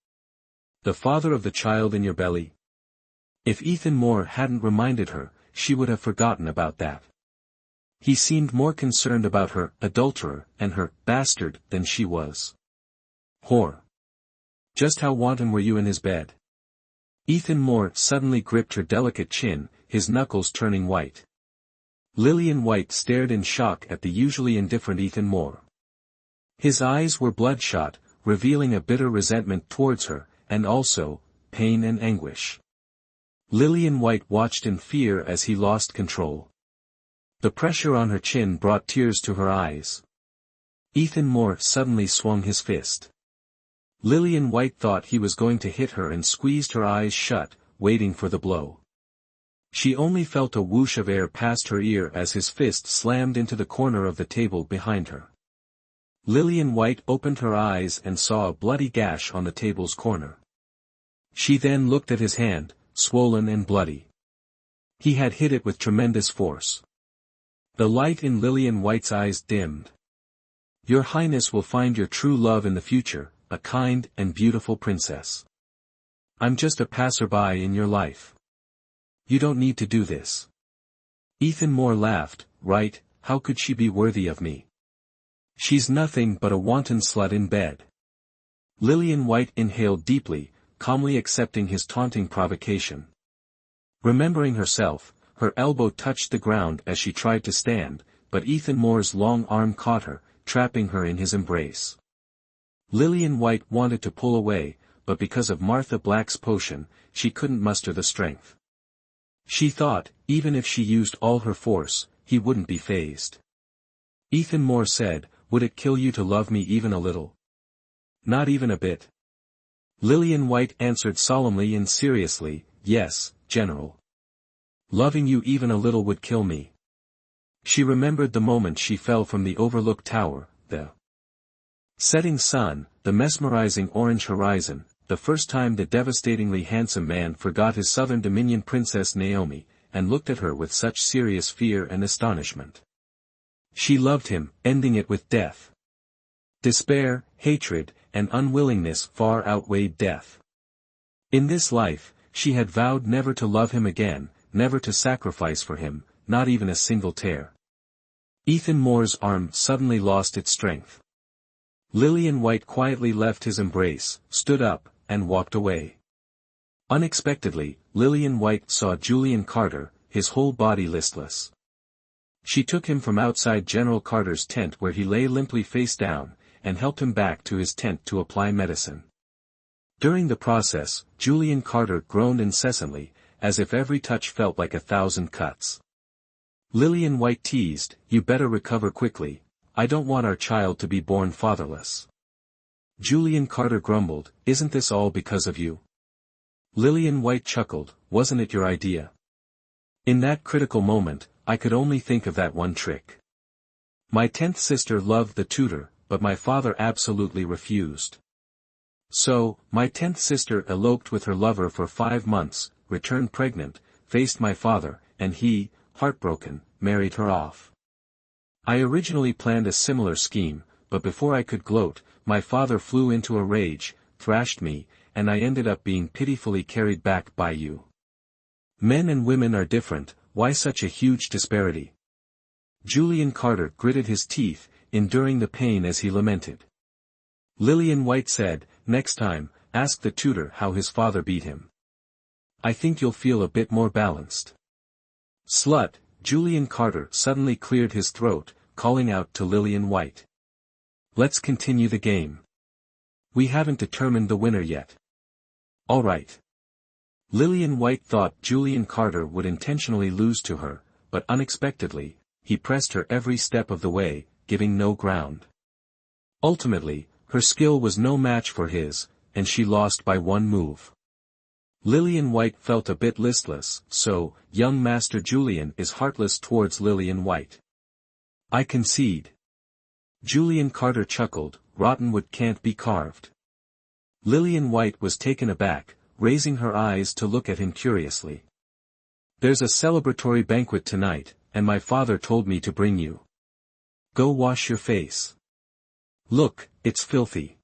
The father of the child in your belly? If Ethan Moore hadn't reminded her, she would have forgotten about that. He seemed more concerned about her adulterer and her bastard than she was. Whore. Just how wanton were you in his bed? Ethan Moore suddenly gripped her delicate chin, his knuckles turning white. Lillian White stared in shock at the usually indifferent Ethan Moore. His eyes were bloodshot, revealing a bitter resentment towards her, and also, pain and anguish. Lillian White watched in fear as he lost control. The pressure on her chin brought tears to her eyes. Ethan Moore suddenly swung his fist. Lillian White thought he was going to hit her and squeezed her eyes shut, waiting for the blow. She only felt a whoosh of air past her ear as his fist slammed into the corner of the table behind her. Lillian White opened her eyes and saw a bloody gash on the table's corner. She then looked at his hand, swollen and bloody. He had hit it with tremendous force. The light in Lillian White's eyes dimmed. Your Highness will find your true love in the future, a kind and beautiful princess. I'm just a passerby in your life. You don't need to do this. Ethan Moore laughed, right, how could she be worthy of me? She's nothing but a wanton slut in bed. Lillian White inhaled deeply, calmly accepting his taunting provocation. Remembering herself, her elbow touched the ground as she tried to stand, but Ethan Moore's long arm caught her, trapping her in his embrace. Lillian White wanted to pull away, but because of Martha Black's potion, she couldn't muster the strength. She thought, even if she used all her force, he wouldn't be fazed. Ethan Moore said, "Would it kill you to love me even a little?" "Not even a bit." Lillian White answered solemnly and seriously, "Yes, General. Loving you even a little would kill me." She remembered the moment she fell from the overlooked tower, the setting sun, the mesmerizing orange horizon, the first time the devastatingly handsome man forgot his Southern Dominion Princess Naomi, and looked at her with such serious fear and astonishment. She loved him, ending it with death. Despair, hatred, and unwillingness far outweighed death. In this life, she had vowed never to love him again, never to sacrifice for him, not even a single tear. Ethan Moore's arm suddenly lost its strength. Lillian White quietly left his embrace, stood up, and walked away. Unexpectedly, Lillian White saw Julian Carter, his whole body listless. She took him from outside General Carter's tent where he lay limply face down, and helped him back to his tent to apply medicine. During the process, Julian Carter groaned incessantly, as if every touch felt like 1,000 cuts. Lillian White teased, "You better recover quickly, I don't want our child to be born fatherless." Julian Carter grumbled, "Isn't this all because of you?" Lillian White chuckled, "Wasn't it your idea? In that critical moment, I could only think of that one trick. My 10th sister loved the tutor, but my father absolutely refused. So, my 10th sister eloped with her lover for 5 months, returned pregnant, faced my father, and he, heartbroken, married her off. I originally planned a similar scheme, but before I could gloat, my father flew into a rage, thrashed me, and I ended up being pitifully carried back by you. Men and women are different, why such a huge disparity?" Julian Carter gritted his teeth, enduring the pain as he lamented. Lillian White said, "Next time, ask the tutor how his father beat him. I think you'll feel a bit more balanced." "Slut!" Julian Carter suddenly cleared his throat, calling out to Lillian White. "Let's continue the game. We haven't determined the winner yet." "All right." Lillian White thought Julian Carter would intentionally lose to her, but unexpectedly, he pressed her every step of the way, giving no ground. Ultimately, her skill was no match for his, and she lost by one move. Lillian White felt a bit listless, so, young Master Julian is heartless towards Lillian White. "I concede." Julian Carter chuckled, "Rotten wood can't be carved." Lillian White was taken aback, raising her eyes to look at him curiously. "There's a celebratory banquet tonight, and my father told me to bring you. Go wash your face. Look, it's filthy."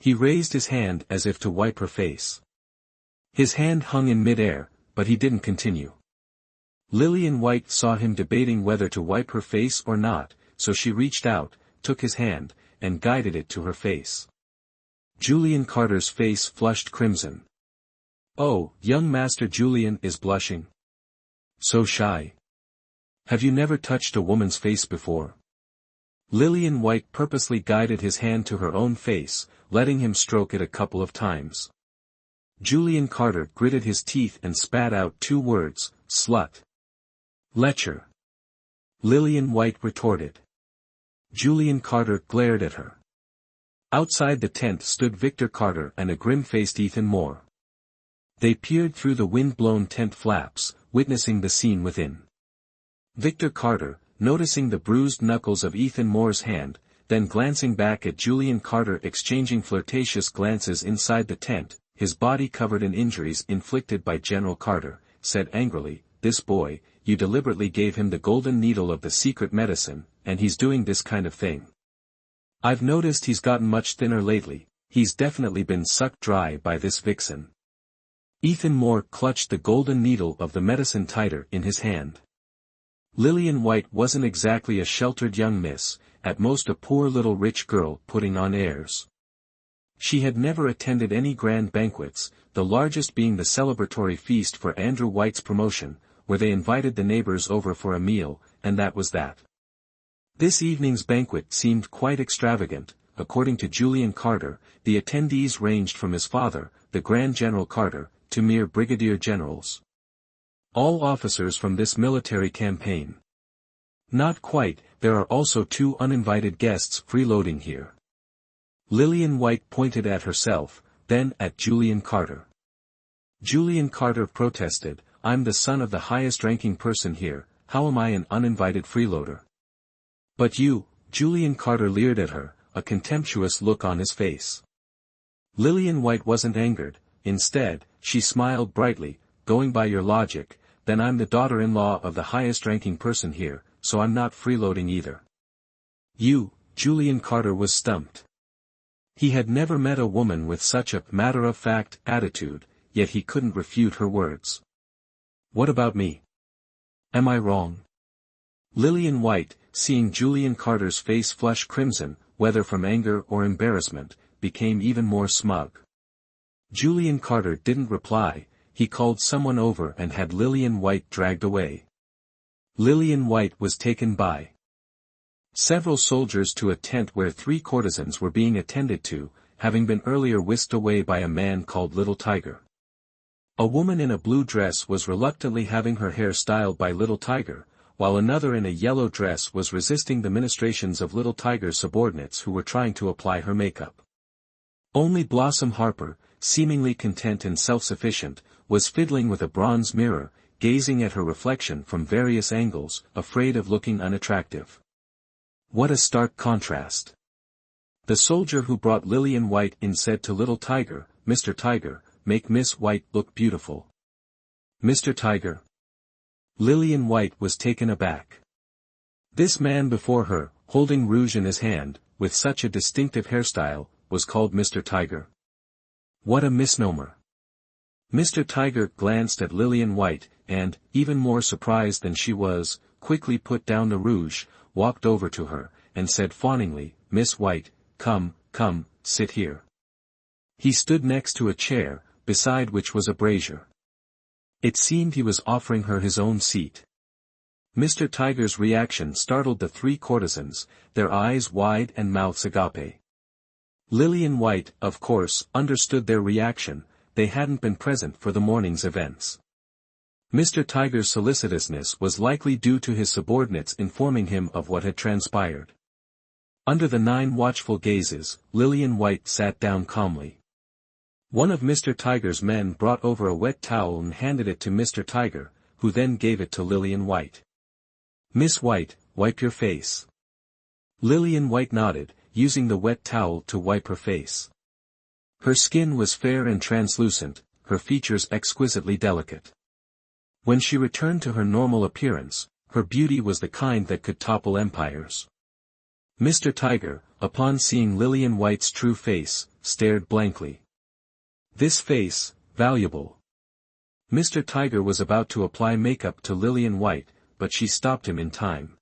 He raised his hand as if to wipe her face. His hand hung in mid-air, but he didn't continue. Lillian White saw him debating whether to wipe her face or not, so she reached out, took his hand, and guided it to her face. Julian Carter's face flushed crimson. "Oh, young Master Julian is blushing. So shy. Have you never touched a woman's face before?" Lillian White purposely guided his hand to her own face, letting him stroke it a couple of times. Julian Carter gritted his teeth and spat out 2 words, "Slut." "Lecher." Lillian White retorted. Julian Carter glared at her. Outside the tent stood Victor Carter and a grim-faced Ethan Moore. They peered through the wind-blown tent flaps, witnessing the scene within. Victor Carter, noticing the bruised knuckles of Ethan Moore's hand, then glancing back at Julian Carter exchanging flirtatious glances inside the tent, his body covered in injuries inflicted by General Carter, said angrily, "This boy, you deliberately gave him the golden needle of the secret medicine, and he's doing this kind of thing. I've noticed he's gotten much thinner lately, he's definitely been sucked dry by this vixen." Ethan Moore clutched the golden needle of the medicine tighter in his hand. Lillian White wasn't exactly a sheltered young miss, at most a poor little rich girl putting on airs. She had never attended any grand banquets, the largest being the celebratory feast for Andrew White's promotion, where they invited the neighbors over for a meal, and that was that. This evening's banquet seemed quite extravagant. According to Julian Carter, the attendees ranged from his father, the Grand General Carter, to mere brigadier generals. All officers from this military campaign. Not quite, there are also 2 uninvited guests freeloading here. Lillian White pointed at herself, then at Julian Carter. Julian Carter protested, "I'm the son of the highest-ranking person here, how am I an uninvited freeloader?" "But you," Julian Carter leered at her, a contemptuous look on his face. Lillian White wasn't angered, instead, she smiled brightly, "Going by your logic, then I'm the daughter-in-law of the highest-ranking person here, so I'm not freeloading either." "You," Julian Carter was stumped. He had never met a woman with such a matter-of-fact attitude, yet he couldn't refute her words. "What about me? Am I wrong?" Lillian White, seeing Julian Carter's face flush crimson, whether from anger or embarrassment, became even more smug. Julian Carter didn't reply, he called someone over and had Lillian White dragged away. Lillian White was taken by several soldiers to a tent where 3 courtesans were being attended to, having been earlier whisked away by a man called Little Tiger. A woman in a blue dress was reluctantly having her hair styled by Little Tiger, while another in a yellow dress was resisting the ministrations of Little Tiger's subordinates who were trying to apply her makeup. Only Blossom Harper, seemingly content and self-sufficient, was fiddling with a bronze mirror, gazing at her reflection from various angles, afraid of looking unattractive. What a stark contrast. The soldier who brought Lillian White in said to Little Tiger, "Mr. Tiger, make Miss White look beautiful." "Mr. Tiger?" Lillian White was taken aback. This man before her, holding rouge in his hand, with such a distinctive hairstyle, was called Mr. Tiger. What a misnomer. Mr. Tiger glanced at Lillian White, and, even more surprised than she was, quickly put down the rouge, walked over to her, and said fawningly, "Miss White, come, sit here." He stood next to a chair, beside which was a brazier. It seemed he was offering her his own seat. Mr. Tiger's reaction startled the 3 courtesans, their eyes wide and mouths agape. Lillian White, of course, understood their reaction, they hadn't been present for the morning's events. Mr. Tiger's solicitousness was likely due to his subordinates informing him of what had transpired. Under the 9 watchful gazes, Lillian White sat down calmly. One of Mr. Tiger's men brought over a wet towel and handed it to Mr. Tiger, who then gave it to Lillian White. "Miss White, wipe your face." Lillian White nodded, using the wet towel to wipe her face. Her skin was fair and translucent, her features exquisitely delicate. When she returned to her normal appearance, her beauty was the kind that could topple empires. Mr. Tiger, upon seeing Lillian White's true face, stared blankly. This face, valuable. Mr. Tiger was about to apply makeup to Lillian White, but she stopped him in time.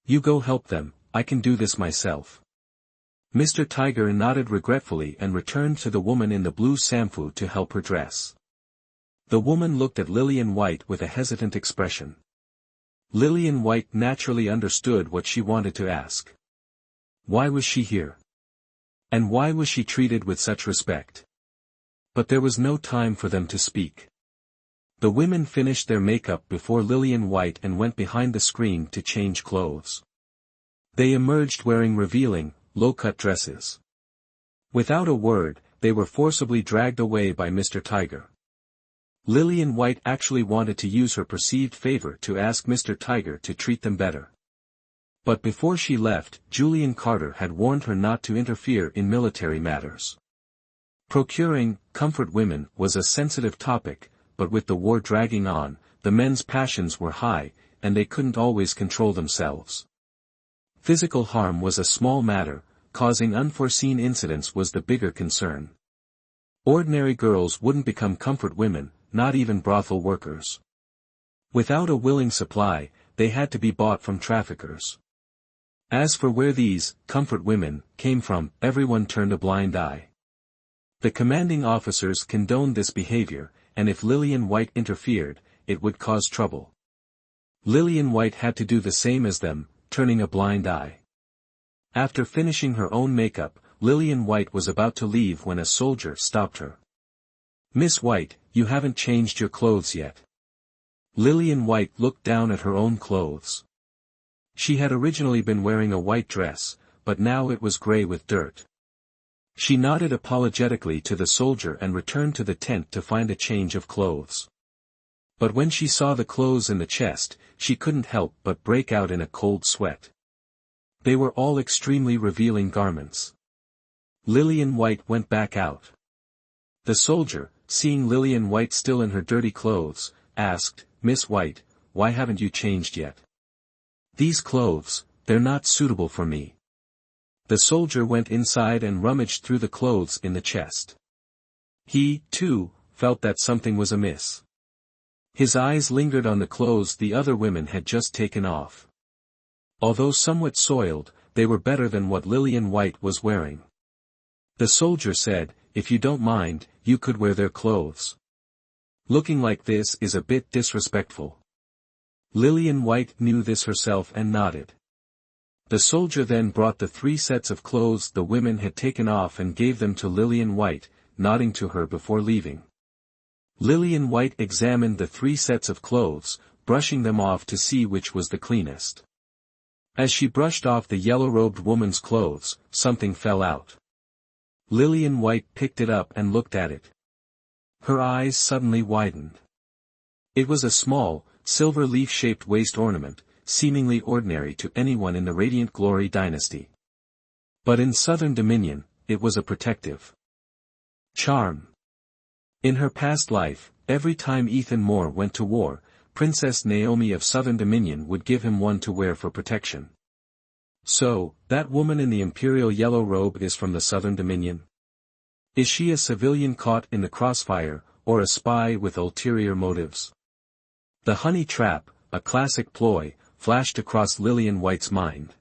"You go help them, I can do this myself." Mr. Tiger nodded regretfully and returned to the woman in the blue samfu to help her dress. The woman looked at Lillian White with a hesitant expression. Lillian White naturally understood what she wanted to ask. Why was she here? And why was she treated with such respect? But there was no time for them to speak. The women finished their makeup before Lillian White and went behind the screen to change clothes. They emerged wearing revealing, low-cut dresses. Without a word, they were forcibly dragged away by Mr. Tiger. Lillian White actually wanted to use her perceived favor to ask Mr. Tiger to treat them better. But before she left, Julian Carter had warned her not to interfere in military matters. Procuring comfort women was a sensitive topic, but with the war dragging on, the men's passions were high, and they couldn't always control themselves. Physical harm was a small matter, causing unforeseen incidents was the bigger concern. Ordinary girls wouldn't become comfort women, not even brothel workers. Without a willing supply, they had to be bought from traffickers. As for where these comfort women came from, everyone turned a blind eye. The commanding officers condoned this behavior, and if Lillian White interfered, it would cause trouble. Lillian White had to do the same as them, turning a blind eye. After finishing her own makeup, Lillian White was about to leave when a soldier stopped her. "Miss White, you haven't changed your clothes yet." Lillian White looked down at her own clothes. She had originally been wearing a white dress, but now it was gray with dirt. She nodded apologetically to the soldier and returned to the tent to find a change of clothes. But when she saw the clothes in the chest, she couldn't help but break out in a cold sweat. They were all extremely revealing garments. Lillian White went back out. The soldier, seeing Lillian White still in her dirty clothes, asked, "Miss White, why haven't you changed yet?" "These clothes, they're not suitable for me." The soldier went inside and rummaged through the clothes in the chest. He, too, felt that something was amiss. His eyes lingered on the clothes the other women had just taken off. Although somewhat soiled, they were better than what Lillian White was wearing. The soldier said, "If you don't mind, you could wear their clothes. Looking like this is a bit disrespectful." Lillian White knew this herself and nodded. The soldier then brought the 3 sets of clothes the women had taken off and gave them to Lillian White, nodding to her before leaving. Lillian White examined the 3 sets of clothes, brushing them off to see which was the cleanest. As she brushed off the yellow-robed woman's clothes, something fell out. Lillian White picked it up and looked at it. Her eyes suddenly widened. It was a small, silver leaf-shaped waist ornament, seemingly ordinary to anyone in the Radiant Glory dynasty. But in Southern Dominion, it was a protective charm. In her past life, every time Ethan Moore went to war, Princess Naomi of Southern Dominion would give him one to wear for protection. So, that woman in the imperial yellow robe is from the Southern Dominion? Is she a civilian caught in the crossfire, or a spy with ulterior motives? The honey trap, a classic ploy, flashed across Lillian White's mind.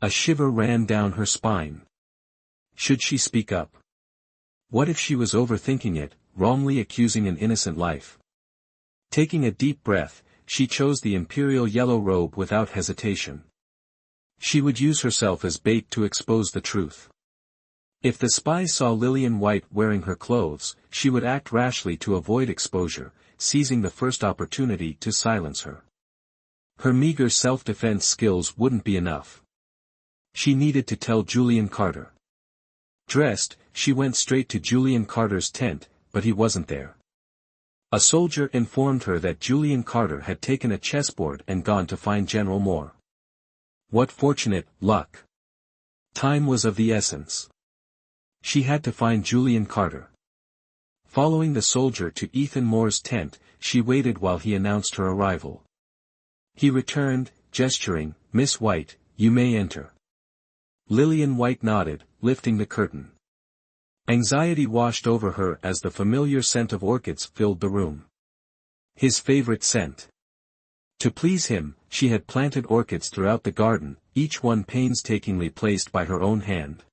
A shiver ran down her spine. Should she speak up? What if she was overthinking it, wrongly accusing an innocent life? Taking a deep breath, she chose the imperial yellow robe without hesitation. She would use herself as bait to expose the truth. If the spy saw Lillian White wearing her clothes, she would act rashly to avoid exposure, seizing the first opportunity to silence her. Her meager self-defense skills wouldn't be enough. She needed to tell Julian Carter. Dressed, she went straight to Julian Carter's tent, but he wasn't there. A soldier informed her that Julian Carter had taken a chessboard and gone to find General Moore. What fortunate luck! Time was of the essence. She had to find Julian Carter. Following the soldier to Ethan Moore's tent, she waited while he announced her arrival. He returned, gesturing, "Miss White, you may enter." Lillian White nodded, lifting the curtain. Anxiety washed over her as the familiar scent of orchids filled the room. His favorite scent. To please him, she had planted orchids throughout the garden, each one painstakingly placed by her own hand.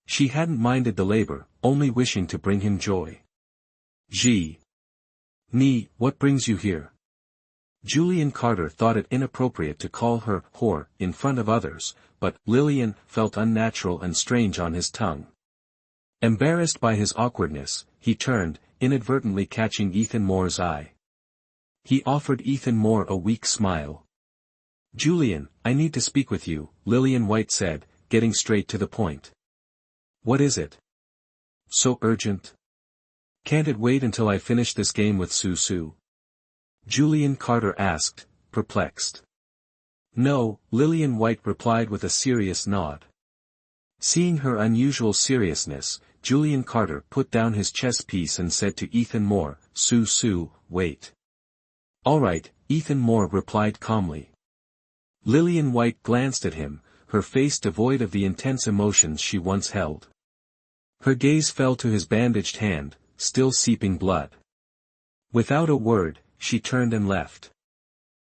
She hadn't minded the labor, only wishing to bring him joy. What brings you here?" Julian Carter thought it inappropriate to call her whore in front of others, but Lillian felt unnatural and strange on his tongue. Embarrassed by his awkwardness, he turned, inadvertently catching Ethan Moore's eye. He offered Ethan Moore a weak smile. "Julian, I need to speak with you," Lillian White said, getting straight to the point. "What is it? So urgent? Can't it wait until I finish this game with Sue?" Julian Carter asked, perplexed. "No," Lillian White replied with a serious nod. Seeing her unusual seriousness, Julian Carter put down his chess piece and said to Ethan Moore, Sue, wait." "All right," Ethan Moore replied calmly. Lillian White glanced at him, her face devoid of the intense emotions she once held. Her gaze fell to his bandaged hand, still seeping blood. Without a word, she turned and left.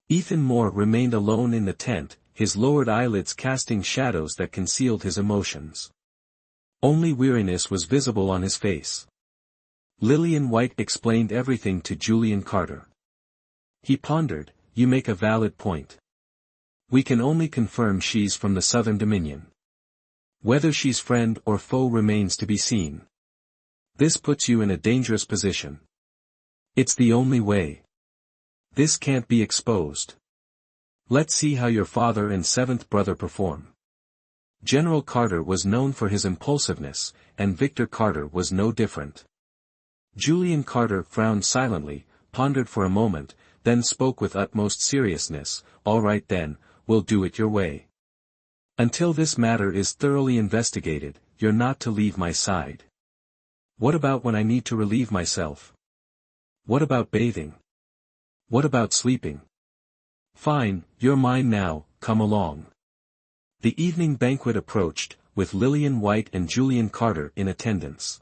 Ethan Moore remained alone in the tent, his lowered eyelids casting shadows that concealed his emotions. Only weariness was visible on his face. Lillian White explained everything to Julian Carter. He pondered, "You make a valid point. We can only confirm she's from the Southern Dominion. Whether she's friend or foe remains to be seen. This puts you in a dangerous position. It's the only way. This can't be exposed. Let's see how your father and seventh brother perform." General Carter was known for his impulsiveness, and Victor Carter was no different. Julian Carter frowned silently, pondered for a moment, then spoke with utmost seriousness, "All right then, we'll do it your way. Until this matter is thoroughly investigated, you're not to leave my side. What about when I need to relieve myself? What about bathing? What about sleeping? Fine, you're mine now, come along." The evening banquet approached, with Lillian White and Julian Carter in attendance.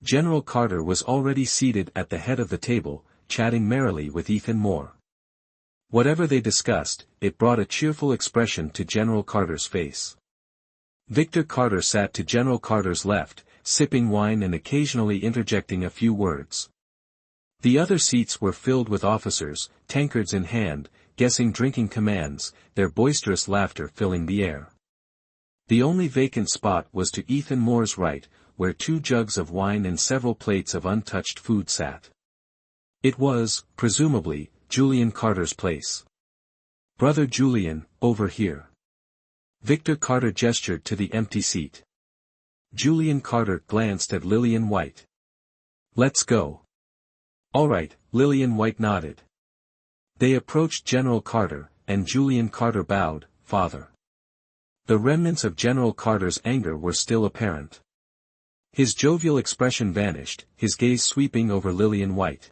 General Carter was already seated at the head of the table, chatting merrily with Ethan Moore. Whatever they discussed, it brought a cheerful expression to General Carter's face. Victor Carter sat to General Carter's left, sipping wine and occasionally interjecting a few words. The other seats were filled with officers, tankards in hand, guessing drinking commands, their boisterous laughter filling the air. The only vacant spot was to Ethan Moore's right, where 2 jugs of wine and several plates of untouched food sat. It was, presumably, Julian Carter's place. "Brother Julian, over here." Victor Carter gestured to the empty seat. Julian Carter glanced at Lillian White. "Let's go." "All right," Lillian White nodded. They approached General Carter, and Julian Carter bowed, "Father." The remnants of General Carter's anger were still apparent. His jovial expression vanished, his gaze sweeping over Lillian White.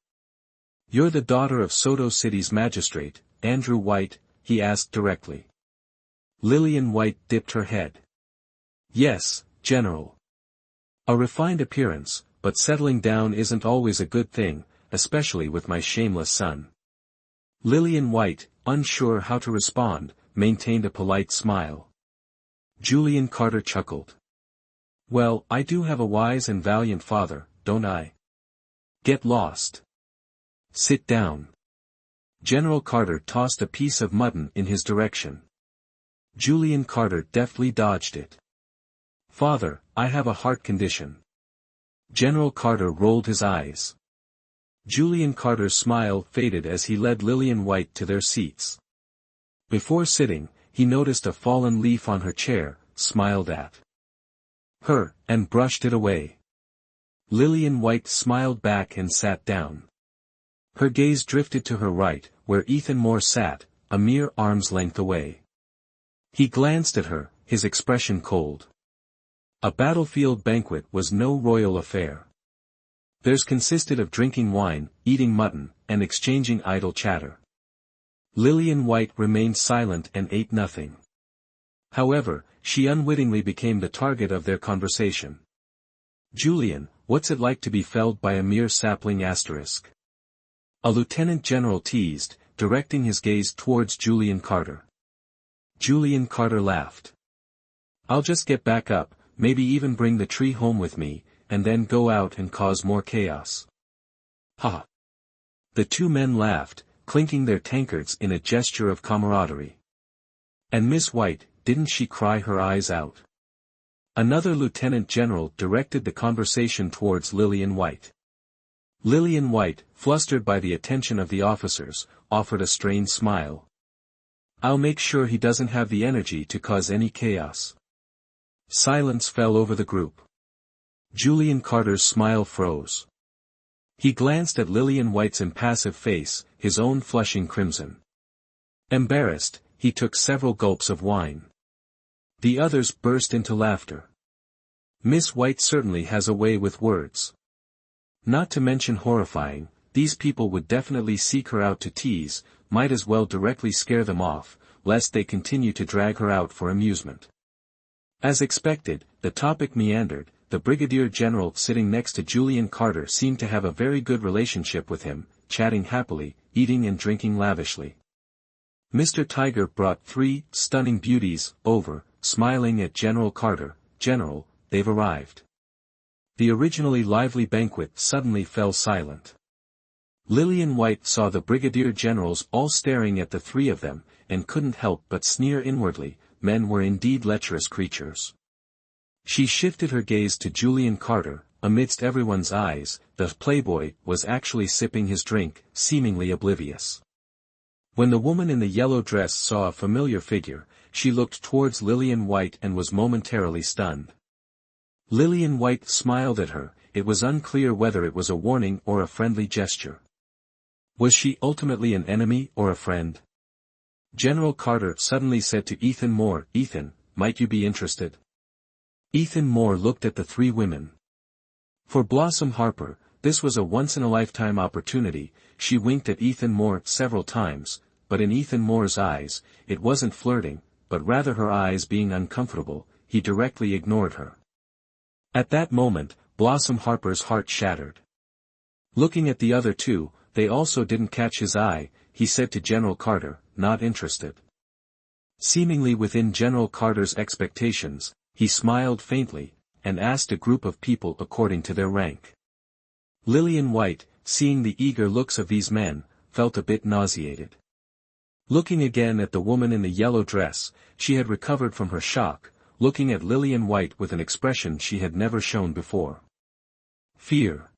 "You're the daughter of Soto City's magistrate, Andrew White?" he asked directly. Lillian White dipped her head. "Yes, General. A refined appearance, but settling down isn't always a good thing, especially with my shameless son." Lillian White, unsure how to respond, maintained a polite smile. Julian Carter chuckled. "Well, I do have a wise and valiant father, don't I? Get lost. Sit down." General Carter tossed a piece of mutton in his direction. Julian Carter deftly dodged it. "Father, I have a heart condition." General Carter rolled his eyes. Julian Carter's smile faded as he led Lillian White to their seats. Before sitting, he noticed a fallen leaf on her chair, smiled at her, and brushed it away. Lillian White smiled back and sat down. Her gaze drifted to her right, where Ethan Moore sat, a mere arm's length away. He glanced at her, his expression cold. A battlefield banquet was no royal affair. Theirs consisted of drinking wine, eating mutton, and exchanging idle chatter. Lillian White remained silent and ate nothing. However, she unwittingly became the target of their conversation. "Julian, what's it like to be felled by a mere sapling asterisk?" A lieutenant general teased, directing his gaze towards Julian Carter. Julian Carter laughed. "I'll just get back up, maybe even bring the tree home with me, and then go out and cause more chaos." "Ha!" The 2 men laughed, clinking their tankards in a gesture of camaraderie. "And Miss White, didn't she cry her eyes out?" Another lieutenant general directed the conversation towards Lillian White. Lillian White, flustered by the attention of the officers, offered a strained smile. "I'll make sure he doesn't have the energy to cause any chaos." Silence fell over the group. Julian Carter's smile froze. He glanced at Lillian White's impassive face, his own flushing crimson. Embarrassed, he took several gulps of wine. The others burst into laughter. "Miss White certainly has a way with words. Not to mention horrifying, these people would definitely seek her out to tease, might as well directly scare them off, lest they continue to drag her out for amusement." As expected, the topic meandered. The brigadier general sitting next to Julian Carter seemed to have a very good relationship with him, chatting happily, eating and drinking lavishly. Mr. Tiger brought 3 stunning beauties over, smiling at General Carter. "General, they've arrived." The originally lively banquet suddenly fell silent. Lillian White saw the brigadier generals all staring at the 3 of them, and couldn't help but sneer inwardly. Men were indeed lecherous creatures. She shifted her gaze to Julian Carter. Amidst everyone's eyes, the playboy was actually sipping his drink, seemingly oblivious. When the woman in the yellow dress saw a familiar figure, she looked towards Lillian White and was momentarily stunned. Lillian White smiled at her. It was unclear whether it was a warning or a friendly gesture. Was she ultimately an enemy or a friend? General Carter suddenly said to Ethan Moore, "Ethan, might you be interested?" Ethan Moore looked at the 3 women. For Blossom Harper, this was a once-in-a-lifetime opportunity. She winked at Ethan Moore several times, but in Ethan Moore's eyes, it wasn't flirting, but rather her eyes being uncomfortable. He directly ignored her. At that moment, Blossom Harper's heart shattered. Looking at the other 2, they also didn't catch his eye. He said to General Carter, "Not interested." Seemingly within General Carter's expectations, he smiled faintly, and asked a group of people according to their rank. Lillian White, seeing the eager looks of these men, felt a bit nauseated. Looking again at the woman in the yellow dress, she had recovered from her shock, looking at Lillian White with an expression she had never shown before. Fear.